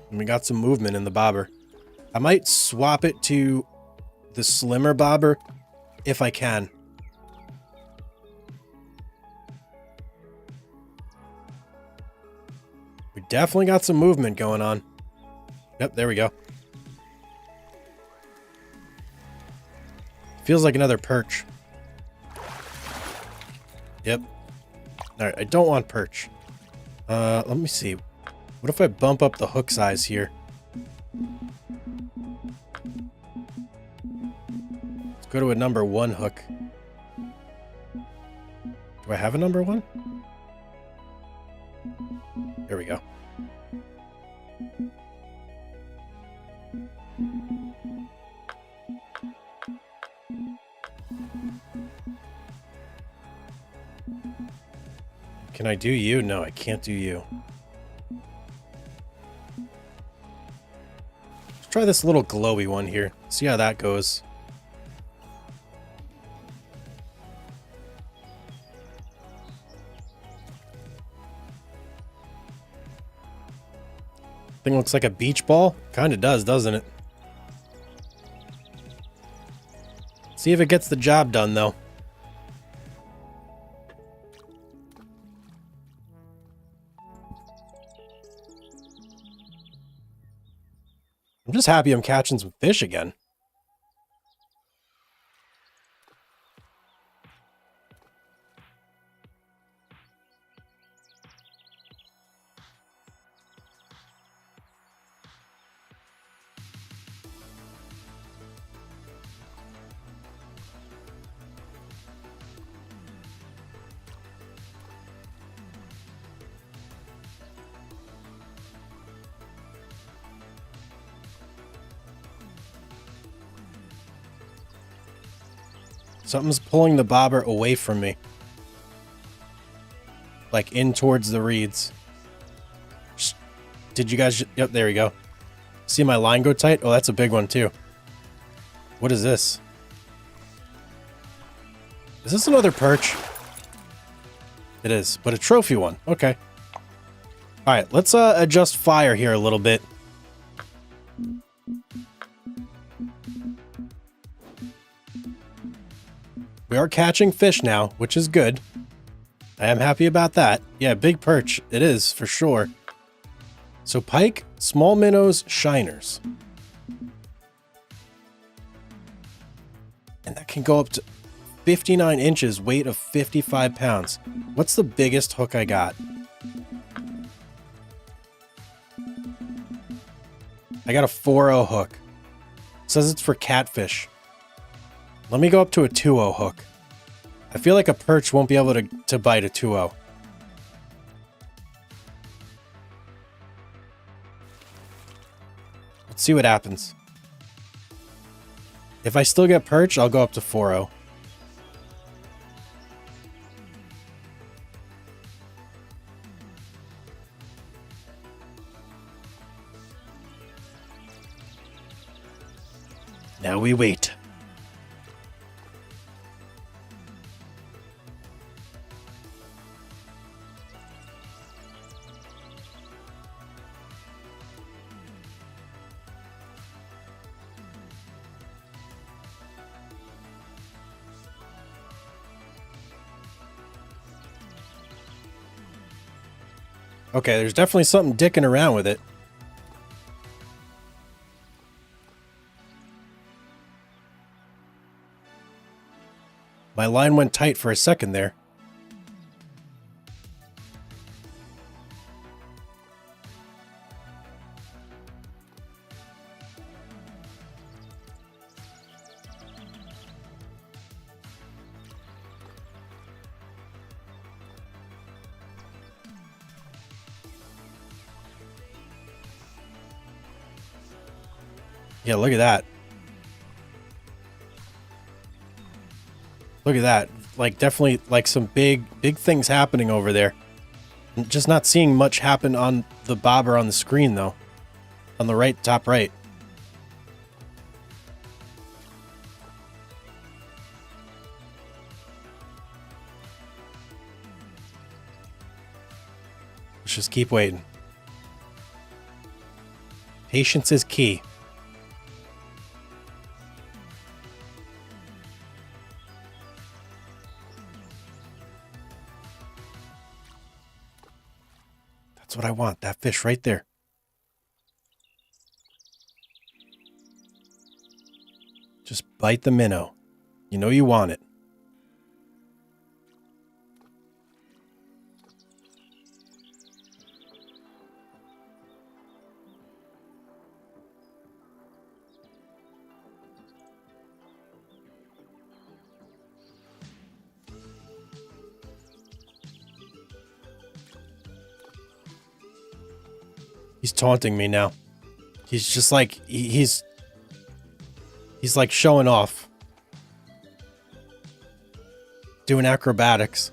And we got some movement in the bobber. I might swap it to the slimmer bobber if I can. We definitely got some movement going on. Yep, there we go. Feels like another perch. Yep. All right, I don't want perch. Let me see. What if I bump up the hook size here? Let's go to a number 1 hook. Do I have a number 1? There we go. Can I do you? No, I can't do you. Let's try this little glowy one here. See how that goes. Thing looks like a beach ball. Kind of does, doesn't it? See if it gets the job done, though. I'm just happy I'm catching some fish again. Something's pulling the bobber away from me. Like in towards the reeds. Did you guys... Yep, there we go. See my line go tight? Oh, that's a big one too. What is this? Is this another perch? It is, but a trophy one. Okay. Alright, let's adjust fire here a little bit. We are catching fish now, which is good. I am happy about that. Yeah, big perch. It is, for sure. So pike, small minnows, shiners. And that can go up to 59 inches, weight of 55 pounds. What's the biggest hook I got? I got a 4.0 hook. It says it's for catfish. Let me go up to a 2.0 hook. I feel like a perch won't be able to bite a 2.0. Let's see what happens. If I still get perch, I'll go up to 4.0. Now we wait. Okay, there's definitely something dicking around with it. My line went tight for a second there. Yeah, look at that. Look at that. Like, definitely, like, some big things happening over there. I'm just not seeing much happen on the bobber on the screen, though. On the right, top right. Let's just keep waiting. Patience is key. That's what I want, that fish right there. Just bite the minnow. You know you want it. He's taunting me now. He's just like, he's like showing off. Doing acrobatics.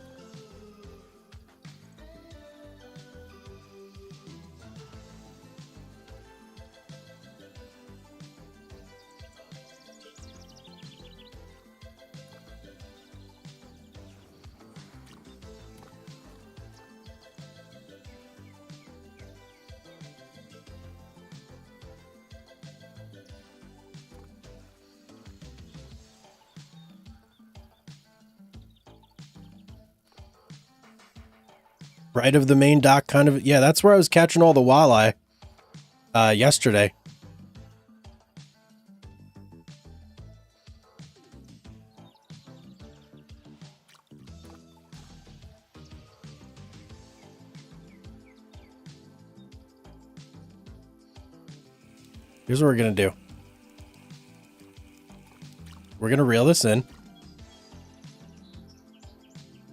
Right of the main dock, kind of. Yeah, that's where I was catching all the walleye yesterday. Here's what we're going to do. We're going to reel this in.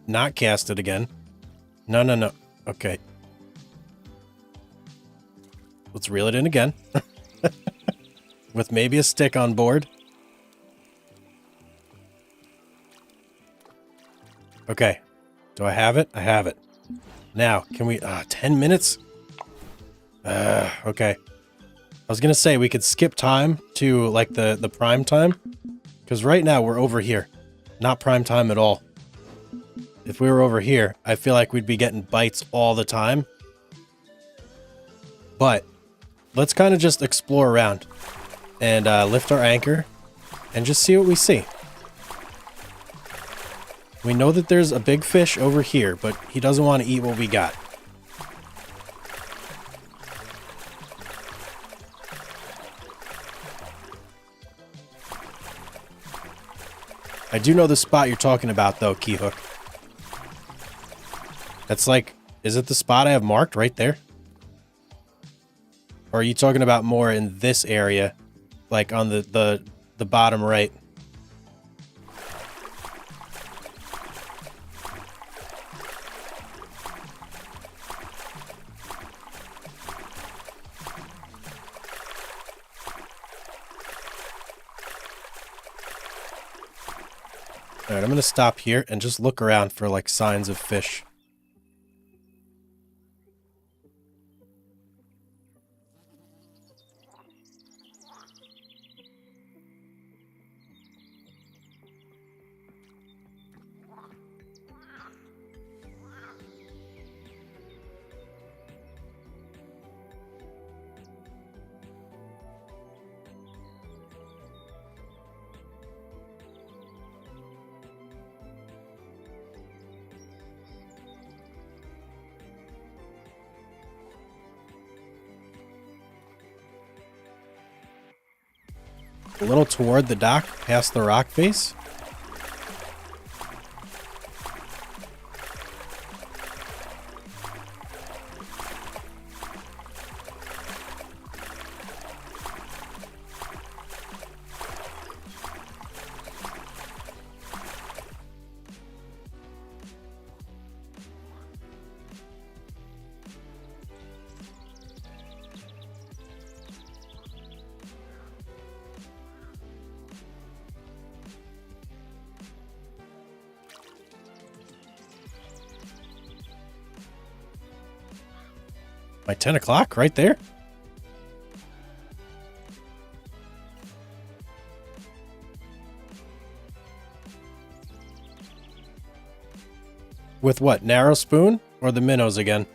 Not cast it again. No, no, no. Okay. Let's reel it in again. With maybe a stick on board. Okay. Do I have it? I have it. Now, can we... 10 minutes? Okay. I was going to say we could skip time to, like, the prime time. Because right now we're over here. Not prime time at all. If we were over here, I feel like we'd be getting bites all the time. But let's kind of just explore around and lift our anchor and just see what we see. We know that there's a big fish over here, but he doesn't want to eat what we got. I do know the spot you're talking about, though, Keyhook. That's like, is it the spot I have marked right there? Or are you talking about more in this area, like on the bottom right? All right, I'm going to stop here and just look around for like signs of fish. A little toward the dock, past the rock face. My 10 o'clock right there. With what? Narrow spoon or the minnows again?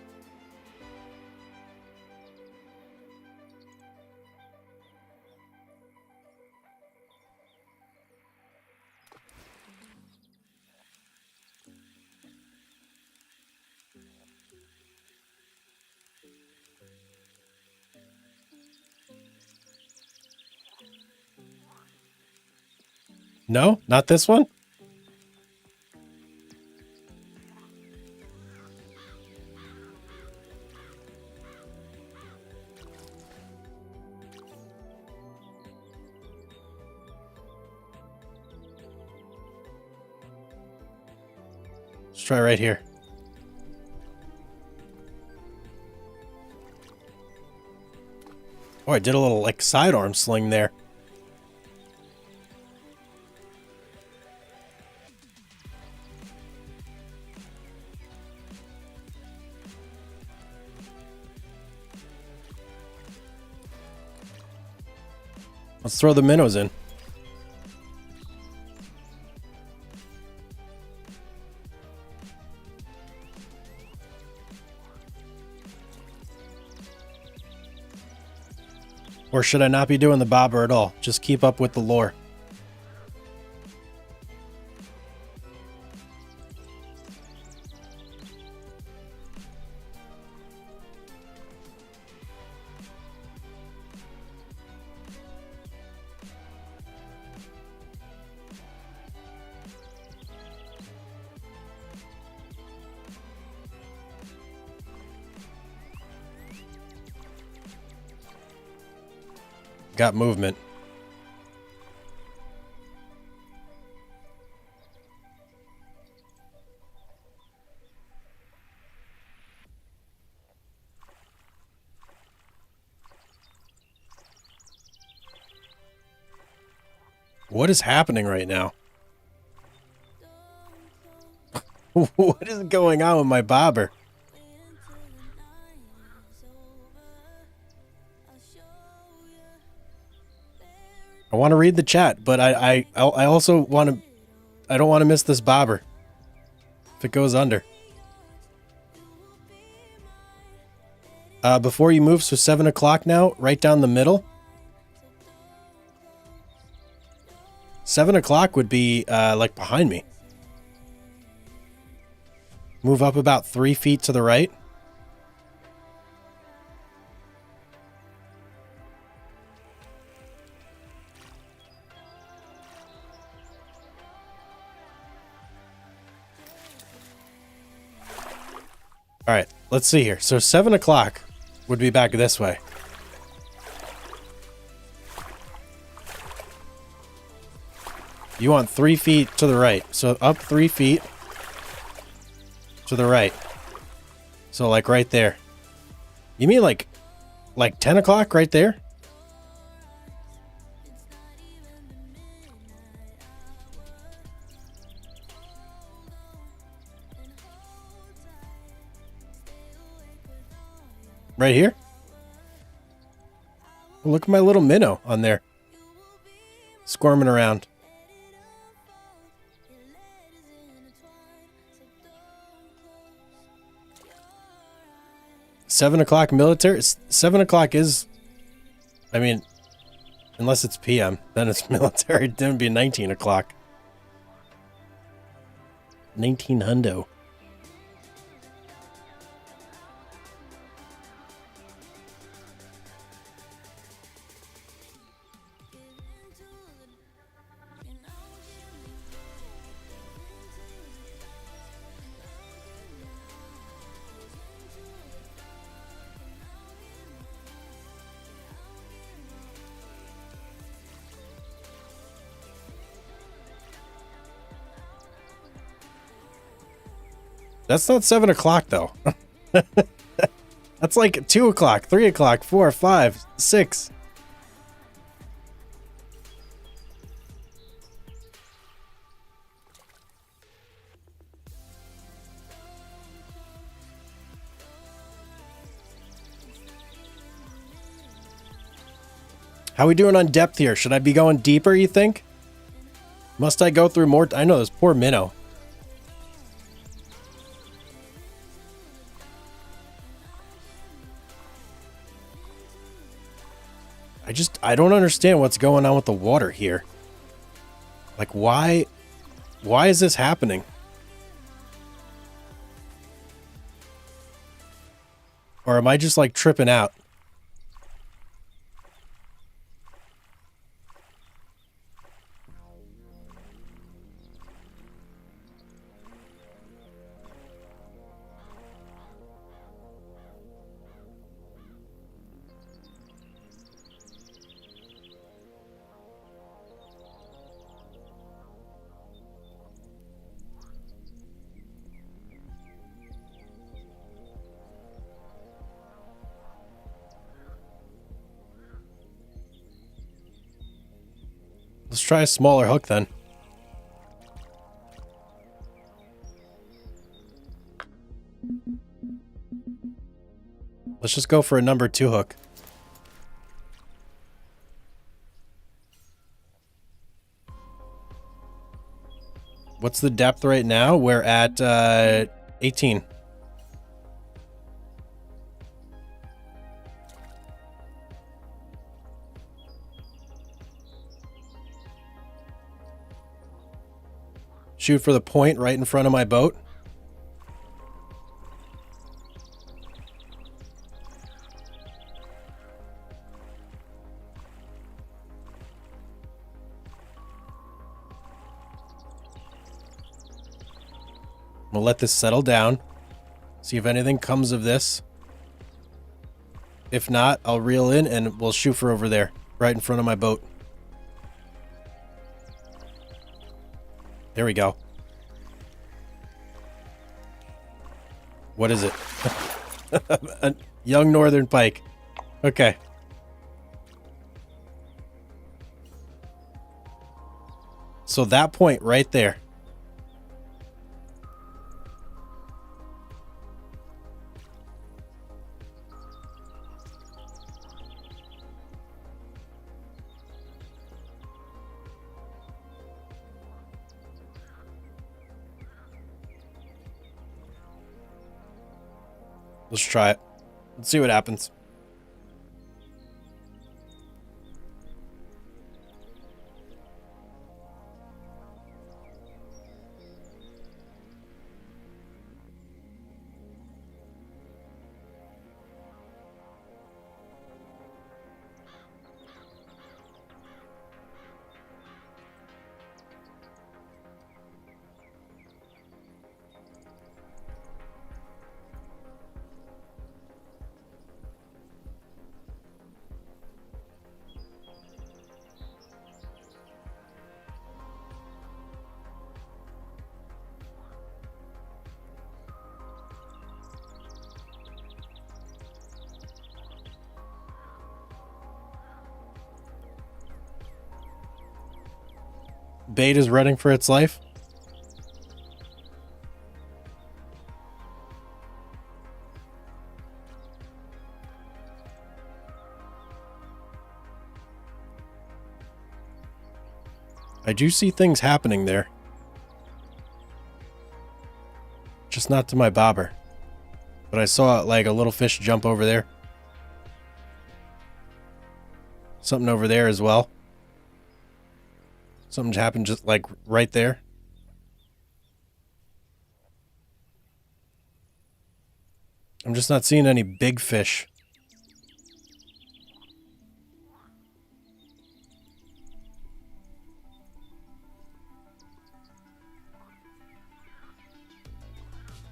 No, not this one. Let's try right here. Oh, I did a little like sidearm sling there. Let's throw the minnows in. Or should I not be doing the bobber at all? Just keep up with the lore. Got movement. What is happening right now? What is going on with my bobber? I want to read the chat, but I also want to. I don't want to miss this bobber. If it goes under. Before you move, so 7 o'clock now, right down the middle. 7 o'clock would be like behind me. Move up about 3 feet to the right. All right, let's see here. So 7 o'clock would be back this way. You want 3 feet to the right. So up 3 feet to the right. So like right there. You mean like 10 o'clock right there? Right here? Look at my little minnow on there. Squirming around. 7 o'clock military? 7 o'clock is... I mean, unless it's PM, then it's military. Then it'd be 19 o'clock. 19 hundo. That's not 7 o'clock, though. That's like 2 o'clock, 3 o'clock, 4, 5, 6. How we doing on depth here? Should I be going deeper, you think? Must I go through more? I know, this poor minnow. I don't understand what's going on with the water here. Like, why is this happening? Or am I just like tripping out? Let's try a smaller hook then. Let's just go for a number 2 hook. What's the depth right now? We're at 18. Shoot for the point right in front of my boat. We'll let this settle down. See if anything comes of this. If not, I'll reel in and we'll shoot for over there, right in front of my boat. There we go. What is it? A young northern pike. Okay. So that point right there. Let's try it. Let's see what happens. Bait is running for its life. I do see things happening there. Just not to my bobber. But I saw like a little fish jump over there. Something over there as well. Something happened just like right there. I'm just not seeing any big fish.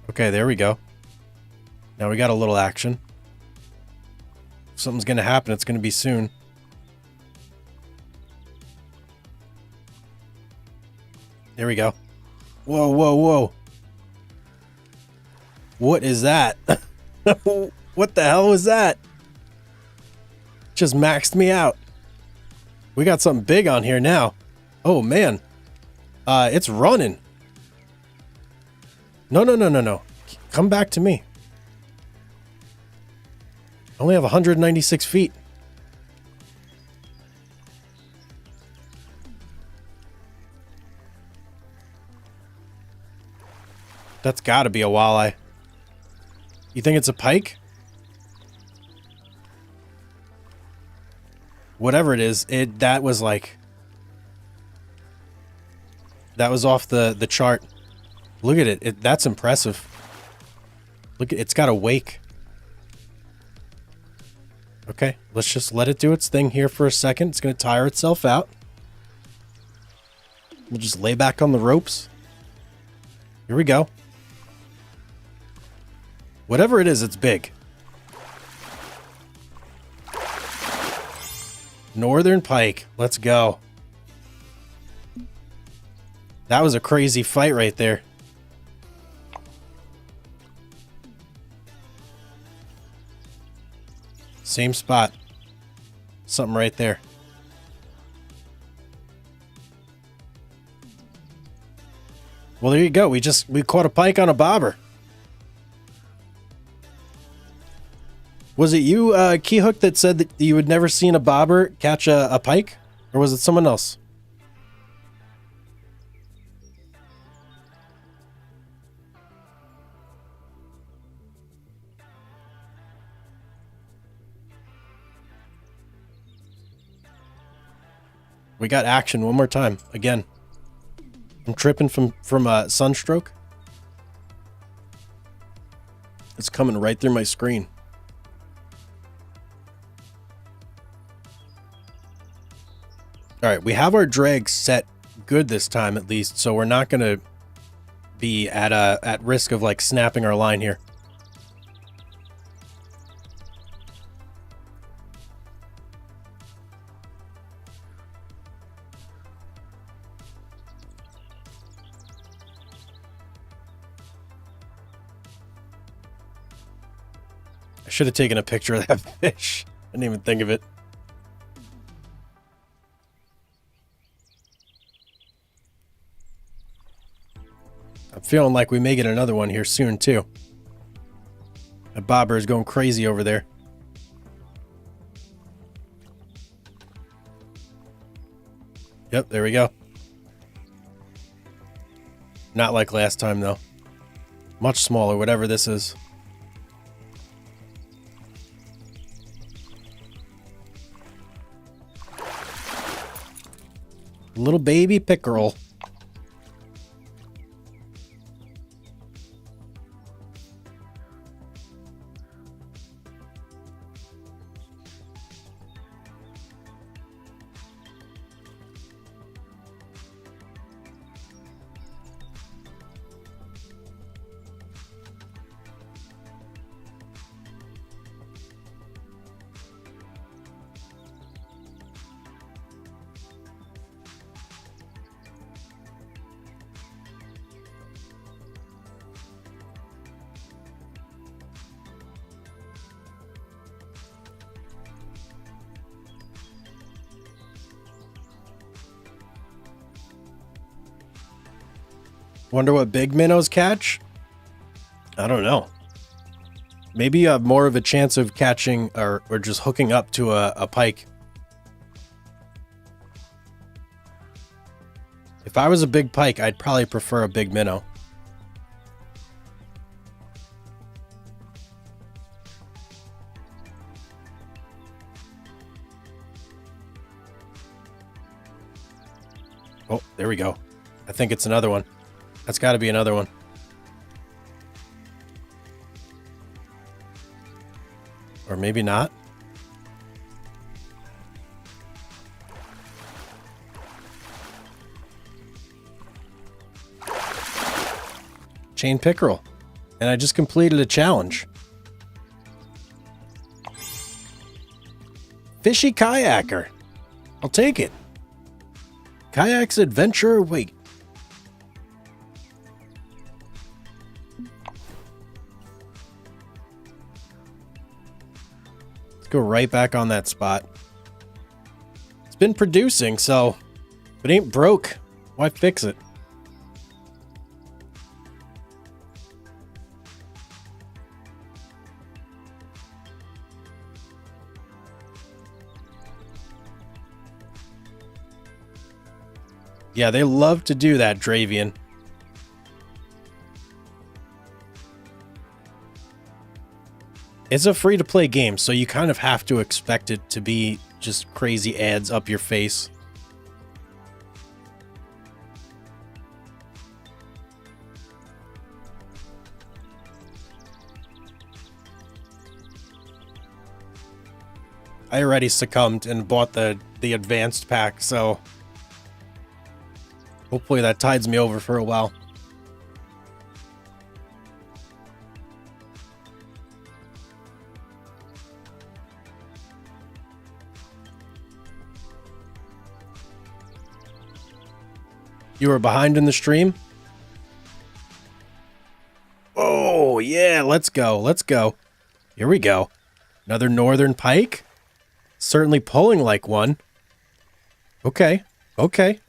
Okay, there we go. Now we got a little action. If something's gonna happen, it's gonna be soon. There we go. Whoa, whoa, whoa. What is that? What the hell was that? Just maxed me out. We got something big on here now. Oh, man. It's running. No, no, no, no, no. Come back to me. I only have 196 feet. That's got to be a walleye. You think it's a pike? Whatever it is, that was like... That was off the chart. Look at it. That's impressive. Look, it's got a wake. Okay, let's just let it do its thing here for a second. It's going to tire itself out. We'll just lay back on the ropes. Here we go. Whatever it is, it's big. Northern pike. Let's go. That was a crazy fight right there. Same spot. Something right there. Well, there you go. We caught a pike on a bobber. Was it you, Keyhook, that said that you had never seen a bobber catch a pike? Or was it someone else? We got action one more time. Again. I'm tripping from sunstroke. It's coming right through my screen. All right, we have our drag set good this time at least, so we're not going to be at risk of like snapping our line here. I should have taken a picture of that fish. I didn't even think of it. I'm feeling like we may get another one here soon, too. That bobber is going crazy over there. Yep, there we go. Not like last time, though. Much smaller, whatever this is. Little baby pickerel. Wonder what big minnows catch? I don't know. Maybe you have more of a chance of catching or just hooking up to a pike. If I was a big pike, I'd probably prefer a big minnow. Oh, there we go. I think it's another one. That's got to be another one. Or maybe not. Chain pickerel. And I just completed a challenge. Fishy kayaker. I'll take it. Kayaks adventure wait. Go right back on that spot. It's been producing, so if it ain't broke, why fix it? Yeah, they love to do that, Dravian. It's a free-to-play game, so you kind of have to expect it to be just crazy ads up your face. I already succumbed and bought the advanced pack, so hopefully that tides me over for a while. You were behind in the stream? Oh, yeah, let's go. Let's go. Here we go. Another northern pike? Certainly pulling like one. Okay. Okay.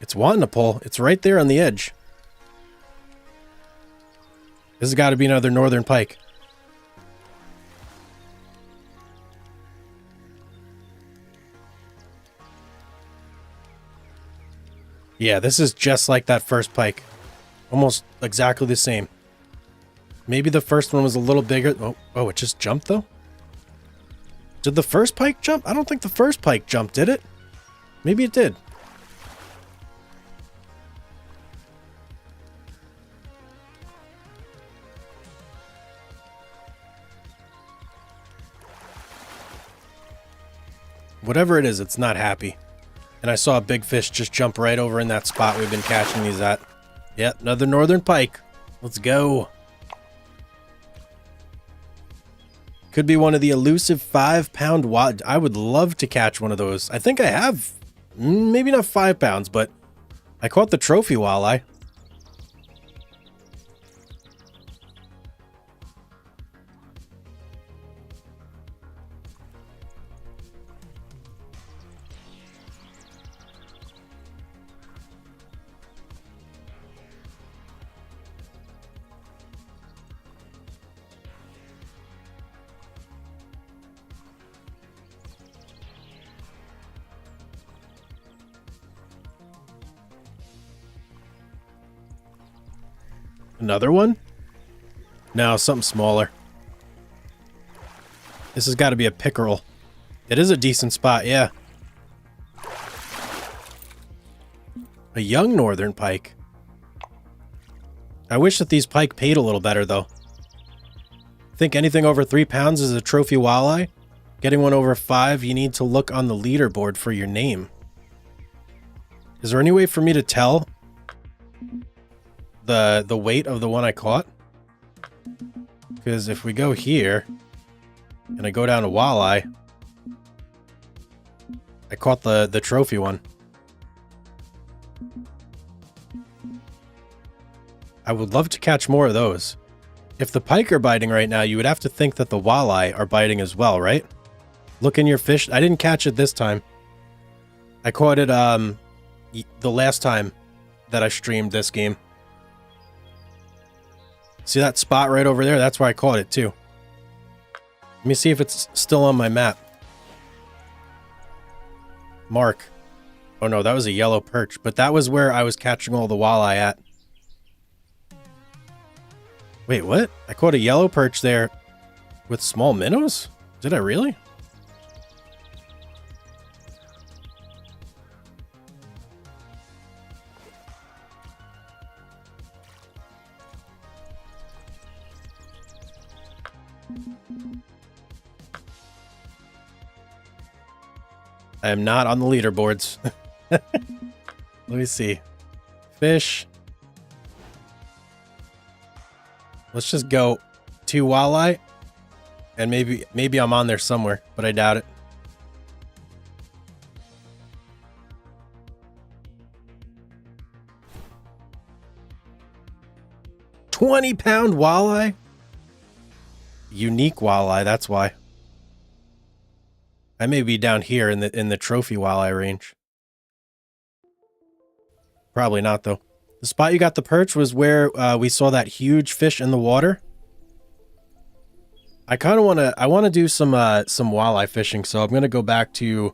It's wanting to pull. It's right there on the edge. This has got to be another northern pike. Yeah, this is just like that first pike. Almost exactly the same. Maybe the first one was a little bigger. Oh, it just jumped though? Did the first pike jump? I don't think the first pike jumped, did it? Maybe it did. Whatever it is, it's not happy. And I saw a big fish just jump right over in that spot we've been catching these at. Yep, another northern pike. Let's go. Could be one of the elusive 5-pound wad. I would love to catch one of those. I think I have, maybe not 5 pounds, but I caught the trophy walleye. Another one? No, something smaller. This has got to be a pickerel. It is a decent spot, yeah. A young northern pike. I wish that these pike paid a little better, though. Think anything over 3 pounds is a trophy walleye? Getting one over 5, you need to look on the leaderboard for your name. Is there any way for me to tell the weight of the one I caught? Because if we go here and I go down to walleye, I caught the trophy one. I would love to catch more of those. If the pike are biting right now, you would have to think that the walleye are biting as well, right? Look in your fish. I didn't catch it this time. I caught it the last time that I streamed this game. See that spot right over there? That's where I caught it too. Let me see if it's still on my map. Mark. Oh no, that was a yellow perch, but that was where I was catching all the walleye at. Wait, what? I caught a yellow perch there with small minnows? Did I really? I am not on the leaderboards. Let me see. Fish. Let's just go 2 walleye. And maybe I'm on there somewhere, but I doubt it. £20 walleye? Unique walleye, that's why. I may be down here in the trophy walleye range. Probably not though. The spot you got the perch was where we saw that huge fish in the water. I kind of want to do some walleye fishing, so I'm going to go back to,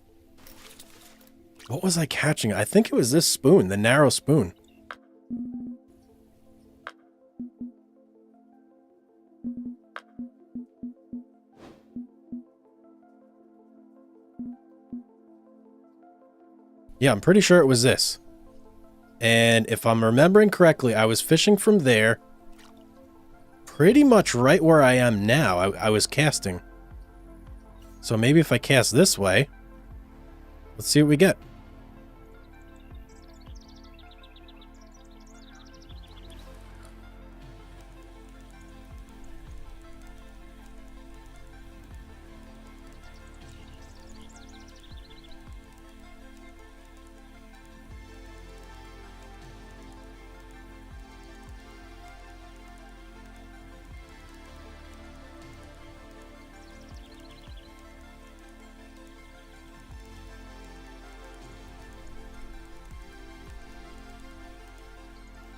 what was I catching? I think it was this spoon, the narrow spoon. Yeah, I'm pretty sure it was this. And if I'm remembering correctly, I was fishing from there, pretty much right where I am now. I was casting. So maybe if I cast this way, let's see what we get.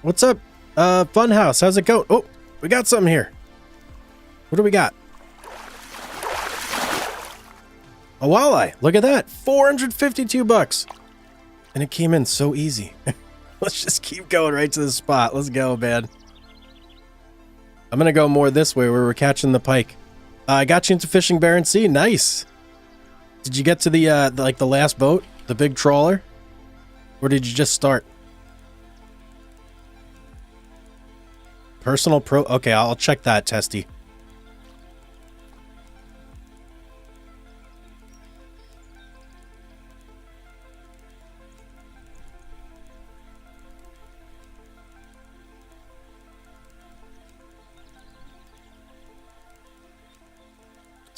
What's up? Funhouse, how's it going? Oh, we got something here. What do we got? A walleye. Look at that. 452 bucks. And it came in so easy. Let's just keep going right to the spot. Let's go, man. I'm going to go more this way where we're catching the pike. I got you into fishing Barents Sea. Nice. Did you get to the last boat? The big trawler? Or did you just start? Personal pro... Okay, I'll check that, Testy.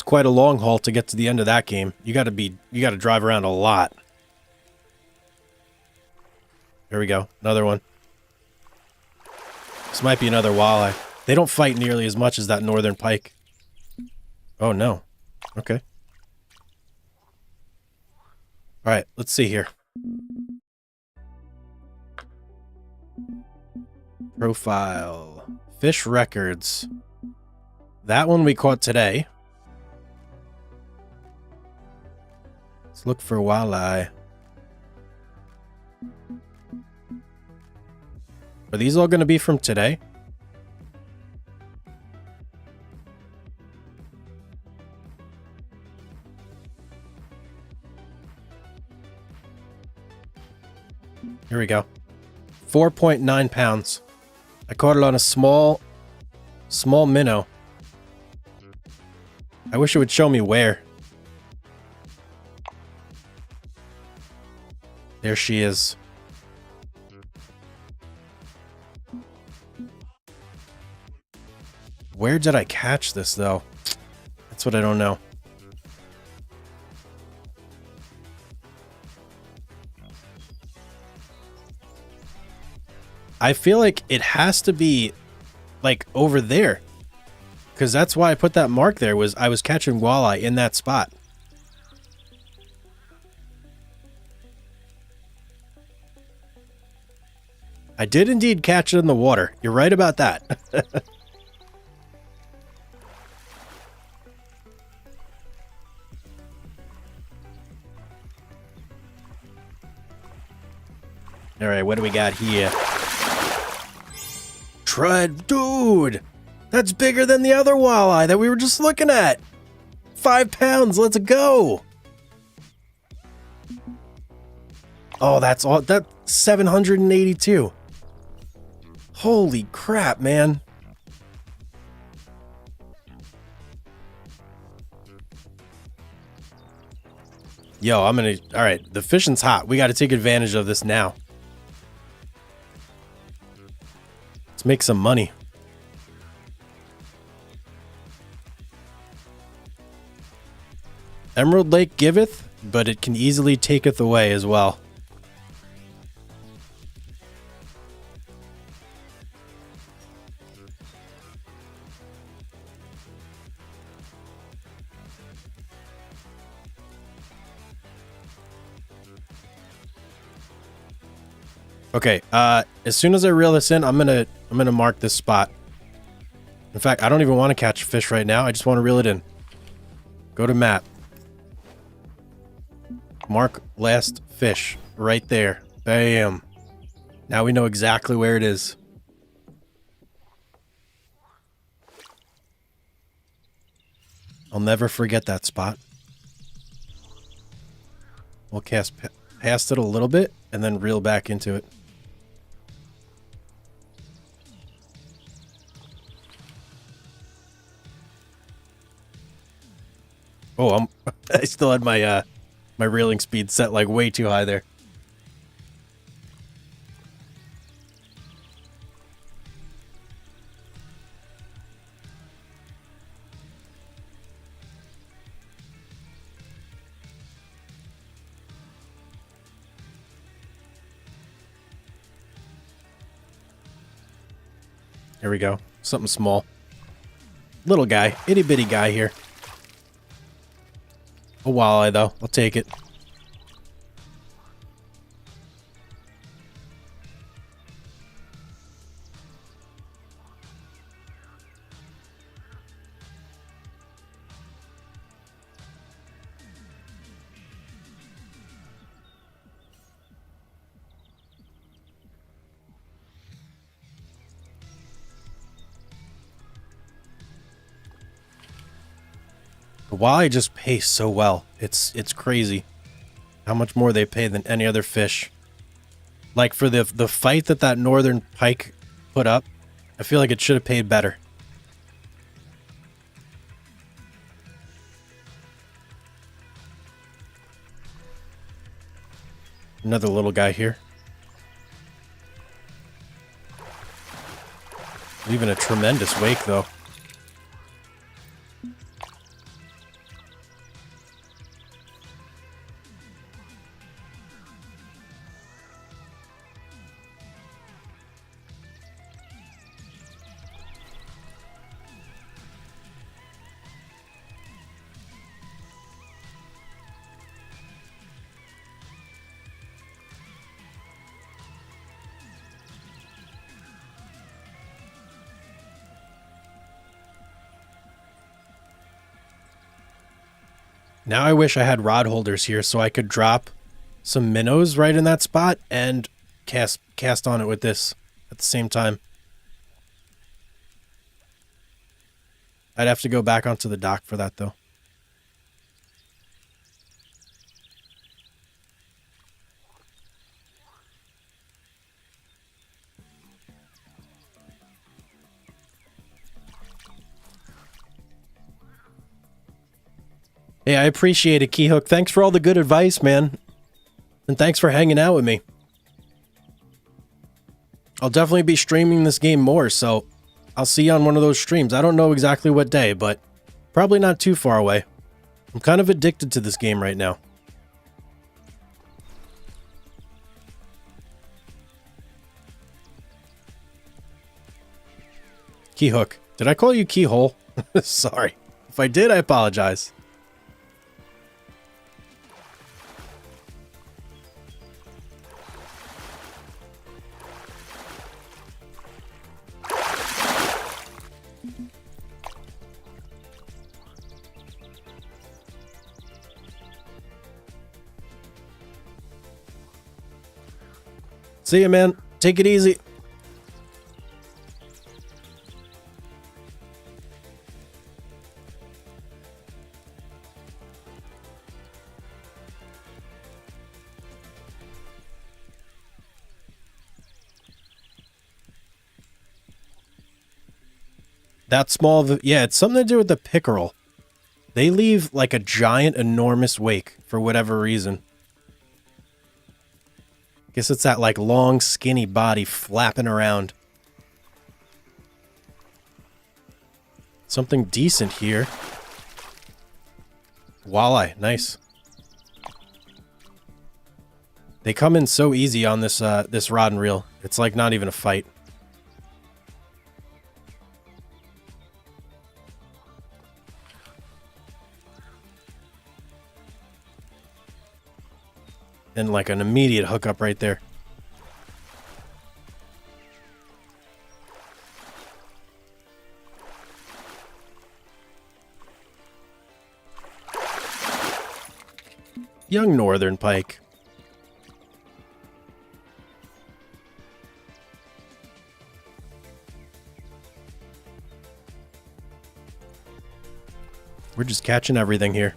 Quite a long haul to get to the end of that game. You got to drive around a lot. There we go. Another one. This might be another walleye. They don't fight nearly as much as that northern pike. Oh no. Okay. All right, let's see here. Profile. Fish records. That one we caught today. Let's look for walleye. Are these all going to be from today? Here we go. 4.9 pounds. I caught it on a small minnow. I wish it would show me where. There she is. Where did I catch this, though? That's what I don't know. I feel like it has to be, like, over there. Because that's why I put that mark there, was I was catching walleye in that spot. I did indeed catch it in the water. You're right about that. All right, what do we got here? Trud, dude, that's bigger than the other walleye that we were just looking at. 5 pounds, let's go. Oh, that's all. That's 782. Holy crap, man. Yo, all right, the fishing's hot. We got to take advantage of this now. Let's make some money. Emerald Lake giveth, but it can easily taketh away as well. Okay, as soon as I reel this in, I'm gonna mark this spot. In fact, I don't even want to catch fish right now. I just want to reel it in. Go to map. Mark last fish right there. Bam. Now we know exactly where it is. I'll never forget that spot. We'll cast past it a little bit and then reel back into it. Oh, I still had my my reeling speed set like way too high there. Here we go. Something small. Little guy. Itty bitty guy here. A walleye, though. I'll take it. Walleye just pay so well. It's crazy how much more they pay than any other fish. Like for the fight that northern pike put up, I feel like it should have paid better. Another little guy here. Leaving a tremendous wake, though. Now I wish I had rod holders here so I could drop some minnows right in that spot and cast on it with this at the same time. I'd have to go back onto the dock for that, though. Hey, I appreciate it, Keyhook. Thanks for all the good advice, man. And thanks for hanging out with me. I'll definitely be streaming this game more, so I'll see you on one of those streams. I don't know exactly what day, but probably not too far away. I'm kind of addicted to this game right now. Keyhook. Did I call you Keyhole? Sorry. If I did, I apologize. See ya, man. Take it easy. That small of a, yeah, it's something to do with the pickerel. They leave like a giant, enormous wake for whatever reason. Guess it's that like long, skinny body flapping around. Something decent here. Walleye, nice. They come in so easy on this this rod and reel. It's like not even a fight. And like an immediate hookup right there. Young northern pike. We're just catching everything here.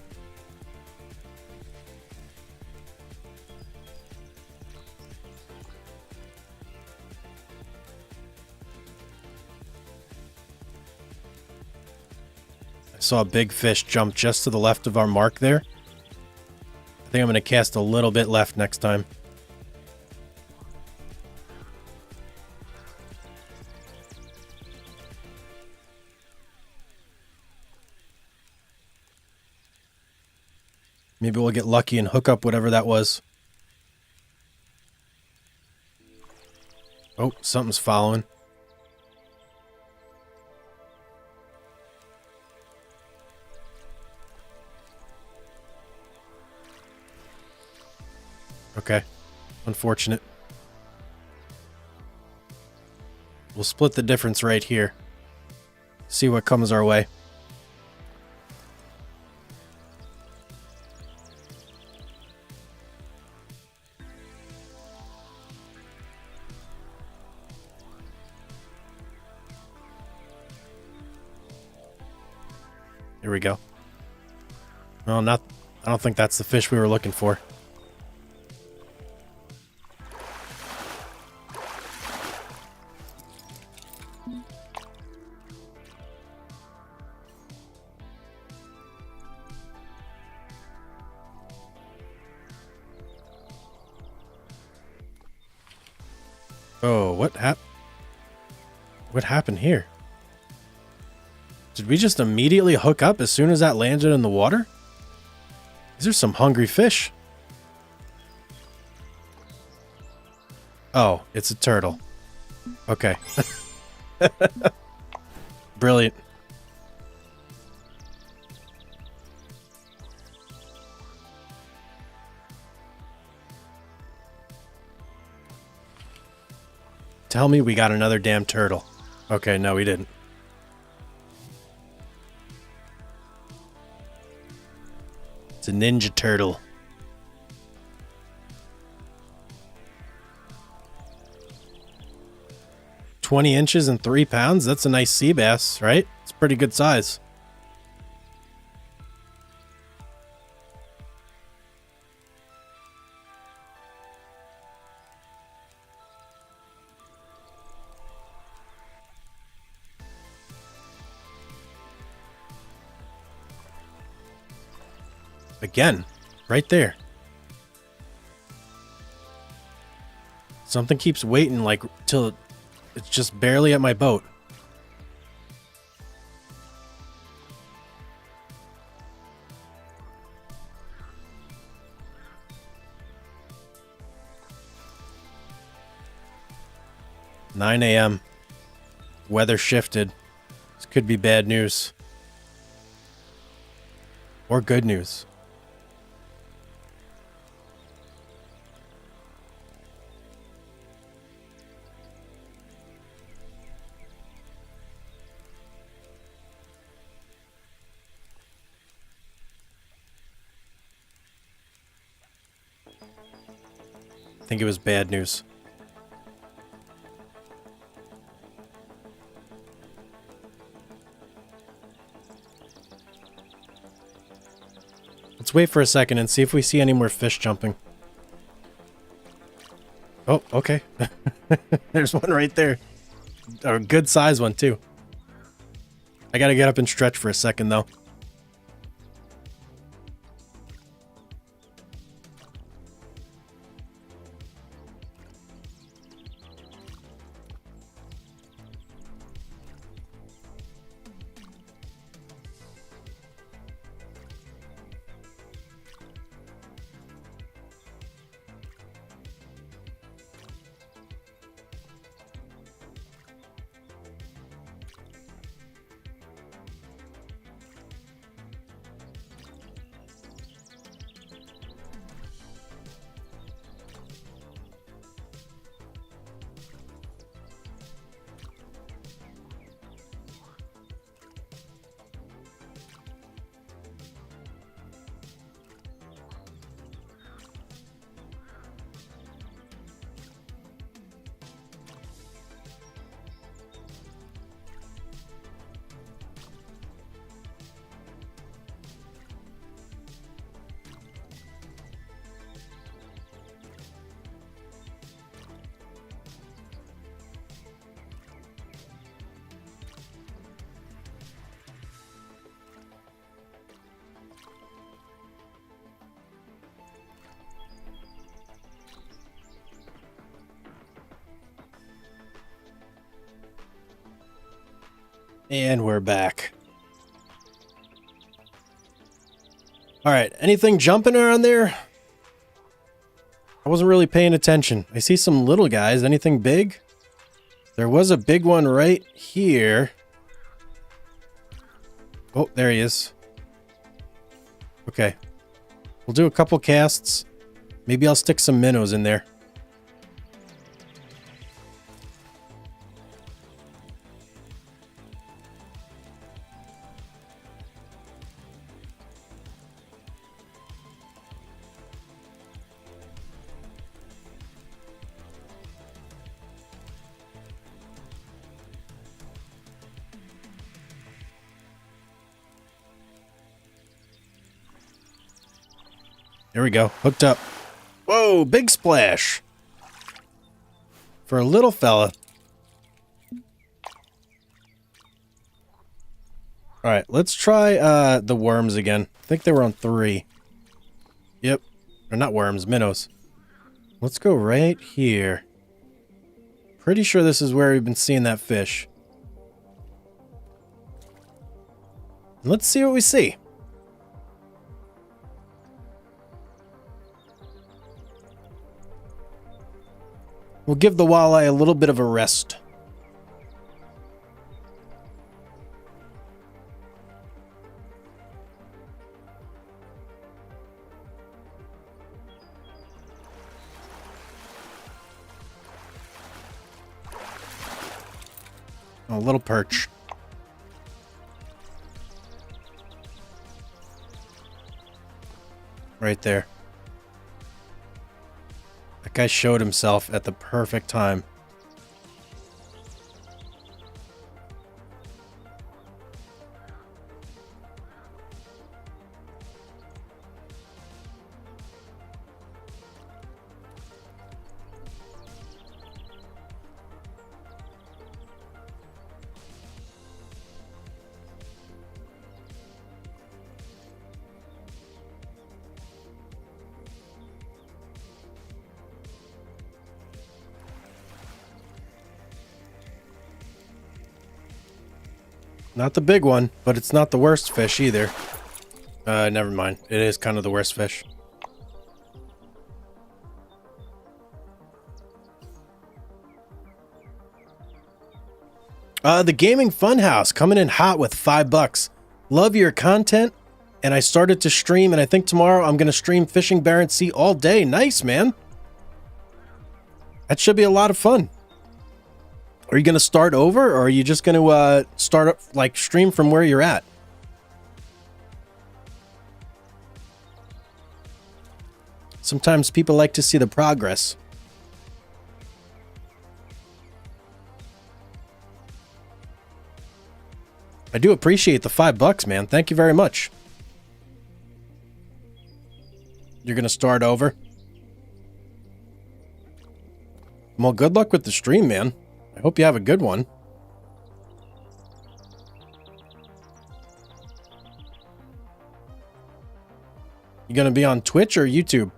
Saw a big fish jump just to the left of our mark there. I think I'm going to cast a little bit left next time. Maybe we'll get lucky and hook up whatever that was. Oh, something's following. Okay. Unfortunate. We'll split the difference right here. See what comes our way. Here we go. Well, not... I don't think that's the fish we were looking for. Oh, what happened here? Did we just immediately hook up as soon as that landed in the water? These are some hungry fish. Oh, it's a turtle. Okay. Brilliant. Tell me we got another damn turtle. Okay, no, we didn't. It's a ninja turtle. $20 and 3 pounds? That's a nice sea bass, right? It's pretty good size. Again, right there. Something keeps waiting like till it's just barely at my boat. "9 a.m. Weather shifted. This could be bad news. Or good news. I think it was bad news. Let's wait for a second and see if we see any more fish jumping. Oh, okay. There's one right there. A good size one, too. I gotta get up and stretch for a second, though. And we're back. Alright, anything jumping around there? I wasn't really paying attention. I see some little guys. Anything big? There was a big one right here. Oh, there he is. Okay. We'll do a couple casts. Maybe I'll stick some minnows in there. There we go. Hooked up. Whoa, big splash. For a little fella. Alright, let's try the worms again. I think they were on 3. Yep. Or not worms, minnows. Let's go right here. Pretty sure this is where we've been seeing that fish. Let's see what we see. We'll give the walleye a little bit of a rest. A little perch. Right there. That guy showed himself at the perfect time. Not the big one, but it's not the worst fish either. Never mind. It is kind of the worst fish. The Gaming Funhouse coming in hot with $5. Love your content, and I started to stream, and I think tomorrow I'm going to stream Fishing Barents Sea all day. Nice, man. That should be a lot of fun. Are you going to start over, or are you just going to start up, like, stream from where you're at? Sometimes people like to see the progress. I do appreciate the $5, man. Thank you very much. You're going to start over? Well, good luck with the stream, man. I hope you have a good one. You gonna be on Twitch or YouTube?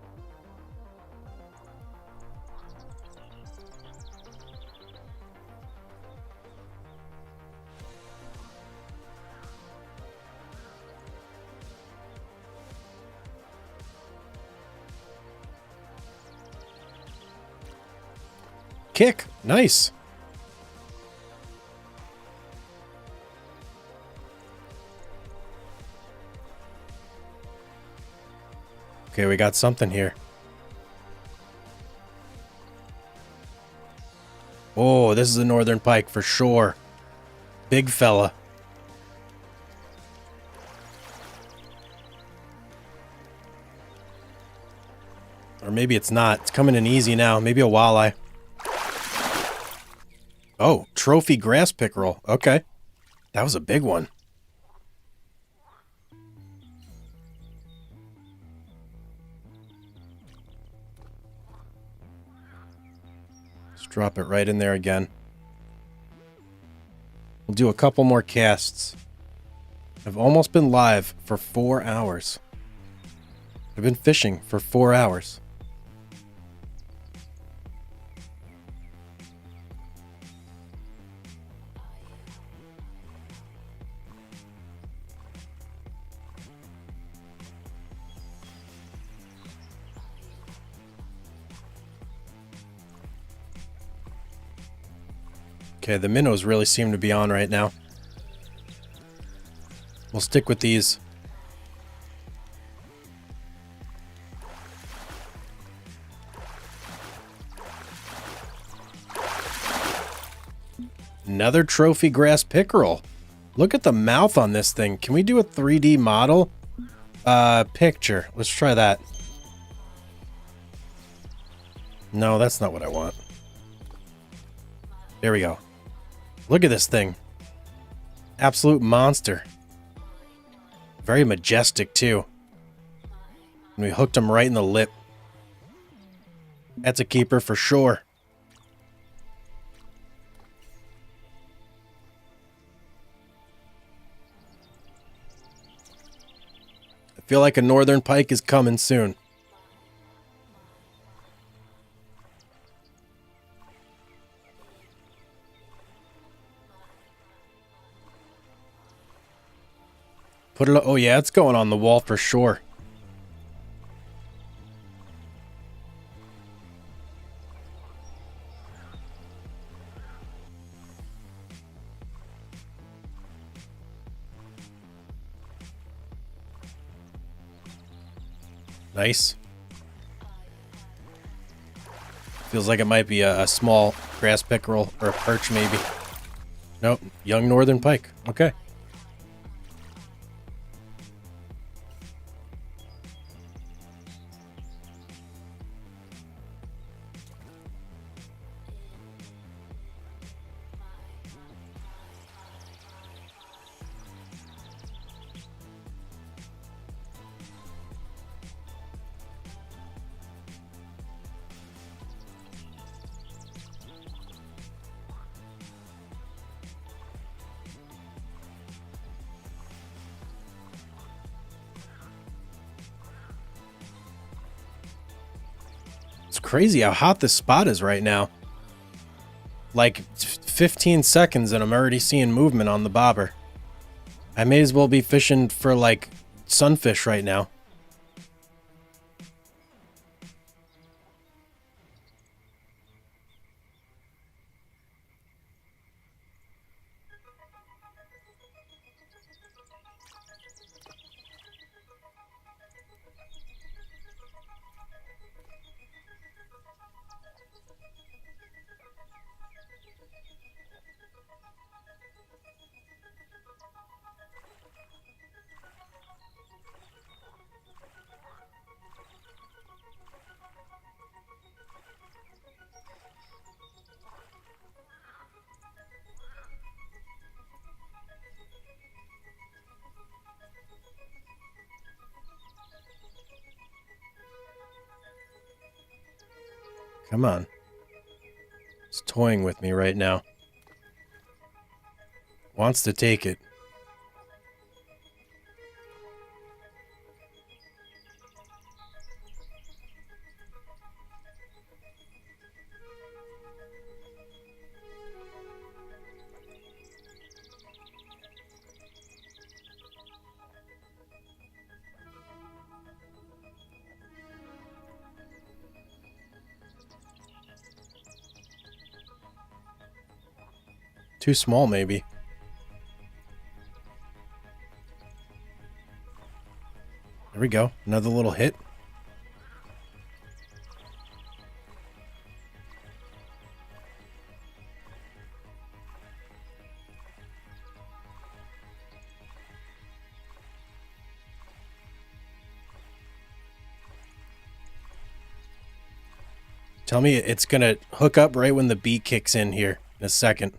Kick. Nice. Okay, we got something here. Oh, this is a northern pike for sure. Big fella. Or maybe it's not. It's coming in easy now. Maybe a walleye. Oh, trophy grass pickerel. Okay. That was a big one. Drop it right in there again. We'll do a couple more casts. I've almost been live for 4 hours. I've been fishing for 4 hours. Okay, the minnows really seem to be on right now. We'll stick with these. Another trophy grass pickerel. Look at the mouth on this thing. Can we do a 3D model? Picture. Let's try that. No, that's not what I want. There we go. Look at this thing. Absolute monster. Very majestic, too. And we hooked him right in the lip. That's a keeper for sure. I feel like a northern pike is coming soon. Put it. Oh yeah, it's going on the wall for sure. Nice. Feels like it might be a small grass pickerel or a perch maybe. Nope, young northern pike. Okay. It's crazy how hot this spot is right now. Like 15 seconds and I'm already seeing movement on the bobber. I may as well be fishing for like sunfish right now. Come on. It's toying with me right now. Wants to take it. Too small, maybe. There we go. Another little hit. Tell me it's going to hook up right when the beat kicks in here in a second.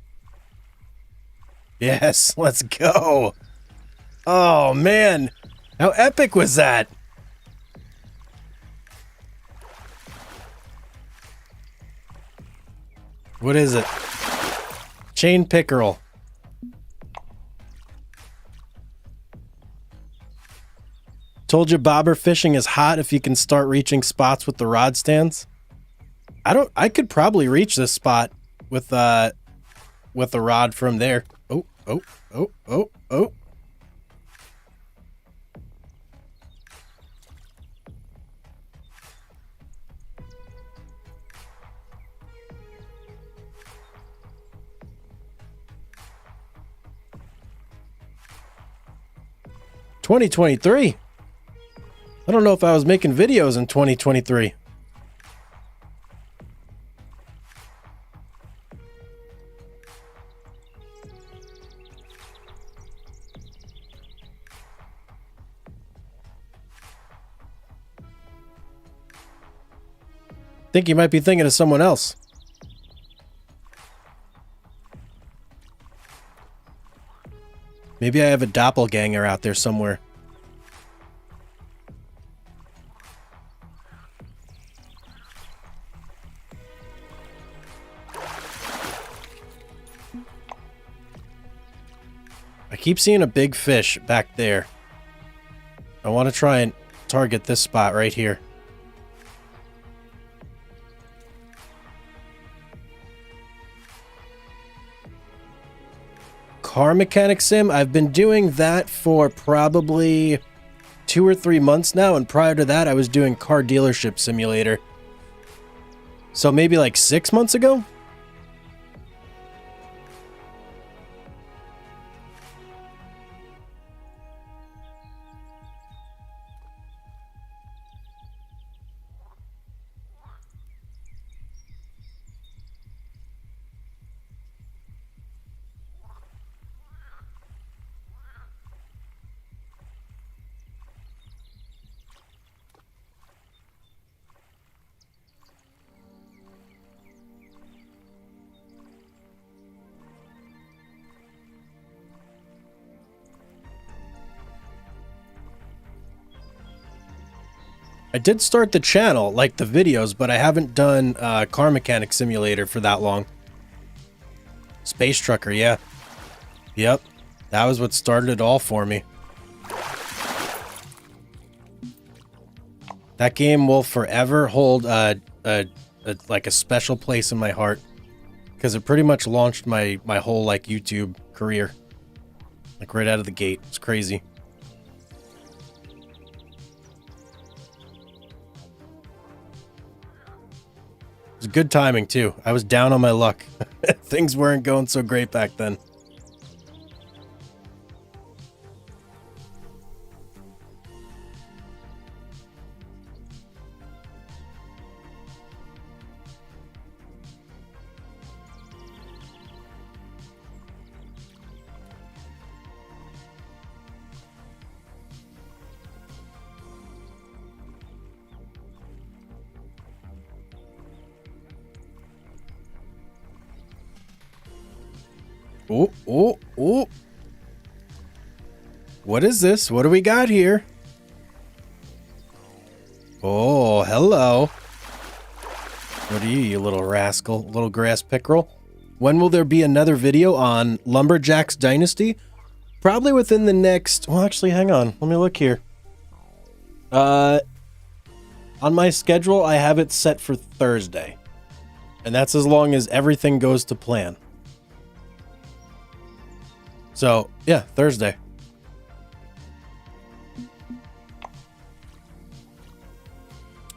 Yes, let's go. Oh, man. How epic was that? What is it? Chain pickerel. Told you bobber fishing is hot if you can start reaching spots with the rod stands. I could probably reach this spot with a rod from there. Oh, oh, oh, oh, oh. $2023. I don't know if I was making videos in 2023. Think you might be thinking of someone else. Maybe I have a doppelganger out there somewhere. keep seeing a big fish back there. I want to try and target this spot right here. Car Mechanic Sim, I've been doing that for probably 2 or 3 months now, and prior to that I was doing Car Dealership Simulator. So maybe like 6 months ago? I did start the channel, like the videos, but I haven't done Car Mechanic Simulator for that long. Space Trucker, yeah. Yep. That was what started it all for me. That game will forever hold like a special place in my heart, because it pretty much launched my whole like YouTube career. Like right out of the gate. It's crazy. It was good timing, too. I was down on my luck. Things weren't going so great back then. Oh, oh, oh. What is this? What do we got here? Oh, hello. What are you, you little rascal? Little grass pickerel? When will there be another video on Lumberjacks Dynasty? Probably within the next... Well, actually, hang on. Let me look here. On my schedule, I have it set for Thursday. And that's as long as everything goes to plan. So, yeah, Thursday.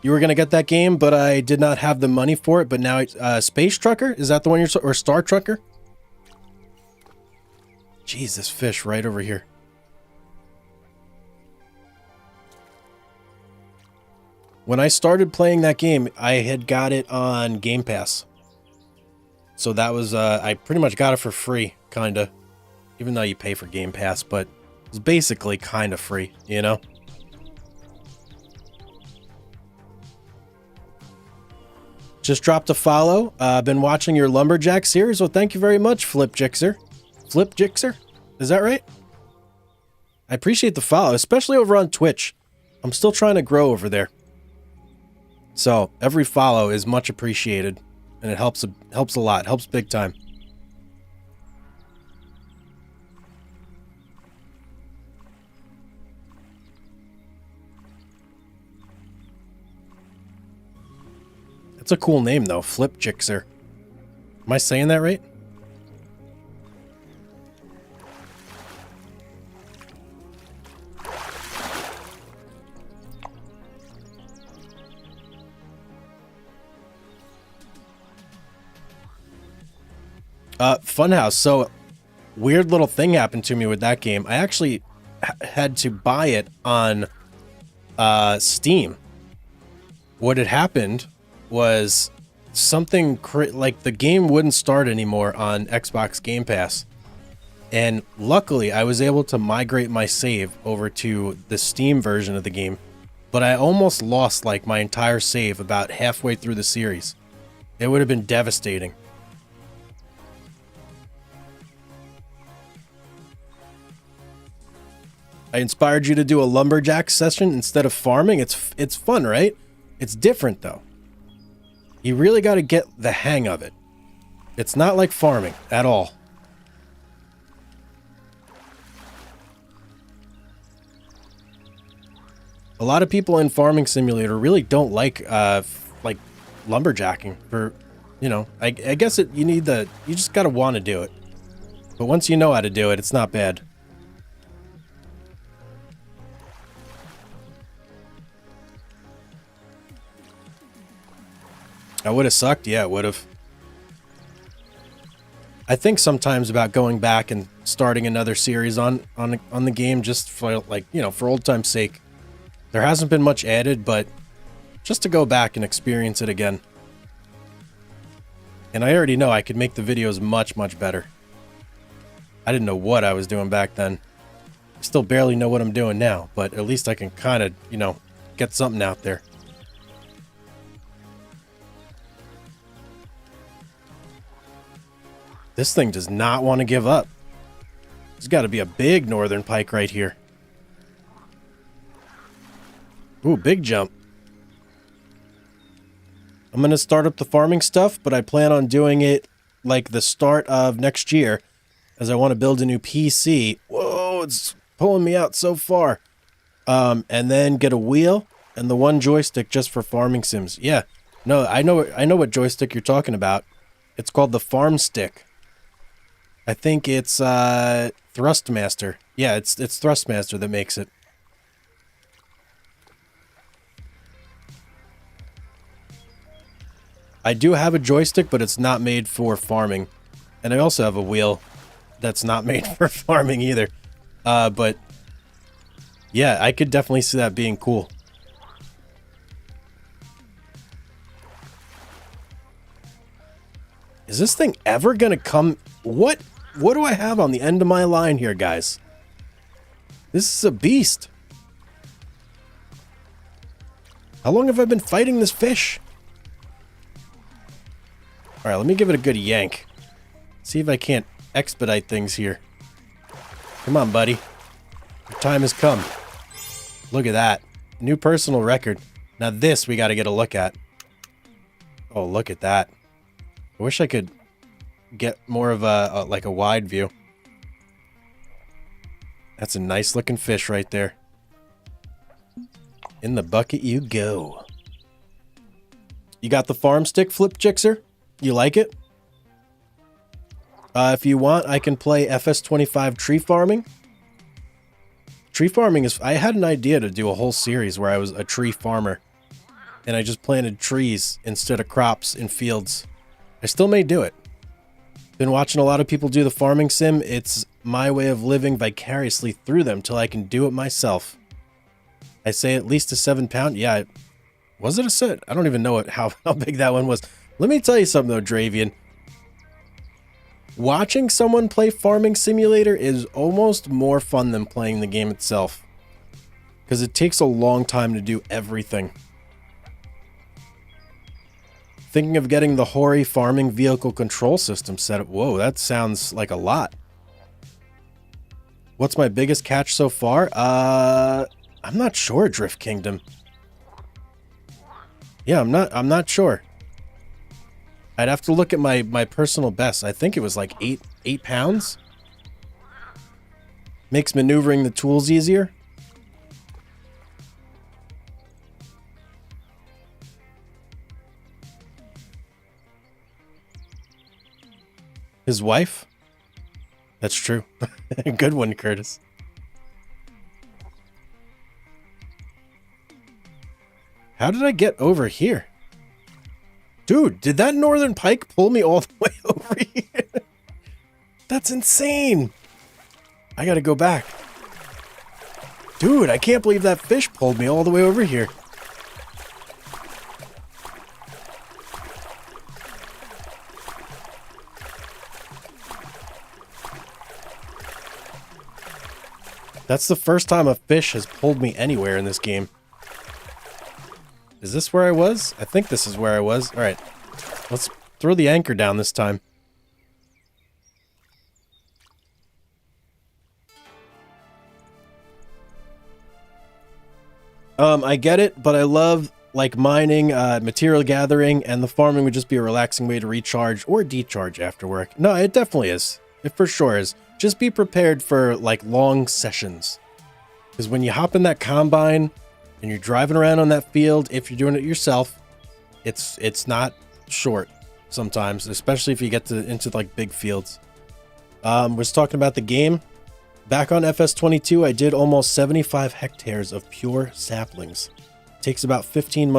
You were going to get that game, but I did not have the money for it. But now, Space Trucker? Is that the one you're... Or Star Trucker? Jeez, this fish right over here. When I started playing that game, I had got it on Game Pass. So that was... I pretty much got it for free, kind of. Even though you pay for Game Pass, but it's basically kind of free, you know? Just dropped a follow. Been watching your Lumberjack series. Well, thank you very much, Flipjixer. Flipjixer? Is that right? I appreciate the follow, especially over on Twitch. I'm still trying to grow over there. So, every follow is much appreciated. And it helps a lot. Helps big time. That's a cool name, though. Flipjixer. Am I saying that right? Funhouse. So, weird little thing happened to me with that game. I actually had to buy it on Steam. What had happened was something like the game wouldn't start anymore on Xbox Game Pass. And luckily, I was able to migrate my save over to the Steam version of the game. But I almost lost like my entire save about halfway through the series. It would have been devastating. I inspired you to do a lumberjack session instead of farming. It's fun, right? It's different though. You really got to get the hang of it. It's not like farming at all. A lot of people in Farming Simulator really don't like lumberjacking for, you know, I guess you just gotta want to do it. But once you know how to do it, it's not bad. I would have sucked, yeah, it would have. I think sometimes about going back and starting another series on the game just for, like, you know, for old time's sake. There hasn't been much added, but just to go back and experience it again. And I already know I could make the videos much, much better. I didn't know what I was doing back then. I still barely know what I'm doing now, but at least I can kind of, you know, get something out there. This thing does not want to give up. There's got to be a big northern pike right here. Ooh, big jump. I'm going to start up the farming stuff, but I plan on doing it like the start of next year, as I want to build a new PC. Whoa, it's pulling me out so far. And then get a wheel and the one joystick just for farming sims. Yeah, no, I know what joystick you're talking about. It's called the Farm Stick. I think it's Thrustmaster. Yeah, it's Thrustmaster that makes it. I do have a joystick, but it's not made for farming. And I also have a wheel that's not made for farming either. But yeah, I could definitely see that being cool. Is this thing ever gonna come? What do I have on the end of my line here, guys? This is a beast. How long have I been fighting this fish? All right, let me give it a good yank. See if I can't expedite things here. Come on, buddy. Your time has come. Look at that. New personal record. Now this we got to get a look at. Oh, look at that. I wish I could get more of a like a wide view. That's a nice looking fish right there. In the bucket you go. You got the farm stick, Flip Jixer? You like it? If you want, I can play FS25 tree farming. Tree farming is... I had an idea to do a whole series where I was a tree farmer. And I just planted trees instead of crops in fields. I still may do it. Been watching a lot of people do the farming sim. It's my way of living vicariously through them till I can do it myself. I say at least a 7-pound. Yeah, was it a set? I don't even know how big that one was. Let me tell you something though, Dravian. Watching someone play Farming Simulator is almost more fun than playing the game itself. Because it takes a long time to do everything. Thinking of getting the Hori farming vehicle control system set up. Whoa, that sounds like a lot. What's my biggest catch so far? I'm not sure, Drift Kingdom. Yeah, I'm not sure. I'd have to look at my personal best. I think it was like 8 pounds. Makes maneuvering the tools easier. His wife? That's true. Good one, Curtis. How did I get over here? Dude, did that northern pike pull me all the way over here? That's insane. I gotta go back. Dude, I can't believe that fish pulled me all the way over here. That's the first time a fish has pulled me anywhere in this game. Is this where I was? I think this is where I was. All right, let's throw the anchor down this time. I get it, but I love like mining, material gathering, and the farming would just be a relaxing way to recharge or decharge after work. No, it definitely is. It for sure is. Just be prepared for like long sessions. Because when you hop in that combine and you're driving around on that field, if you're doing it yourself, it's not short sometimes, especially if you get into like big fields. Was talking about the game. Back on FS22, I did almost 75 hectares of pure saplings. Takes about 15 months